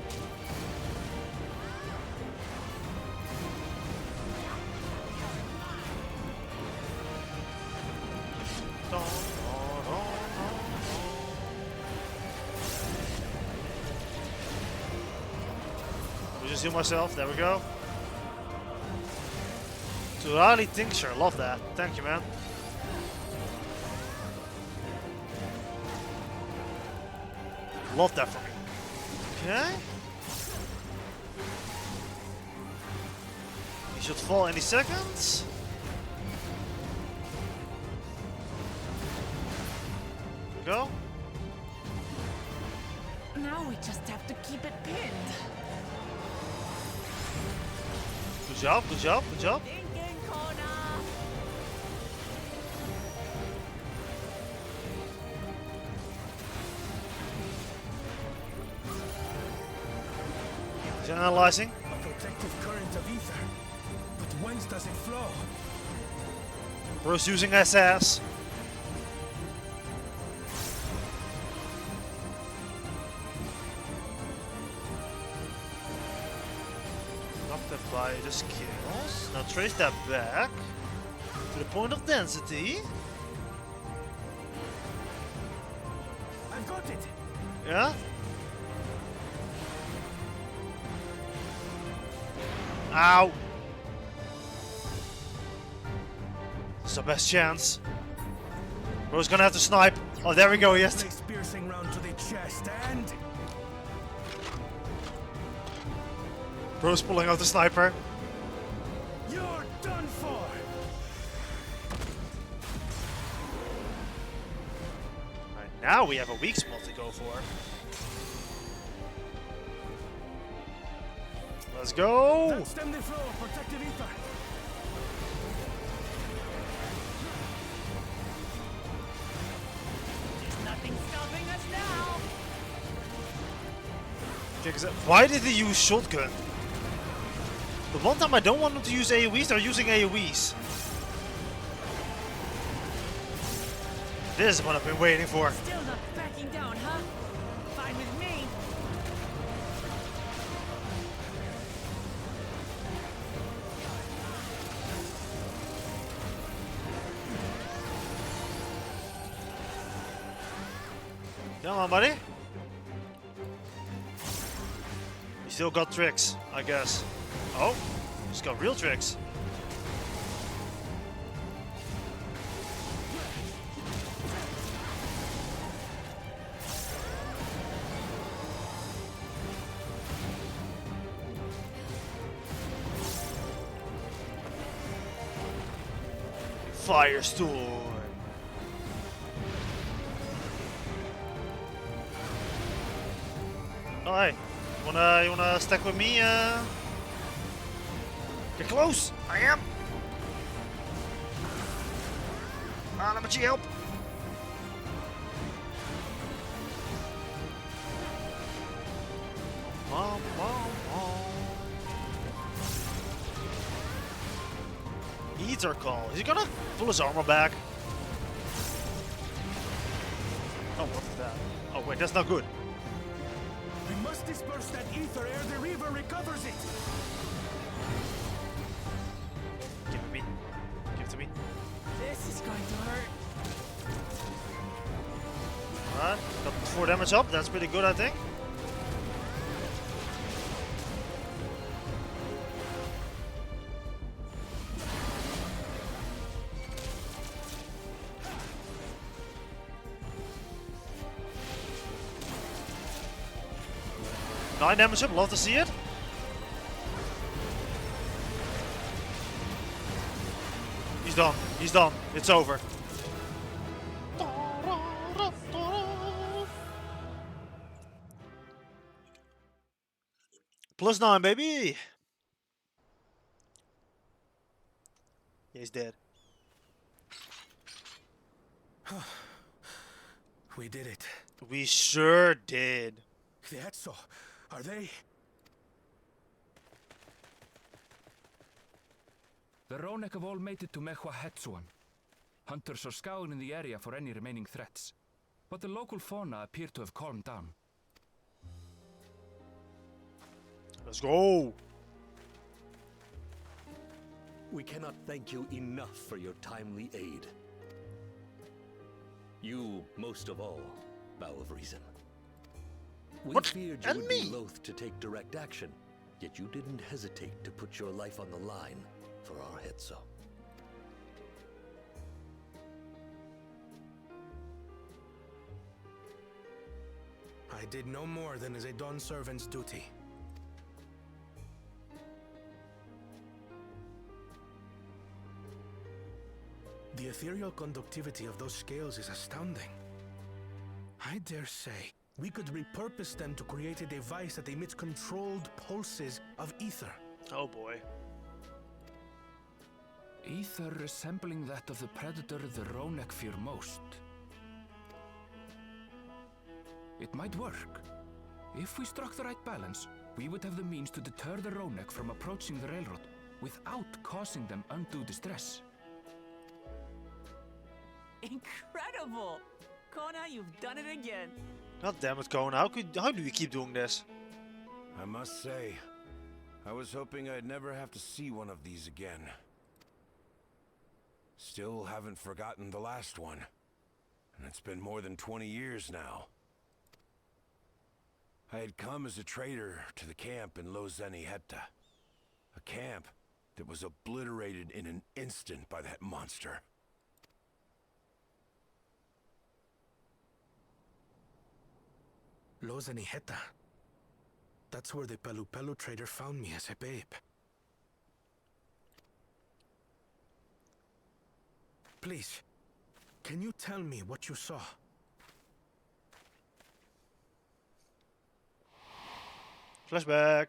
Let me just heal myself. There we go. Turali Tincture. Love that. Thank you, man. Love that for me. Okay. He should fall any seconds. Go. Now we just have to keep it pinned. Good job, good job, good job. Thinking corner. He's analyzing. A protective current of ether. But whence does it flow? Bro's using SS. Blocked by the skills. Now trace that back to the point of density. I've got it. Yeah? Ow! It's the best chance. Bro's gonna have to snipe. Oh, there we go, yes. Place piercing round to the chest and Bro's pulling out the sniper. you're done for. Right, now we have a weak spot to go for. Let's go! Let's stem the flow of protective ether. There's nothing stopping us now. Okay, 'cause why did he use shotgun? The one time I don't want them to use AoEs, they're using AoEs. This is what I've been waiting for. Still not backing down, huh? Fine with me. Come on, buddy. You still got tricks, I guess. Oh, he's got real tricks. Firestorm. Oh, hey, you wanna stack with me? Get close. I am. Let me help. Mom. Needs our call. Is he gonna pull his armor back? Oh, what's that? Oh wait, that's not good. We must disperse that ether ere the river recovers it. Give it me. Give it to me. This is going to hurt. Alright, got 4 damage up. That's pretty good, I think. Nine damage up, love to see it. He's done. He's done. It's over. +9, baby. Yeah, he's dead. We did it. We sure did. The Etso, are they? The Ronek have all made it to Mehwa Hetsuan. Hunters are scouring the area for any remaining threats, but the local fauna appear to have calmed down. Let's go. We cannot thank you enough for your timely aid. You, most of all, Bow of Reason. We feared you would be loath to take direct action, yet you didn't hesitate to put your life on the line for our Hetso. I did no more than is a Dawn servant's duty. The ethereal conductivity of those scales is astounding. I dare say we could repurpose them to create a device that emits controlled pulses of ether. Oh boy. Ether resembling that of the predator the Ronek fear most. It might work. If we struck the right balance, we would have the means to deter the Ronek from approaching the railroad without causing them undue distress. Incredible! Kona, you've done it again. God damn it, Kona. How do you keep doing this? I must say, I was hoping I'd never have to see one of these again. Still haven't forgotten the last one. And it's been more than 20 years now. I had come as a trader to the camp in Lozeni Hetta. A camp that was obliterated in an instant by that monster. Lozeni Hetta. That's where the Pelu Pelu trader found me as a babe. Please, can you tell me what you saw? Flashback.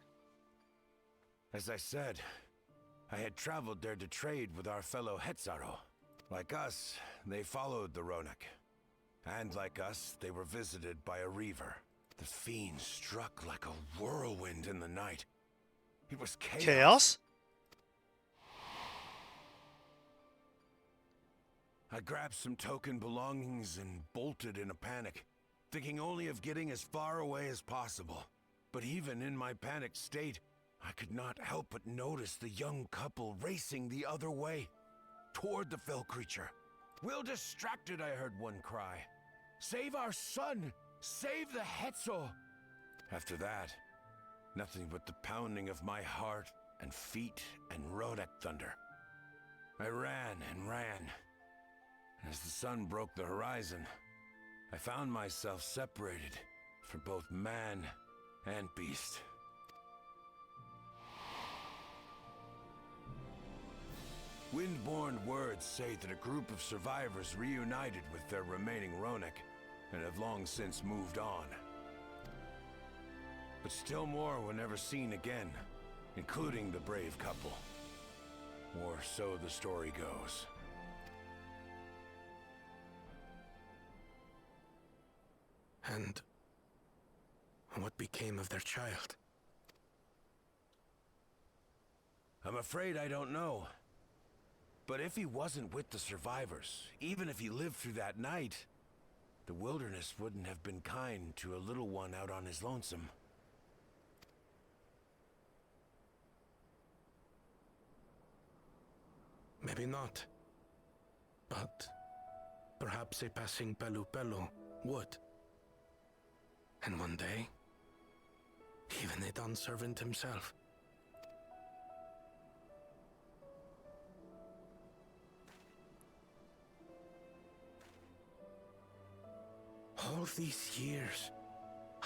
As I said, I had traveled there to trade with our fellow Hetzaro. Like us, they followed the Ronek. And like us, they were visited by a reaver. The fiend struck like a whirlwind in the night. It was chaos. Chaos? I grabbed some token belongings and bolted in a panic, thinking only of getting as far away as possible. But even in my panicked state, I could not help but notice the young couple racing the other way, toward the fell creature. "We're distracted," I heard one cry. "Save our son! Save the Hetzel! After that, nothing but the pounding of my heart and feet and Rodak thunder. I ran and ran. And as the sun broke the horizon, I found myself separated from both man and beast. Windborne words say that a group of survivors reunited with their remaining Ronak and have long since moved on. But still more were never seen again, including the brave couple. Or so the story goes. And what became of their child? I'm afraid I don't know. But if he wasn't with the survivors, even if he lived through that night, the wilderness wouldn't have been kind to a little one out on his lonesome. Maybe not. But perhaps a passing Pelu Pelu would. And one day, even a Dawn servant himself. All these years,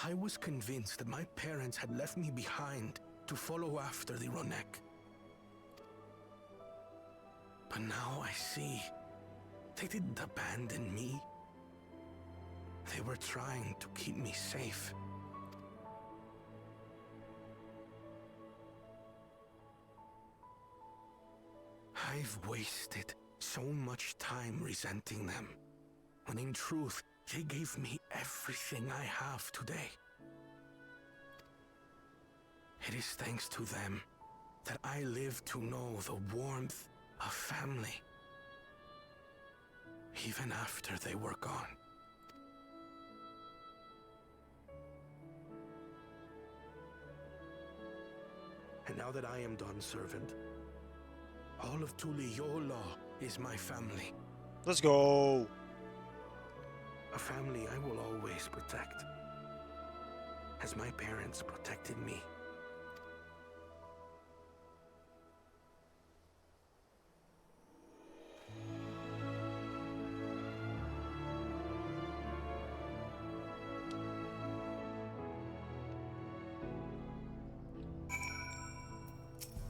I was convinced that my parents had left me behind to follow after the Ronek. But now I see, they didn't abandon me. They were trying to keep me safe. I've wasted so much time resenting them, when in truth, they gave me everything I have today. It is thanks to them that I live to know the warmth of family, even after they were gone. And now that I am Dawn's servant, all of Tuliyola is my family. Let's go! A family I will always protect, as my parents protected me.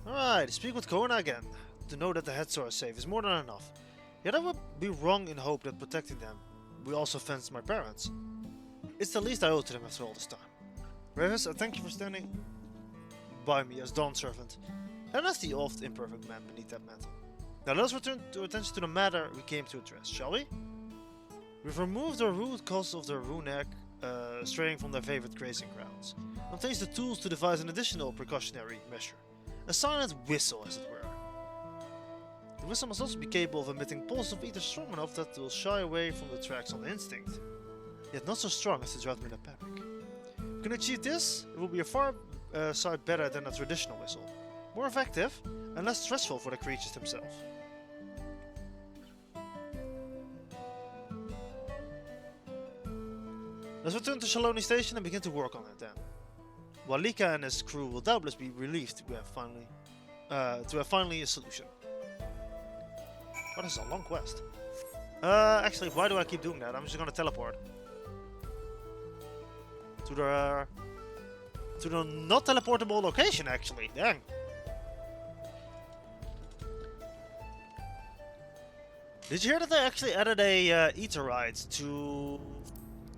Alright, speak with Kona again. To know that the Hetzel are safe is more than enough. Yet I would be wrong in hope that protecting them will also fence my parents. It's the least I owe to them after all this time. Ravis, I thank you for standing by me as Dawn's servant, and as the oft imperfect man beneath that mantle. Now let us return to attention to the matter we came to address, shall we? We've removed the root cause of the Runek straying from their favorite grazing grounds, and obtained the tools to devise an additional precautionary measure. A silent whistle, as it were. The whistle must also be capable of emitting pulses of ether strong enough that will shy away from the tracks on instinct, yet not so strong as to drive them in a panic. If we can achieve this, it will be a far sight better than a traditional whistle, more effective and less stressful for the creatures themselves. Let's return to Shaloni Station and begin to work on it then. While Lika and his crew will doubtless be relieved to have finally a solution. Oh, this is a long quest. Actually, why do I keep doing that? I'm just gonna teleport to the not teleportable location. Actually, dang. Did you hear that they actually added a ether ride to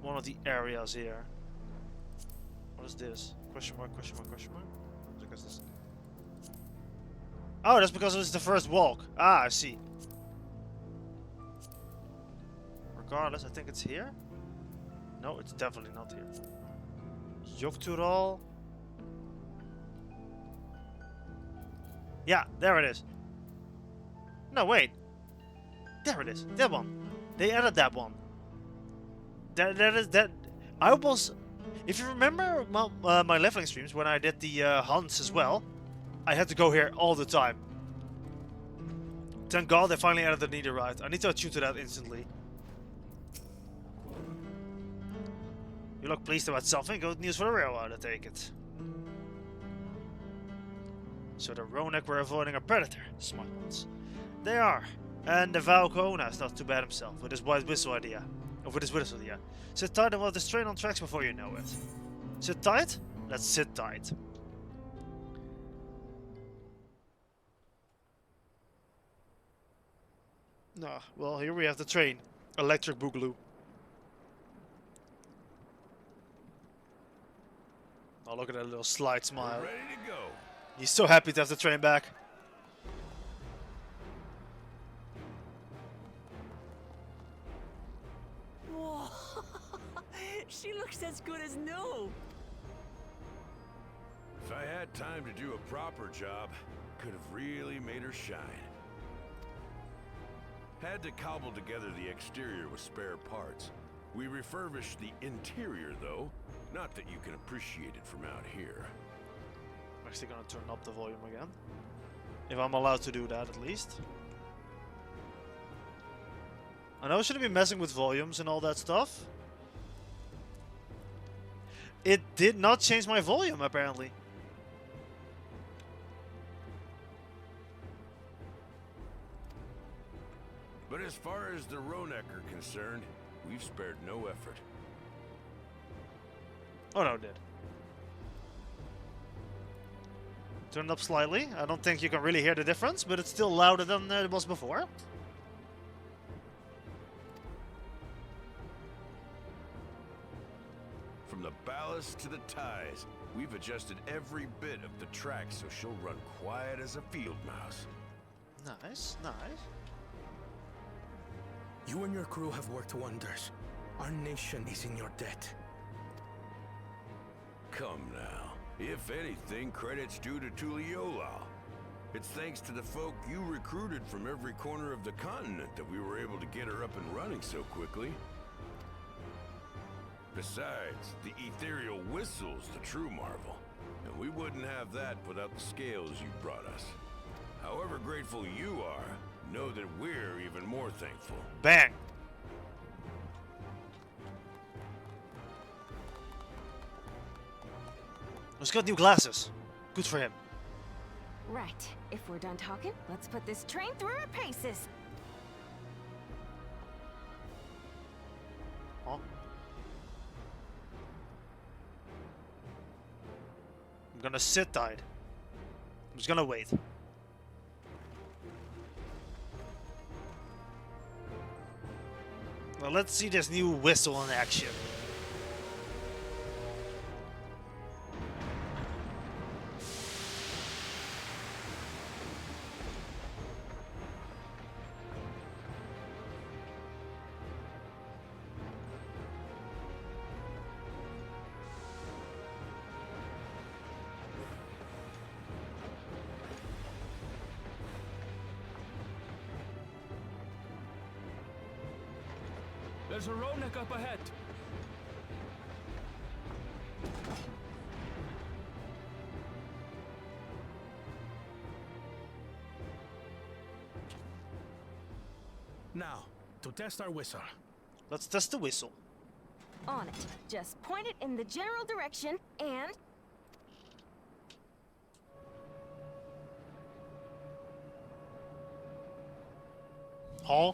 one of the areas here? What is this? Question mark, question mark, question mark? Because this... Oh, that's because it was the first walk. Ah, I see. Regardless, I think it's here. No, it's definitely not here. Yoktural. Yeah, there it is. No, wait. There it is. That one. They added that one. That is that. I was. If you remember my leveling streams when I did the hunts as well, I had to go here all the time. Thank God they finally added the netherite. I need to attune to that instantly. You look pleased about something. Good news for the railroad, I take it. So the Ronak were avoiding a predator. Smiles. They are. And the Valkona is not too bad himself with his white whistle idea. Or with his whistle idea. Sit tight and we'll have this train on tracks before you know it. Sit tight? Let's sit tight. Nah, well, here we have the train. Electric Boogaloo. Oh, look at that little slide smile. Ready to go. He's so happy to have the train back. Whoa! She looks as good as new. If I had time to do a proper job, could have really made her shine. Had to cobble together the exterior with spare parts. We refurbished the interior, though. Not that you can appreciate it from out here. I'm actually gonna turn up the volume again. If I'm allowed to do that, at least. I know I shouldn't be messing with volumes and all that stuff. It did not change my volume, apparently. But as far as the Ronak are concerned, we've spared no effort. Oh no, it did. Turn it up slightly. I don't think you can really hear the difference, but it's still louder than it was before. From the ballast to the ties, we've adjusted every bit of the track so she'll run quiet as a field mouse. Nice, nice. You and your crew have worked wonders. Our nation is in your debt. Come now. If anything, credit's due to Tuliolal. It's thanks to the folk you recruited from every corner of the continent that we were able to get her up and running so quickly. Besides, the ethereal whistle's the true marvel, and we wouldn't have that without the scales you brought us. However grateful you are, know that we're even more thankful. Bang! He's got new glasses. Good for him. Right. If we're done talking, let's put this train through her paces. Huh? I'm gonna sit tight. I'm just gonna wait. Well, let's see this new whistle in action. There's a Ronak up ahead. Now, to test our whistle. Let's test the whistle. On it. Just point it in the general direction and... Huh?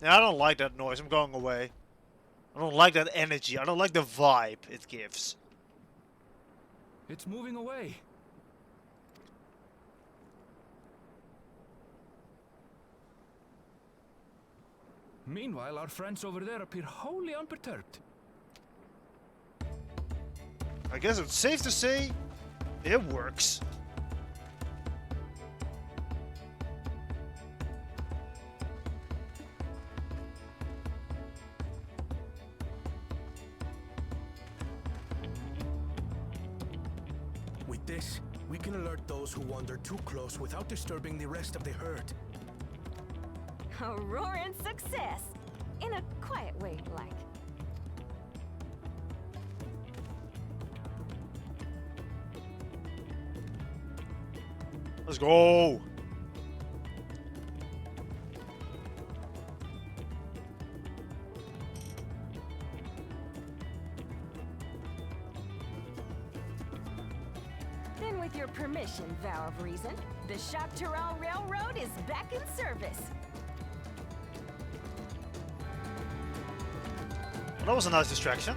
Yeah, I don't like that noise. I'm going away. I don't like that energy. I don't like the vibe it gives. It's moving away. Meanwhile, our friends over there appear wholly unperturbed. I guess it's safe to say it works. With this, we can alert those who wander too close without disturbing the rest of the herd. A roaring success! In a quiet way, like. Let's go! With your permission, Vow of Reason, the Choctaw Railroad is back in service. Well, that was a nice distraction.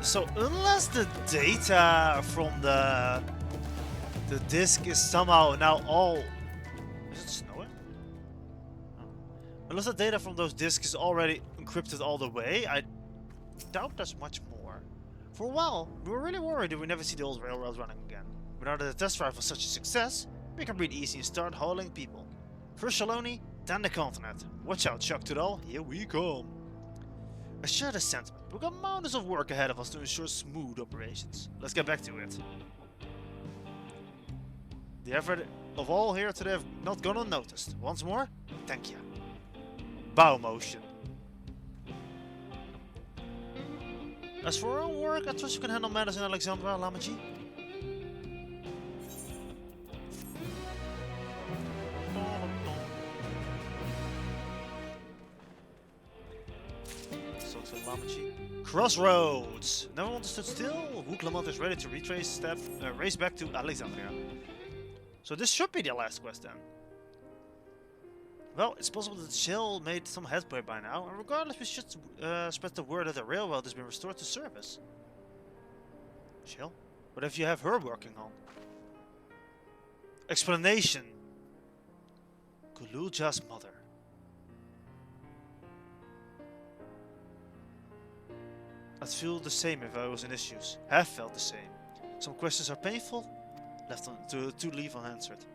So unless the data from the disk is somehow now all... Is it snowing? Oh. Unless the data from those disks is already encrypted all the way, I doubt there's much more. For a while, we were really worried that we never see the old railroads running again. But now that the test drive was such a success, we can breathe easy and start hauling people. First Shaloni, then the continent. Watch out, Choctaw, here we come. I share the sentiment. We've got mountains of work ahead of us to ensure smooth operations. Let's get back to it. The effort of all here today have not gone unnoticed. Once more, thank you. Bow motion. As for our own work, I trust you can handle matters in Alexandria, Lamaji. Crossroads! Never want to sit still? Hook Lamont is ready to race back to Alexandria. So this should be the last quest then. Well, it's possible that Shell made some headway by now, and regardless we should spread the word that the railroad has been restored to service. Shell? What if you have her working on? Explanation. Kuluja's mother. I'd feel the same if I was in issues. Have felt the same. Some questions are painful, left to leave unanswered.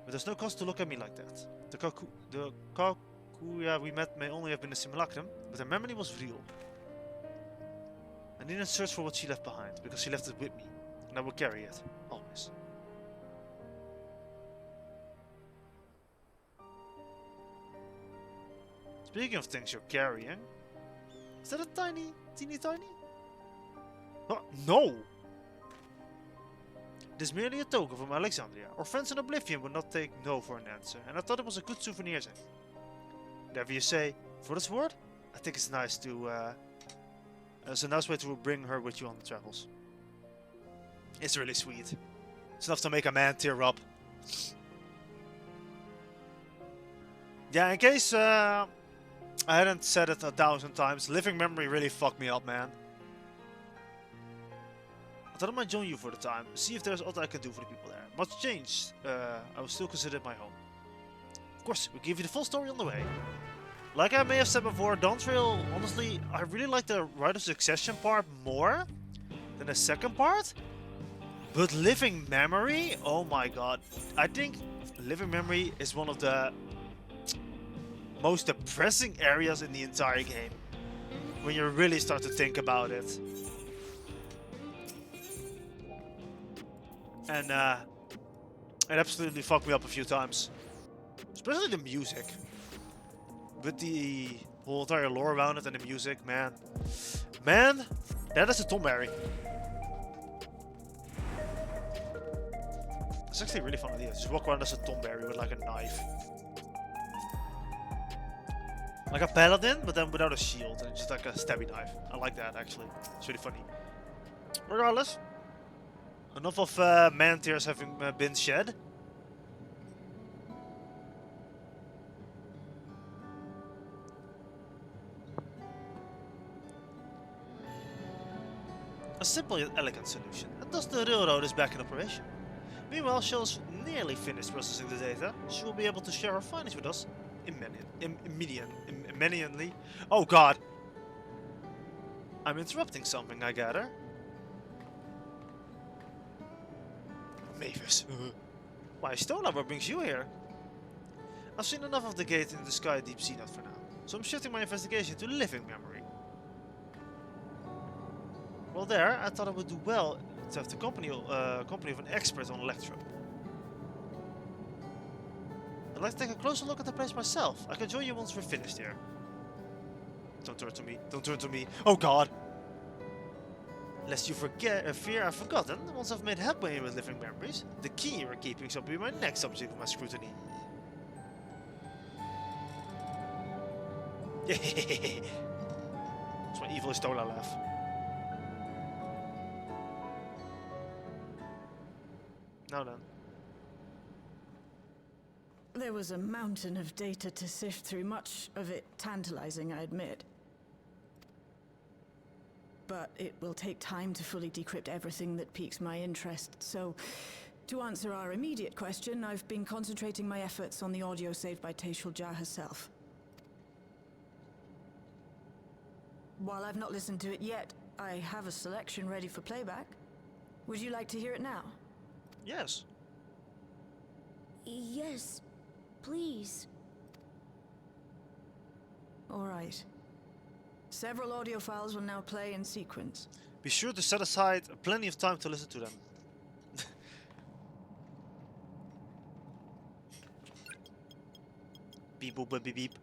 But there's no cause to look at me like that. The Kakuya we met may only have been a simulacrum, but her memory was real. I needn't search for what she left behind, because she left it with me, and I will carry it, always. Speaking of things you're carrying, is that a teeny tiny? Oh, no! It is merely a token from Alexandria. Our friends in Oblivion would not take no for an answer, and I thought it was a good souvenir thing. Whatever you say, for this word, I think it's nice to, it's a nice way to bring her with you on the travels. It's really sweet. It's enough to make a man tear up. Yeah, in case, I hadn't said it 1,000 times, living memory really fucked me up, man. I thought I might join you for the time, see if there's aught I can do for the people there. Much changed, I will still consider it my home. Of course, we'll give you the full story on the way. Like I may have said before, Dawntrail, honestly, I really like the Rite of Succession part more than the second part. But Living Memory, oh my god. I think Living Memory is one of the most depressing areas in the entire game. When you really start to think about it. And it absolutely fucked me up a few times. Especially the music. With the whole entire lore around it and the music, man. Man, that is a Tomberry. It's actually a really fun idea. Just walk around as a Tomberry with like a knife. Like a paladin, but then without a shield and just like a stabby knife. I like that actually. It's really funny. Regardless, enough of man tears having been shed. A simple yet elegant solution, and thus the railroad is back in operation. Meanwhile, Shell's nearly finished processing the data. She will be able to share her findings with us immediately. Oh god! I'm interrupting something, I gather. Mavis. Why, Stola, what brings you here? I've seen enough of the gate in the sky deep sea nut for now, so I'm shifting my investigation to living memory. Well there, I thought I would do well to have the company of an expert on Electro. I'd like to take a closer look at the place myself. I can join you once we're finished here. Don't turn to me. Don't turn to me. Oh god! Lest you fear I've forgotten, once I've made headway with living memories, the key you're keeping shall be my next subject of my scrutiny. It's my evil Stola laugh. Now then. There was a mountain of data to sift through, much of it tantalizing, I admit. But it will take time to fully decrypt everything that piques my interest, so to answer our immediate question, I've been concentrating my efforts on the audio saved by Teishulja herself. While I've not listened to it yet, I have a selection ready for playback. Would you like to hear it now? Yes. Yes, please. All right. Several audio files will now play in sequence. Be sure to set aside plenty of time to listen to them. Beep boop beep beep.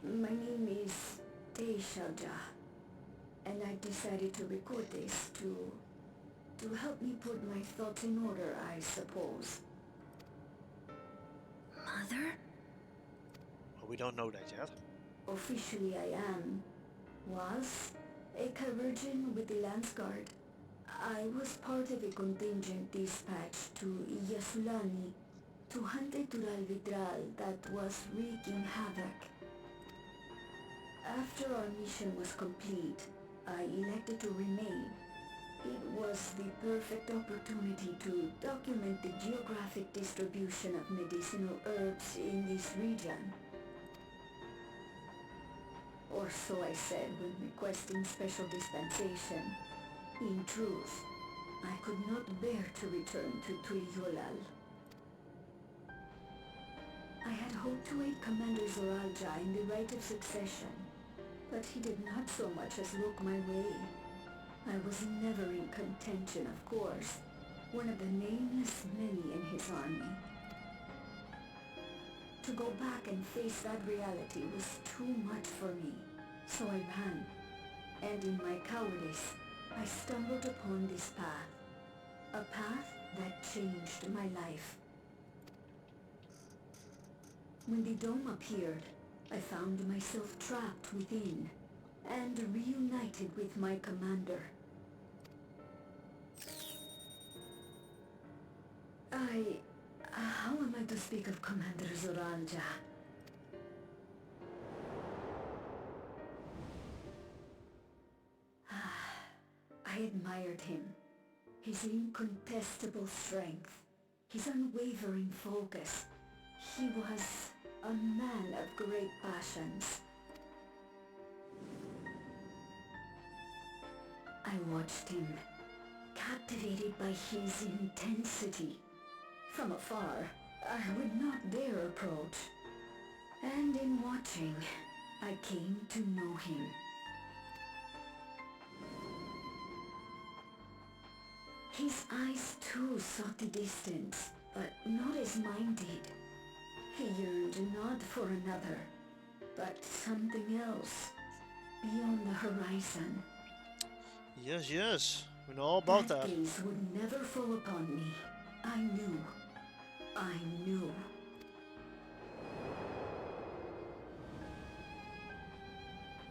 My name is Teishulja, and I decided to record this to help me put my thoughts in order, I suppose. Mother? Well, we don't know that yet. Officially I was a chirurgeon with the Lance Guard. I was part of a contingent dispatched to Yasulani to hunt a Tural Vidral that was wreaking havoc. After our mission was complete, I elected to remain. It was the perfect opportunity to document the geographic distribution of medicinal herbs in this region. Or so I said when requesting special dispensation. In truth, I could not bear to return to Turyolal. I had hoped to aid Commander Zoralja in the right of succession, but he did not so much as look my way. I was never in contention, of course, one of the nameless many in his army. To go back and face that reality was too much for me, so I ran, and in my cowardice, I stumbled upon this path, a path that changed my life. When the dome appeared, I found myself trapped within, and reunited with my commander. How am I to speak of Commander Zoralja? I admired him. His incontestable strength, his unwavering focus. He was a man of great passions. I watched him, captivated by his intensity. From afar, I would not dare approach. And in watching, I came to know him. His eyes too sought the distance, but not as mine did. He yearned not for another, but something else, beyond the horizon. Yes, yes, we know all about that. That gaze would never fall upon me. I knew.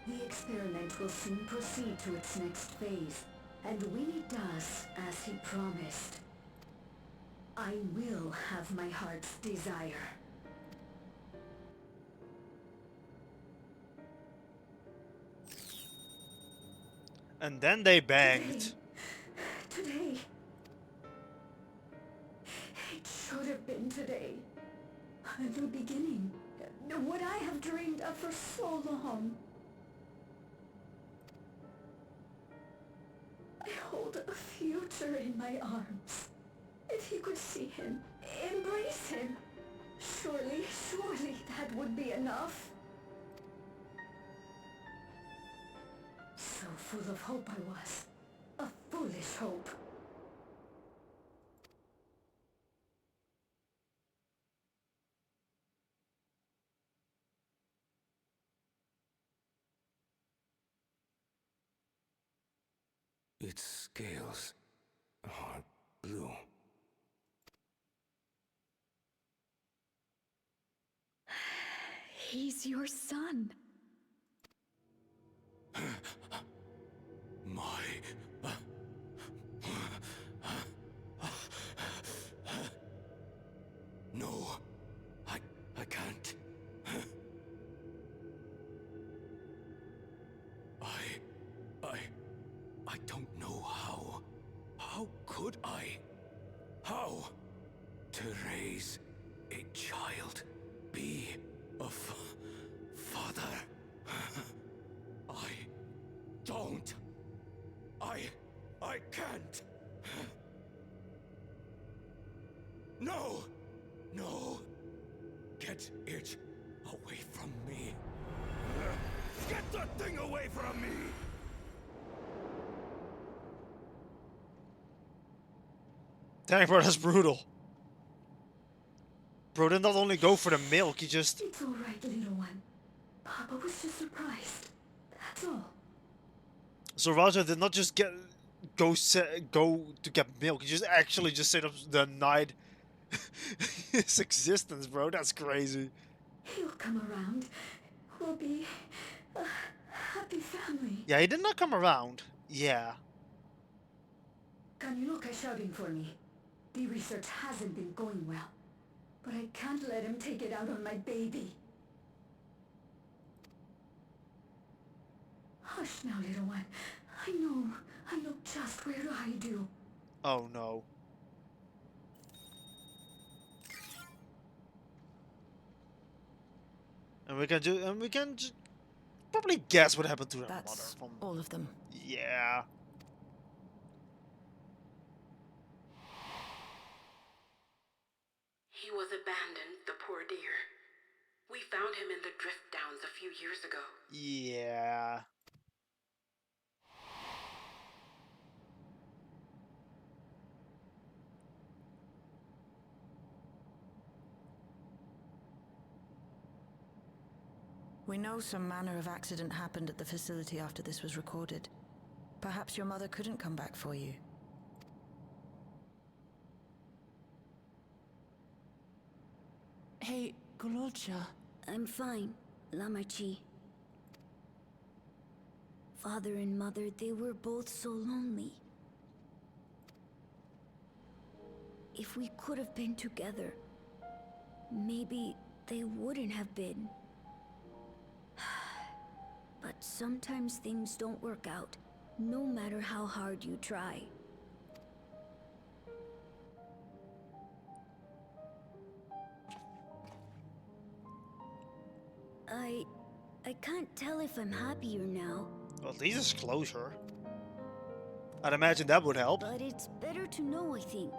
The experiment will soon proceed to its next phase, and when it does, as he promised, I will have my heart's desire. And then they banged. Today. It should have been today. The beginning. What I have dreamed of for so long. I hold a future in my arms. If he could see him, embrace him, surely that would be enough. So full of hope I was. A foolish hope. Its scales are blue. He's your son. My... No, I can't. I don't know how. How could I? How? To raise a child, be a father. I don't. I can't. No! No! Get it away from me. Get that thing away from me! Dang, bro, that's brutal. Bro did not only go for the milk, he just... It's all right, little one. Papa was just surprised. That's all. So Raja did not just go to get milk. He just actually just straight up denied his existence, bro. That's crazy. He'll come around. We'll be a happy family. Yeah, he did not come around. Yeah. Kaniloka shouting for me. The research hasn't been going well. But I can't let him take it out on my baby. Hush now, little one. I know just where to hide you. Oh no. And we can just probably guess what happened to their mother. From... all of them. Yeah. He was abandoned, the poor dear. We found him in the drift downs a few years ago. Yeah. We know some manner of accident happened at the facility after this was recorded. Perhaps your mother couldn't come back for you. Hey, Gololcha. I'm fine, Lamarchi. Father and mother, they were both so lonely. If we could have been together, maybe they wouldn't have been. But sometimes things don't work out, no matter how hard you try. I can't tell if I'm happier now. Well, at least it's closure. I'd imagine that would help. But it's better to know, I think.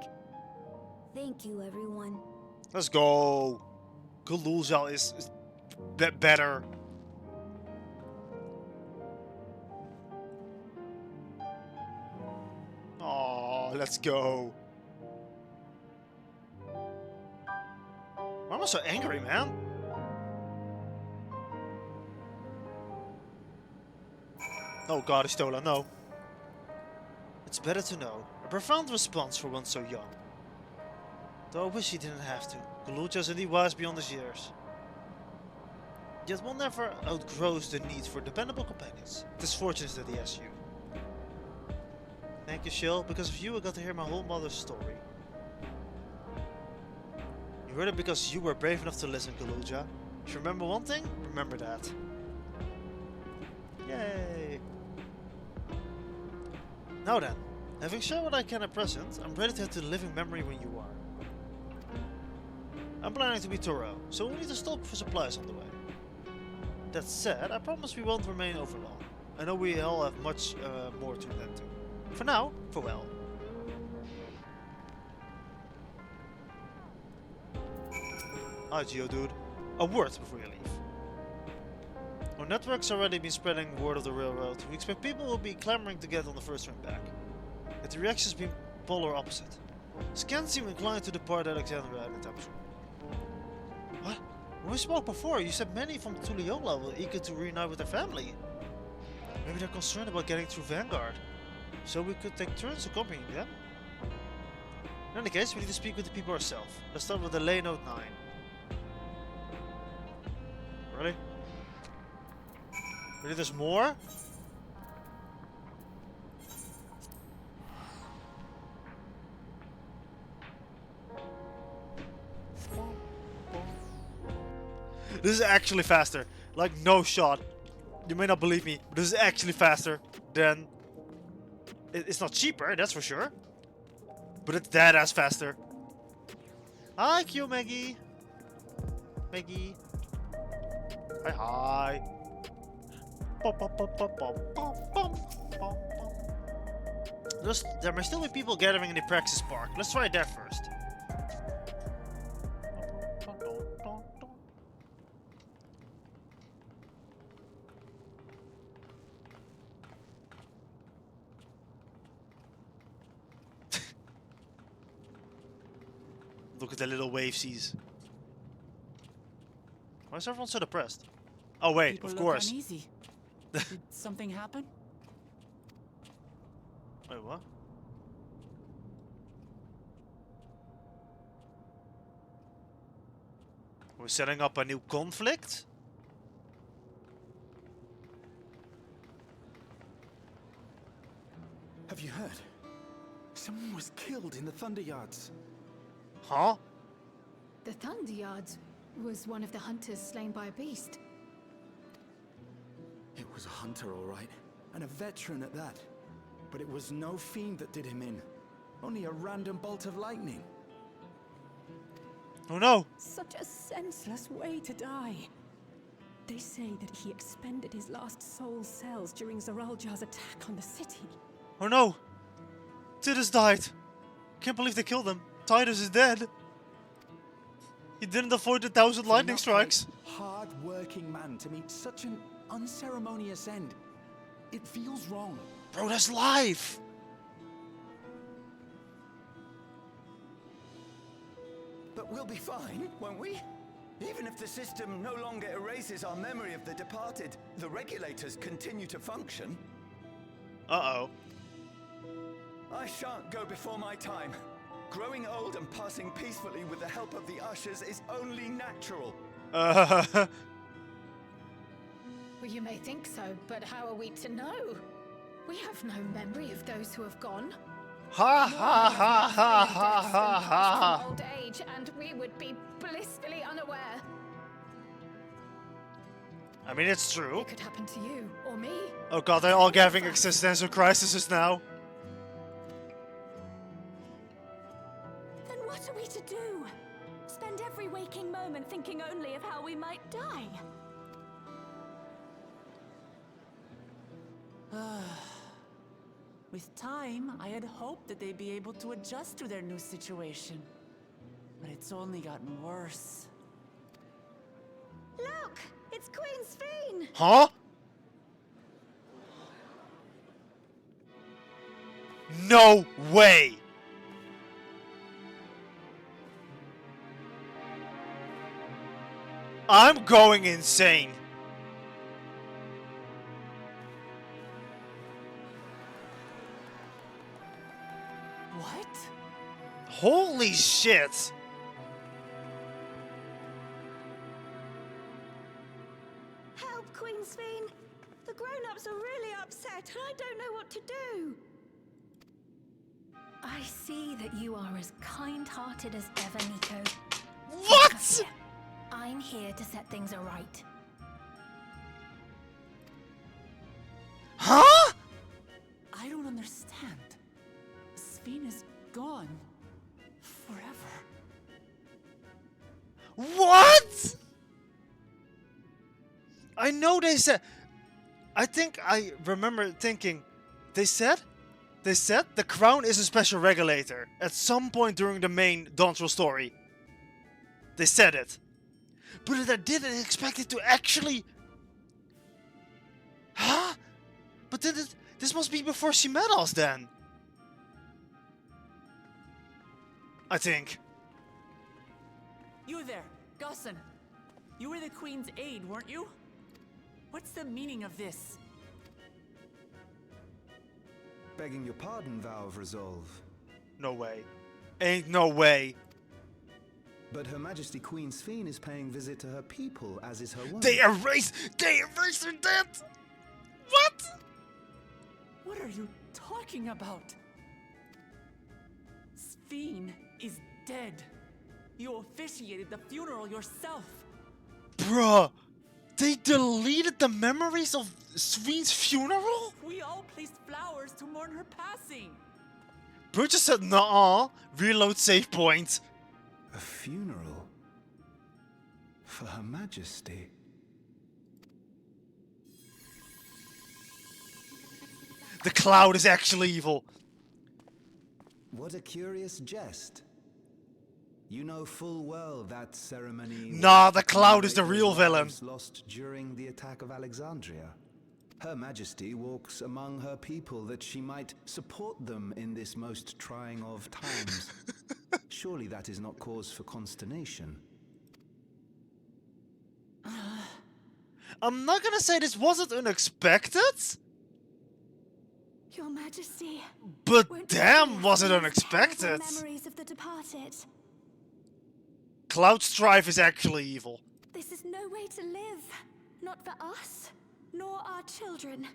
Thank you, everyone. Let's go. Gululzal is better. Oh, let's go. Why am I so angry, man? Oh god, Istola, no. It's better to know. A profound response for one so young. Though I wish he didn't have to. Gululcha is indeed wise beyond his years. Yet one never outgrows the need for dependable companions. It is fortunate that he has you. Thank you, Shill. Because of you I got to hear my whole mother's story. You heard it because you were brave enough to listen, Gululcha. If you remember one thing, remember that. Yay! Now then, having shown what I can at present, I'm ready to head to the living memory when you are. I'm planning to be thorough, so we'll need to stop for supplies on the way. That said, I promise we won't remain over long. I know we all have much more to attend to. For now, farewell. Hi Geodude. A word before you leave. Our network's already been spreading word of the railroad. We expect people will be clamoring to get on the first train back. Yet the reaction's been polar opposite. Scans seem inclined to depart Alexandria anytime soon. What? When we spoke before, you said many from Tuliola were eager to reunite with their family. Maybe they're concerned about getting through Vanguard. So we could take turns accompanying them? In any case, we need to speak with the people ourselves. Let's start with the Lane Note 9. Really? Really, there's more? This is actually faster. Like, no shot. You may not believe me, but this is actually faster than... It's not cheaper, that's for sure. But it's dead ass faster. Hi, Q Maggie. Maggie. Hi, hi. There may still be people gathering in the Praxis Park. Let's try that first. Look at the little wavesies. Why is everyone so depressed? Oh wait, People of look course. uneasy. Did something happen? Wait, what? We're setting up a new conflict? Have you heard? Someone was killed in the Thunder Yards. Huh? The Thunder Yards was one of the hunters slain by a beast. It was a hunter, all right, and a veteran at that. But it was no fiend that did him in. Only a random bolt of lightning. Oh no! Such a senseless way to die. They say that he expended his last soul cells during Zaraljar's attack on the city. Oh no! Titus died! Can't believe they killed him. Titus is dead. He didn't avoid the 1,000 lightning strikes. Hard-working man to meet such an unceremonious end. It feels wrong. Bro, that's life! But we'll be fine, won't we? Even if the system no longer erases our memory of the departed, the regulators continue to function. Uh-oh. I shan't go before my time. Growing old and passing peacefully with the help of the ushers is only natural. Well, you may think so, but how are we to know? We have no memory of those who have gone. Ha ha ha ha ha ha ha! Old age, and we would be blissfully unaware. I mean, it's true. It could happen to you or me. Oh god, they're all having existential crises now. Then what are we to do? Spend every waking moment thinking only of how we might die? With time, I had hoped that they'd be able to adjust to their new situation. But it's only gotten worse. Look! It's Queen Sphene! Huh? No way! I'm going insane. What? Holy shit! Help, Queen Sphene! The grown-ups are really upset and I don't know what to do. I see that you are as kind-hearted as ever, Nico. What? I'm here to set things aright. Huh? I don't understand. Sphene is gone. Forever. What? I know they said... I think I remember thinking... They said the crown is a special regulator. At some point during the main Dontrell story. They said it. But I didn't expect it to actually... Huh? But then this must be before she met us then. I think. You there, Gusson. You were the Queen's aide, weren't you? What's the meaning of this? Begging your pardon, Vow of Resolve. No way. Ain't no way. But Her Majesty Queen Sphene is paying visit to her people, as is her wont. They erased her death! What? What are you talking about? Sphene is dead. You officiated the funeral yourself. Bruh, they deleted the memories of Sphene's funeral? We all placed flowers to mourn her passing. Bro just said, nah, reload save point. A funeral? For Her Majesty? The cloud is actually evil. What a curious jest. You know full well that ceremony... Nah, the cloud is the real villain. ...lost during the attack of Alexandria. Her Majesty walks among her people that she might support them in this most trying of times. Surely that is not cause for consternation. I'm not gonna say this wasn't unexpected, Your Majesty. but damn was it unexpected. Memories of the departed. Cloud Strife is actually evil. This is no way to live. Not for us, nor our children.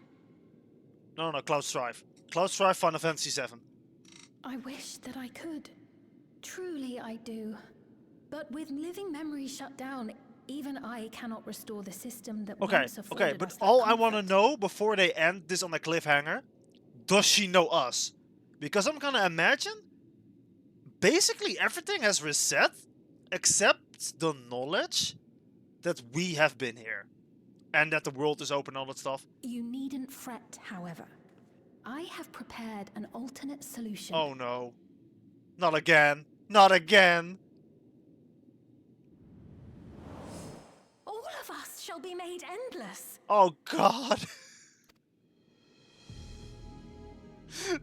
No, Cloud Strife. Cloud Strife, Final Fantasy XIV. I wish that I could. Truly I do. But with living memories shut down, even I cannot restore the system that once afforded but us that all I want to comfort. know before they end this on a cliffhanger, does she know us? Because I'm gonna imagine basically everything has reset except the knowledge that we have been here and that the world is open and all that stuff. You needn't fret, however. I have prepared an alternate solution. Oh no. Not again. Not again. All of us shall be made endless. Oh god.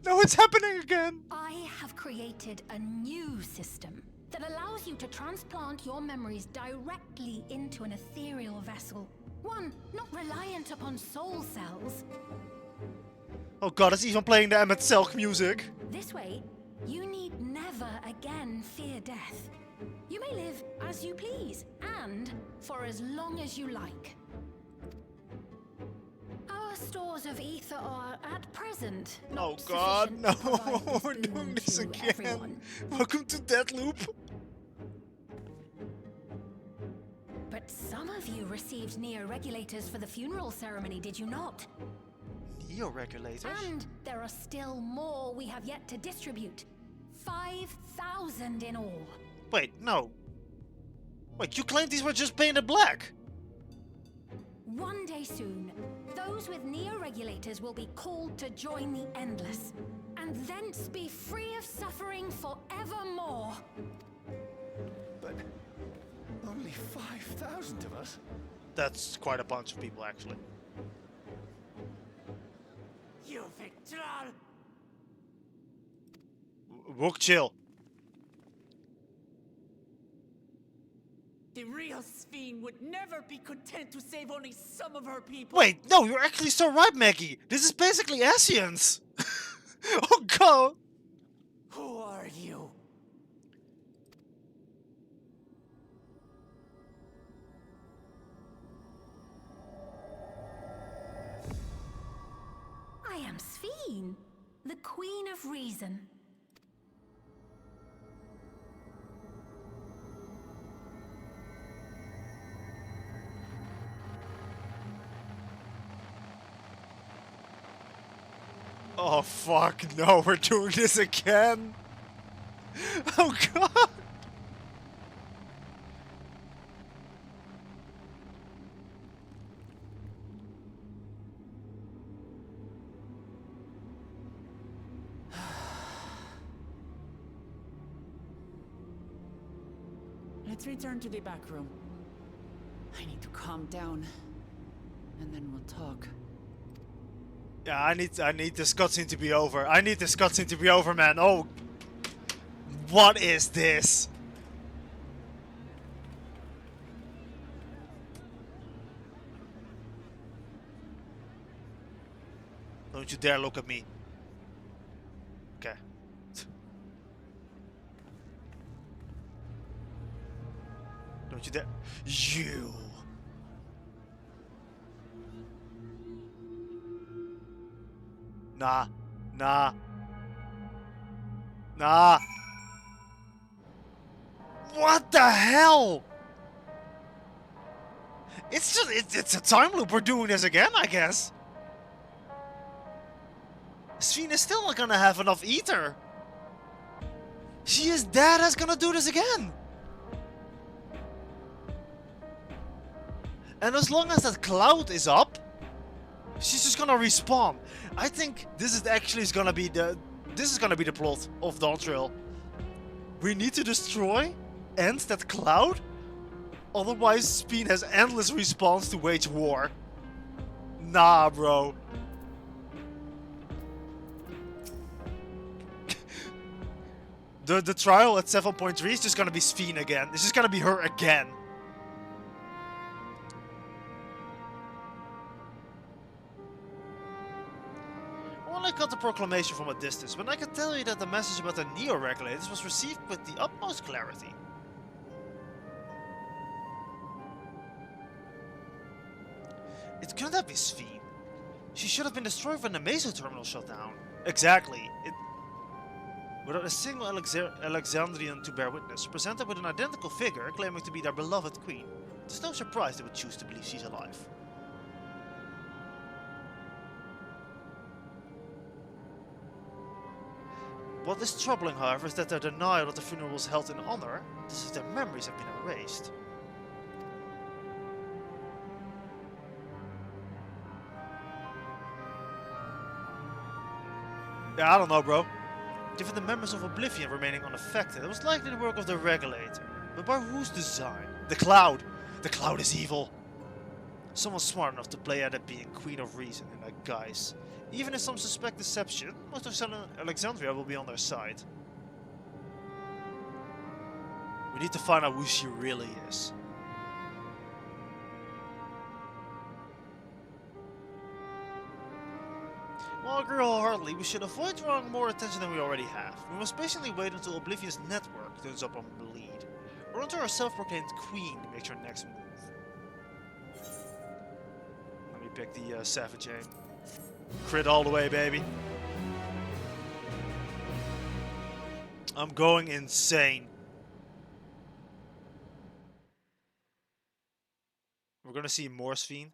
No, it's happening again. I have created a new system that allows you to transplant your memories directly into an ethereal vessel. One not reliant upon soul cells. Oh god, it's even playing the Emmett Selk music. This way, you need never again fear death. You may live as you please, and for as long as you like. Our stores of ether are, at present, not Oh god, sufficient no, to provide this we're boon doing this to again. everyone. Welcome to Deathloop. But some of you received neo-regulators for the funeral ceremony, did you not? Neo-regulators? And there are still more we have yet to distribute. 5,000 in all. Wait, no. Wait, you claimed these were just painted black? One day soon, those with neo-regulators will be called to join the Endless, and thence be free of suffering forevermore. But only 5,000 of us? That's quite a bunch of people, actually. You Victral! Rook, chill. The real Sphene would never be content to save only some of her people. Wait, no, you're actually so right, Maggie. This is basically Asians. Oh god. Who are you? I am Sphene, the Queen of Reason. Oh fuck, no, we're doing this again. Oh god. Let's return to the back room. I need to calm down, and then we'll talk. Yeah, I need this cutscene to be over. I need this cutscene to be over, man. Oh, what is this? Don't you dare look at me. Okay. Don't you dare. You. Nah. Nah. Nah. What the hell? It's just, it's a time loop. We're doing this again, I guess. Sphene is still not gonna have enough ether. She is dead as gonna do this again. And as long as that cloud is up, she's just gonna respawn. I think this is actually gonna be the plot of Dawn Trail. We need to destroy and that cloud, otherwise Sphene has endless respawns to wage war. Nah, bro. The trial at 7.3 is just gonna be Sphene again. It's just gonna be her again. Well, I got the proclamation from a distance, but I can tell you that the message about the Neo-Regulators was received with the utmost clarity. It couldn't have been Sphene. She should have been destroyed when the Meso terminal shut down. Exactly. Without a single Alexandrian to bear witness, presented with an identical figure claiming to be their beloved queen, it's no surprise they would choose to believe she's alive. What is troubling, however, is that their denial that the funeral was held in honor, this is their memories have been erased. Yeah, I don't know, bro. Given the members of Oblivion remaining unaffected, it was likely the work of the Regulator. But by whose design? The Cloud! The Cloud is evil! Someone smart enough to play at it being Queen of Reason in that guise. Even if some suspect deception, most of Alexandria will be on their side. We need to find out who she really is. While I agree wholeheartedly, we should avoid drawing more attention than we already have. We must patiently wait until Oblivion's network turns up on the lead, or until our self-proclaimed queen makes her next move. Let me pick the Savage Aim. Crit all the way, baby. I'm going insane. We're gonna see more Sphene.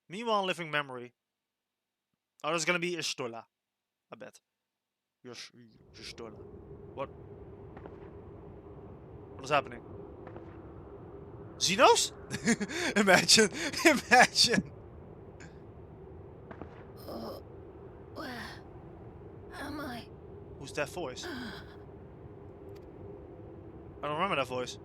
Meanwhile, living memory. Oh, there's gonna be Ishtola. I bet. Ishtola. What? What is happening? Xenos? Imagine. Imagine. Where am I? Who's that voice? I don't remember that voice.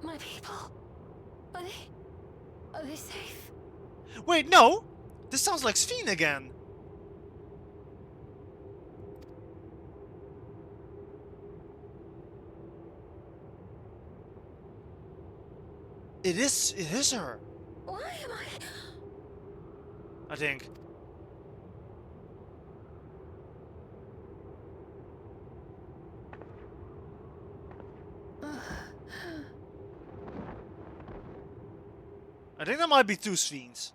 My people? Are they safe? Wait, no! This sounds like Sphene again. It is her. Why am I think. I think there might be two Sphenes.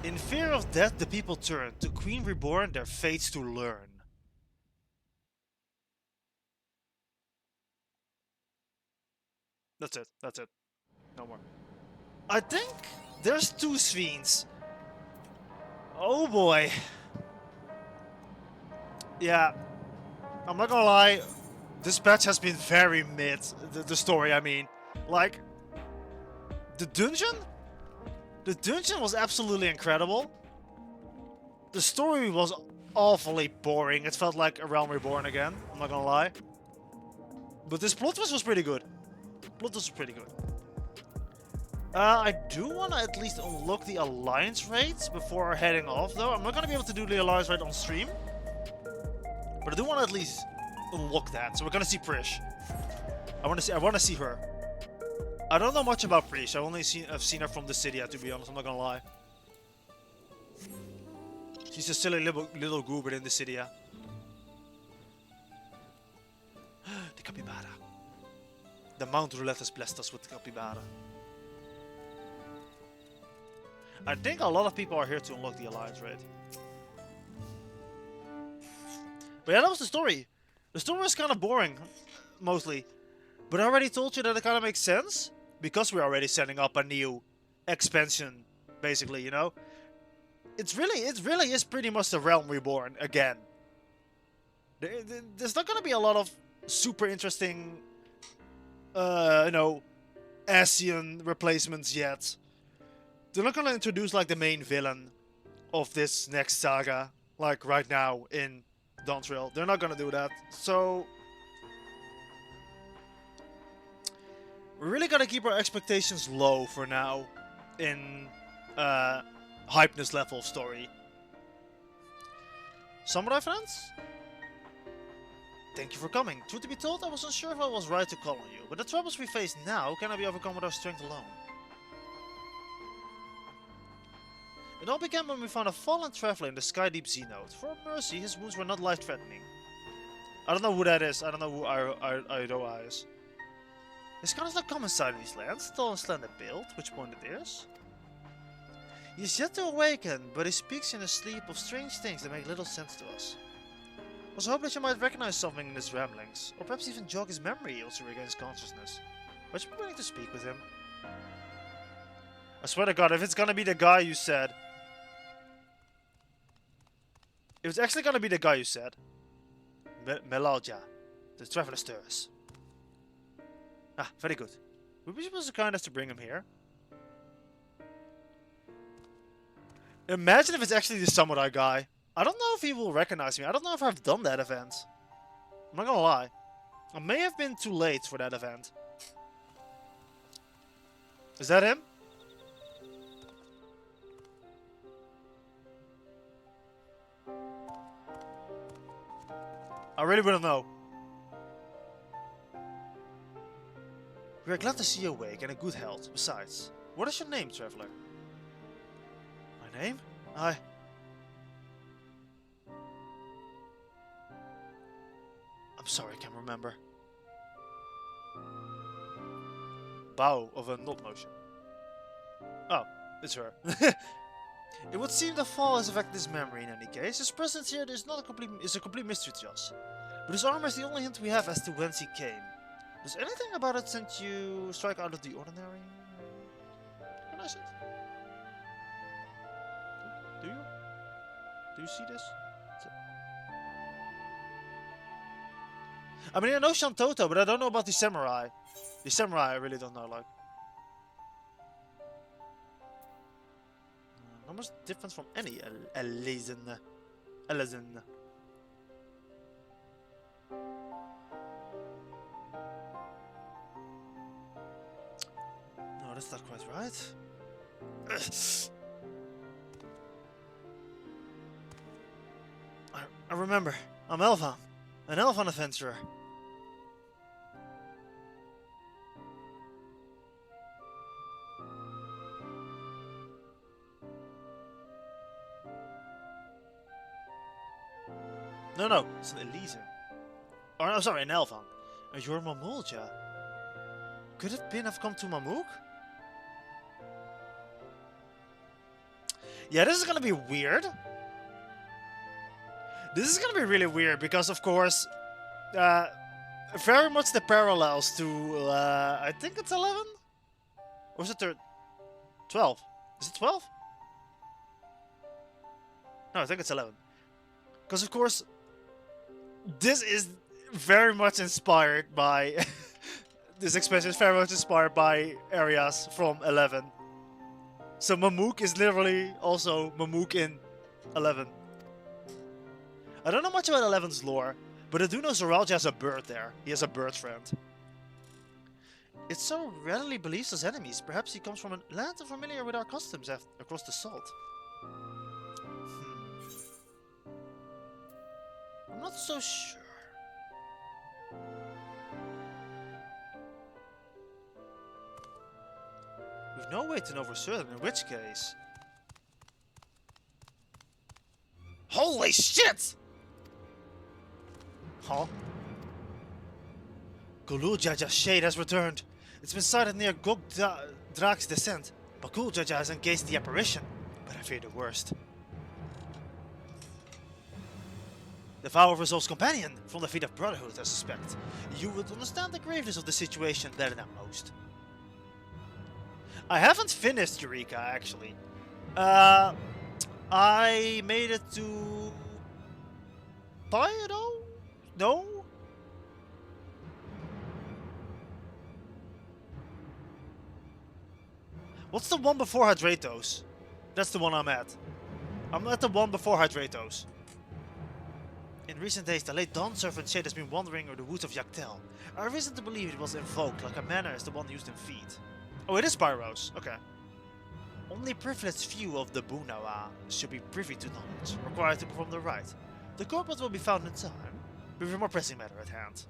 In fear of death, the people turn to Queen Reborn, their fates to learn. That's it. That's it. No more. I think there's two Sphenes. Oh boy. Yeah. I'm not gonna lie. This patch has been very mid. The story, I mean. Like, the dungeon? The dungeon was absolutely incredible. The story was awfully boring. It felt like A Realm Reborn again. I'm not gonna lie. But this plot twist was pretty good. Plot twist was pretty good. I do want to at least unlock the Alliance rates before heading off, though. I'm not gonna be able to do the Alliance raid on stream. But I do want to at least unlock that. So we're gonna see Prish. I want to see her. I don't know much about Priest. I've seen her from the city, to be honest. I'm not gonna lie. She's a silly little goober in the city. The capybara. The Mount Roulette has blessed us with the capybara. I think a lot of people are here to unlock the Alliance raid. But yeah, that was the story. The story was kind of boring, mostly. But I already told you that it kind of makes sense. Because we're already setting up a new expansion, basically, you know? It really is pretty much the Realm Reborn again. There's not gonna be a lot of super interesting, you know, Asian replacements yet. They're not gonna introduce like the main villain of this next saga, like right now in Dawntrail. They're not gonna do that. So we really gotta keep our expectations low for now in hypeness level of story. Samurai friends? Thank you for coming. Truth to be told, I was unsure if I was right to call on you, but the troubles we face now cannot be overcome with our strength alone. It all began when we found a fallen traveler in the Skydeep Z-Node. For mercy, his wounds were not life-threatening. I don't know who that is. I don't know who Iroha is. His kind is not common sight in these lands, tall and slender build, which pointed ears. He is yet to awaken, but he speaks in his sleep of strange things that make little sense to us. I was hoping that you might recognize something in his ramblings, or perhaps even jog his memory once he regains consciousness. Would you be willing to speak with him? I swear to God, if it's gonna be the guy you said... If it's actually gonna be the guy you said... Melalja, the Traveler Stirs. Ah, very good. Would we be so kind as to bring him here? Imagine if it's actually the samurai guy. I don't know if he will recognize me. I don't know if I've done that event. I'm not gonna lie. I may have been too late for that event. Is that him? I really wouldn't know. We are glad to see you awake and in good health. Besides, what is your name, traveler? My name? I'm sorry, I can't remember. Bow of a nod motion. Oh, it's her. It would seem the fall has affected his memory in any case. His presence here is a complete mystery to us. But his armor is the only hint we have as to whence he came. Does anything about it send you strike out of the ordinary? Recognize it? Do you? Do you see this? I mean, I know Shantoto, but I don't know about the samurai. The samurai I really don't know, like. Not much difference from any Elezen. No, that's not quite right. I remember. I'm Elvan. An Elvan adventurer. No, it's an Elysian. Or no, sorry, an Elvan. And you're Mamulja. Could it have come to Mamook? Yeah, this is gonna be weird. This is gonna be really weird because, of course, very much the parallels to, I think it's 11? Or is it 12? Is it 12? No, I think it's 11. Because, of course, this is very much inspired by... this expansion is very much inspired by areas from 11. So Mamook is literally also Mamook in 11. I don't know much about 11's lore, but I do know Zoralja has a bird there. He has a bird friend. It's so readily believes as enemies. Perhaps he comes from a land unfamiliar with our customs across the salt. I'm not so sure. no way to know for certain, in which case... Holy shit! Huh? Gululjaja's shade has returned. It's been sighted near Drak's descent. Gululjaja has engaged the apparition, but I fear the worst. The vow of Resolve's companion, from the feet of Brotherhood, I suspect. You would understand the graveness of the situation better than most. I haven't finished Eureka, actually. I made it to... Pyro? No? What's the one before Hydratos? That's the one I'm at. I'm at the one before Hydratos. In recent days, the late Dawn Servant Shade has been wandering over the woods of Yaktel. I have reason to believe it was invoked, like a manner as the one used in Feet. Oh, it is Pyros. Okay. Only privileged few of the Bunawa should be privy to knowledge, required to perform the rite. The corpus will be found in time. We have a more pressing matter at hand.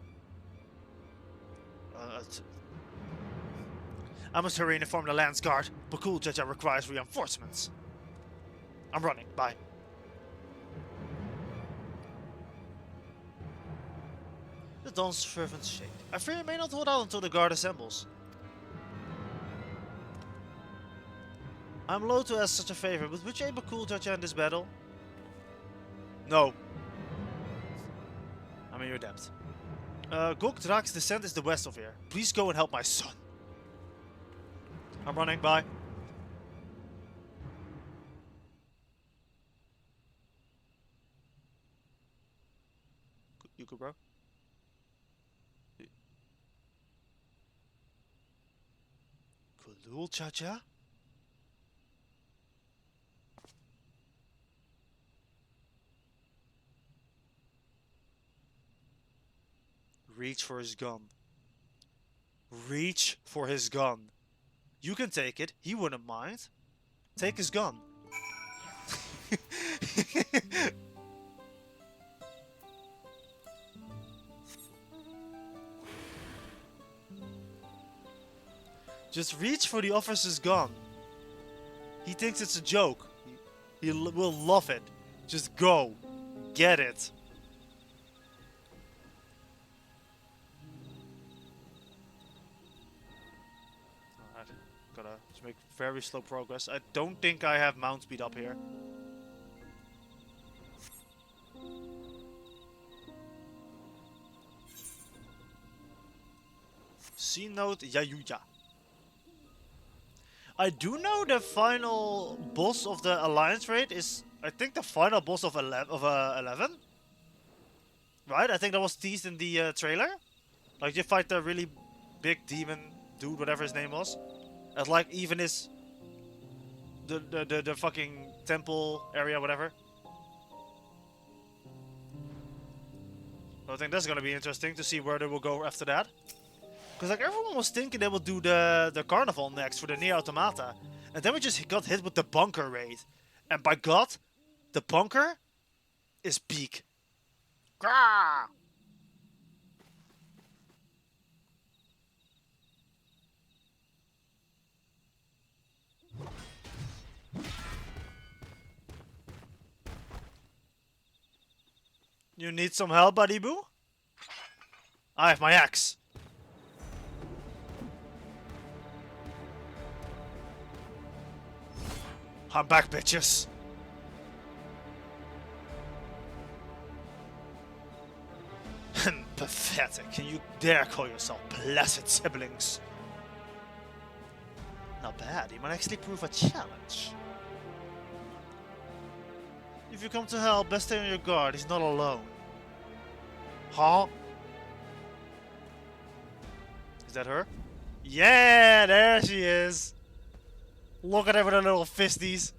I must hurry and inform the Lance Guard. Gululjaja requires reinforcements. I'm running. Bye. The Dawn Servant's Shade. I fear you may not hold out until the guard assembles. I'm loath to ask such a favor, but would you aid Gululjaja in this battle? No. I'm in your debt. Drak's descent is the west of here. Please go and help my son. I'm running. Bye. You go, bro. Gululjaja? Reach for his gun. Reach for his gun. You can take it. He wouldn't mind. Take his gun. Just reach for the officer's gun. He thinks it's a joke. He will love it. Just go. Get it. Gotta just make very slow progress. I don't think I have mount speed up here. C note Yayuya. I do know the final boss of the Alliance raid is, I think, the final boss of 11. Right? I think that was teased in the trailer. Like you fight the really big demon dude, whatever his name was. At like even his the fucking temple area, whatever. So I think that's gonna be interesting to see where they will go after that. Because like everyone was thinking they will do the carnival next for the Nier Automata, and then we just got hit with the bunker raid, and by God, the bunker is peak. Grah! You need some help, buddy boo? I have my axe. I'm back, bitches. Pathetic. Can you dare call yourself placid siblings? Not bad. You might actually prove a challenge. If you come to help, best stay on your guard. He's not alone. Huh? Is that her? Yeah, there she is. Look at her with her little fisties.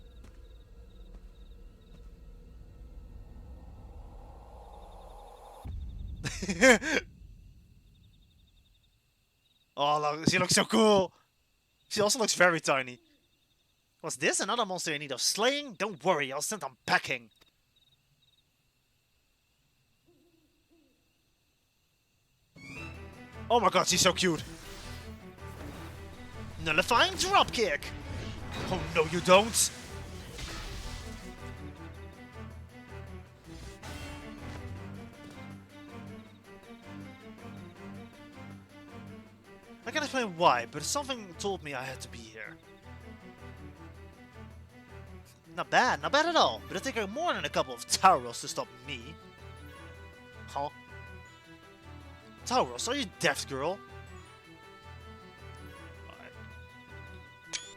Oh, look, she looks so cool. She also looks very tiny. Was this another monster in need of slaying? Don't worry, I'll send them packing. Oh my god, she's so cute. Nullifying dropkick! Oh no, you don't! I can't explain why, but something told me I had to be here. Not bad at all, but it'll take more than a couple of Tauros to stop me. Huh? Tauros, are you deaf, girl?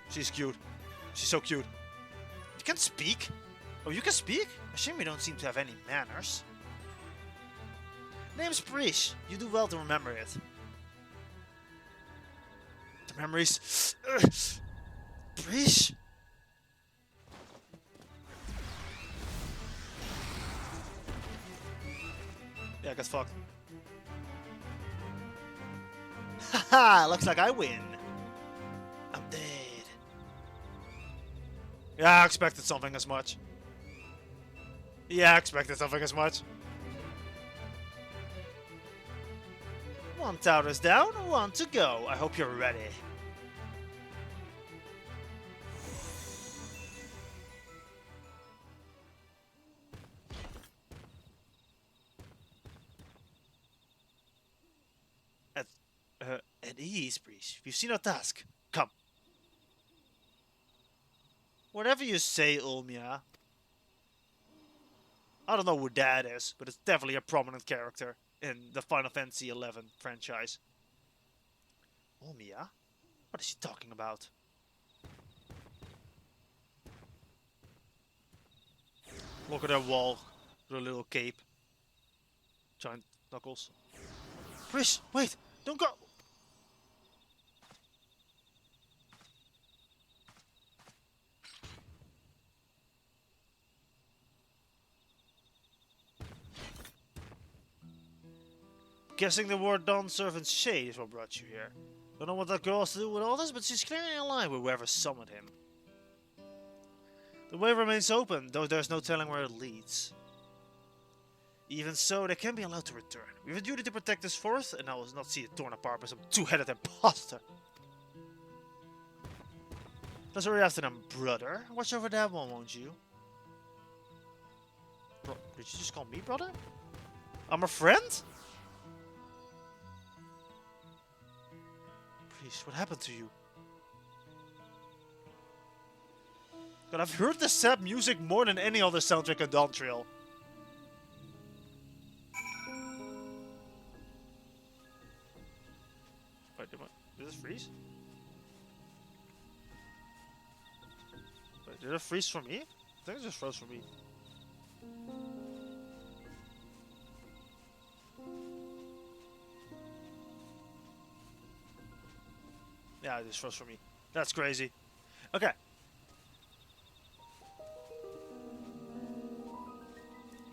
She's cute. She's so cute. You can speak? Oh, you can speak? A shame you don't seem to have any manners. Name's Prish. You do well to remember it. The memories... Prish? Yeah, get fucked. Haha, looks like I win. I'm dead. Yeah, I expected something as much. Yeah, I expected something as much. One tower's down, one to go. I hope you're ready. At ease, Breeze. You've seen our task. Come. Whatever you say, Ulmia. I don't know who that is, but it's definitely a prominent character in the Final Fantasy XI franchise. Ulmia? What is she talking about? Look at that wall. With a little cape. Giant knuckles. Chris, wait! Don't go! Guessing the word Dawn Servant's Shade is what brought you here. Don't know what that girl has to do with all this, but she's clearly in line with whoever summoned him. The way remains open, though there's no telling where it leads. Even so, they can be allowed to return. We have a duty to protect this forest, and I will not see it torn apart by some two-headed imposter. Let's hurry after them, brother. Watch over that one, won't you? Bro, did you just call me brother? I'm a friend? Please, what happened to you? God, I've heard the sad music more than any other soundtrack in Dawntrail. Wait, did this freeze? Wait, did it freeze for me? I think it just froze for me. Yeah, it just froze for me. That's crazy. Okay.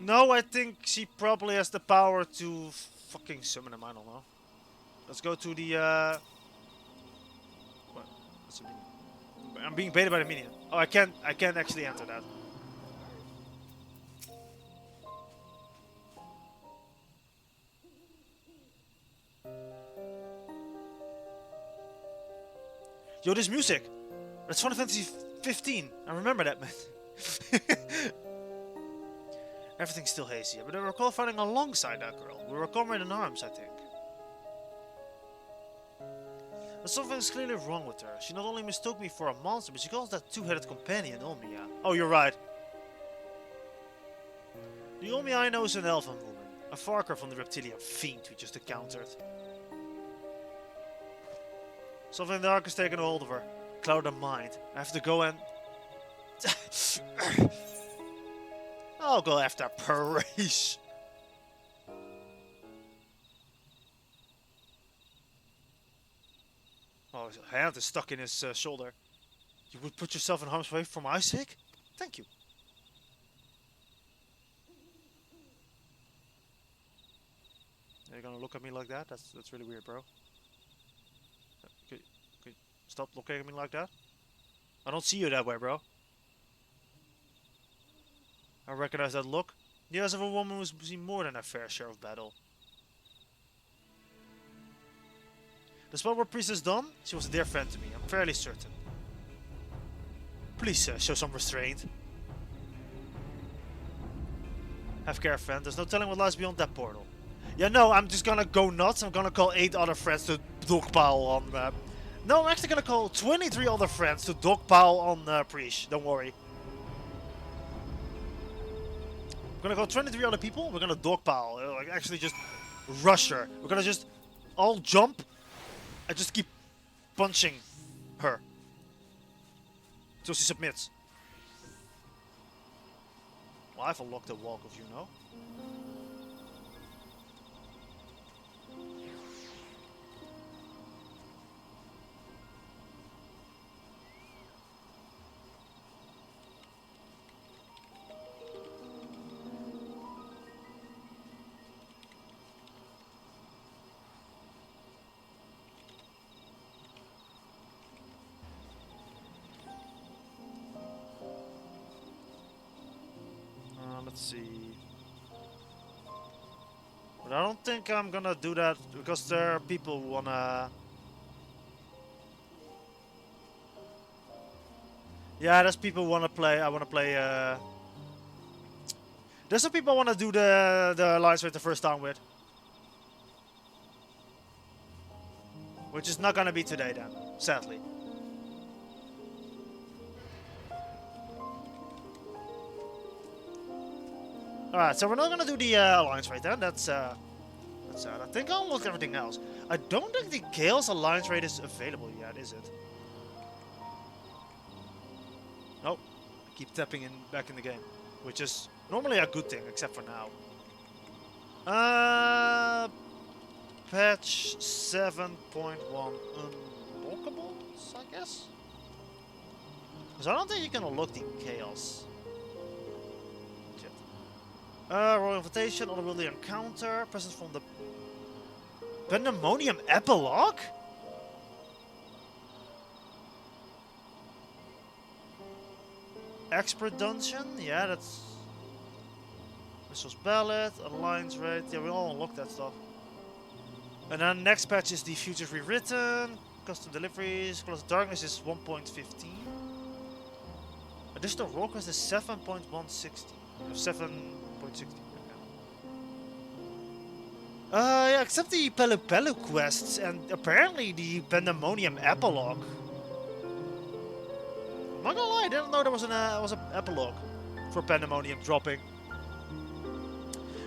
No, I think she probably has the power to fucking summon him. I don't know. Let's go to the what? What's the minion? I'm being baited by the minion. Oh, I can't actually enter that. Yo, this music! That's Final Fantasy XV. I remember that, man. Everything's still hazy, but I recall fighting alongside that girl. We were comrade in arms, I think. But something's clearly wrong with her. She not only mistook me for a monster, but she calls that two-headed companion Ulmia. Oh, you're right. The Ulmia I know is an elven woman. A Farker from the reptilian fiend we just encountered. Something dark has taken a hold of her. Cloud of mind. I have to go and... I'll go after Paris. Oh, his hand is stuck in his shoulder. You would put yourself in harm's way for my sake? Thank you. You're gonna look at me like that? That's really weird, bro. Okay, stop looking at me like that. I don't see you that way, bro. I recognize that look. The eyes of a woman who's seen more than a fair share of battle. The spot where Priest is done, she was a dear friend to me, I'm fairly certain. Please show some restraint. Have care, friend. There's no telling what lies beyond that portal. Yeah, no, I'm just gonna go nuts. I'm gonna call 8 other friends to dogpile on... No, I'm actually gonna call 23 other friends to dogpile on Priest. Don't worry. We're gonna call 23 other people. We're gonna dogpile. Like, actually just rush her. We're gonna just all jump and just keep punching her till she submits. Well, I've unlocked the walk of you know. Let's see. But I don't think I'm gonna do that because there are people who wanna... Yeah, there's people who wanna play. I wanna play. There's some people who wanna do the alliance raid the first time with, which is not gonna be today then, sadly. Alright, so we're not gonna do the alliance raid then. That's sad. I think I'll unlock everything else. I don't think the Chaos alliance raid is available yet, is it? Nope. I keep tapping in back in the game, which is normally a good thing, except for now. Patch 7.1 unlockables, I guess? Because I don't think you can unlock the Chaos. Royal Invitation, otherworldly encounter, presents from the Pandemonium Epilogue? Expert Dungeon? Yeah, that's... Missiles Ballad, Alliance Raid, yeah, we all unlocked that stuff. And then next patch is the Futures Rewritten, Custom Deliveries, Close Darkness is 1.15. Additional Roll Quest is 7.160. 7.60. Yeah, except the Pelu Pelu quests and apparently the Pandemonium Epilogue. I'm not gonna lie, I didn't know there was an epilogue for Pandemonium dropping.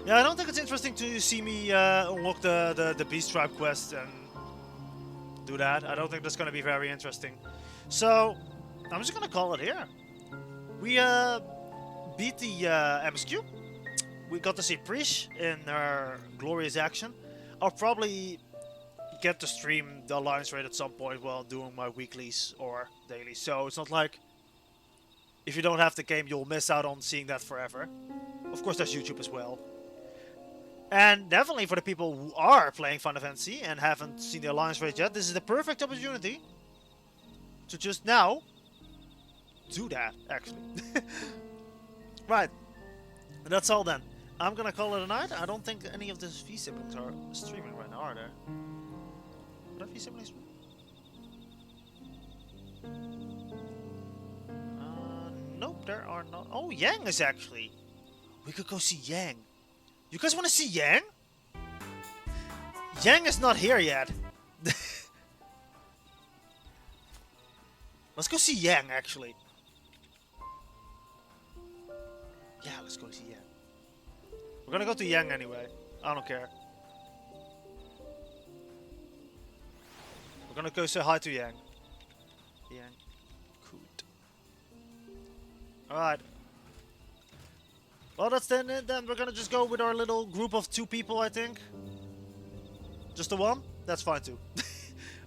Yeah, I don't think it's interesting to see me unlock the Beast Tribe quest and do that. I don't think that's gonna be very interesting. So, I'm just gonna call it here. We beat the MSQ. We got to see Prish in her glorious action. I'll probably get to stream the Alliance Raid at some point while doing my weeklies or dailies. So it's not like if you don't have the game, you'll miss out on seeing that forever. Of course, there's YouTube as well. And definitely for the people who are playing Final Fantasy and haven't seen the Alliance Raid yet, this is the perfect opportunity to just now do that, actually. Right. That's all then. I'm gonna call it a night. I don't think any of the V siblings are streaming right now, are there? Are V siblings? Nope, there are not. Oh, Yang is actually. We could go see Yang. You guys want to see Yang? Yang is not here yet. Let's go see Yang, actually. Yeah, let's go see Yang. We're gonna go to Yang anyway. I don't care. We're gonna go say hi to Yang. Yang. Coot. Alright. Well, that's then it. Then we're gonna just go with our little group of 2 people, I think. Just the one? That's fine too.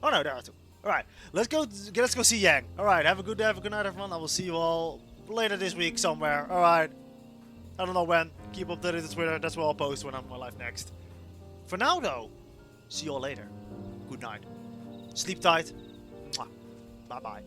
Oh no, there are 2. Alright, let's go see Yang. Alright, have a good day, have a good night, everyone. I will see you all later this week somewhere. Alright. I don't know when. Keep updated on Twitter. That's where I'll post when I'm on my live next. For now, though, see you all later. Good night. Sleep tight. Bye-bye.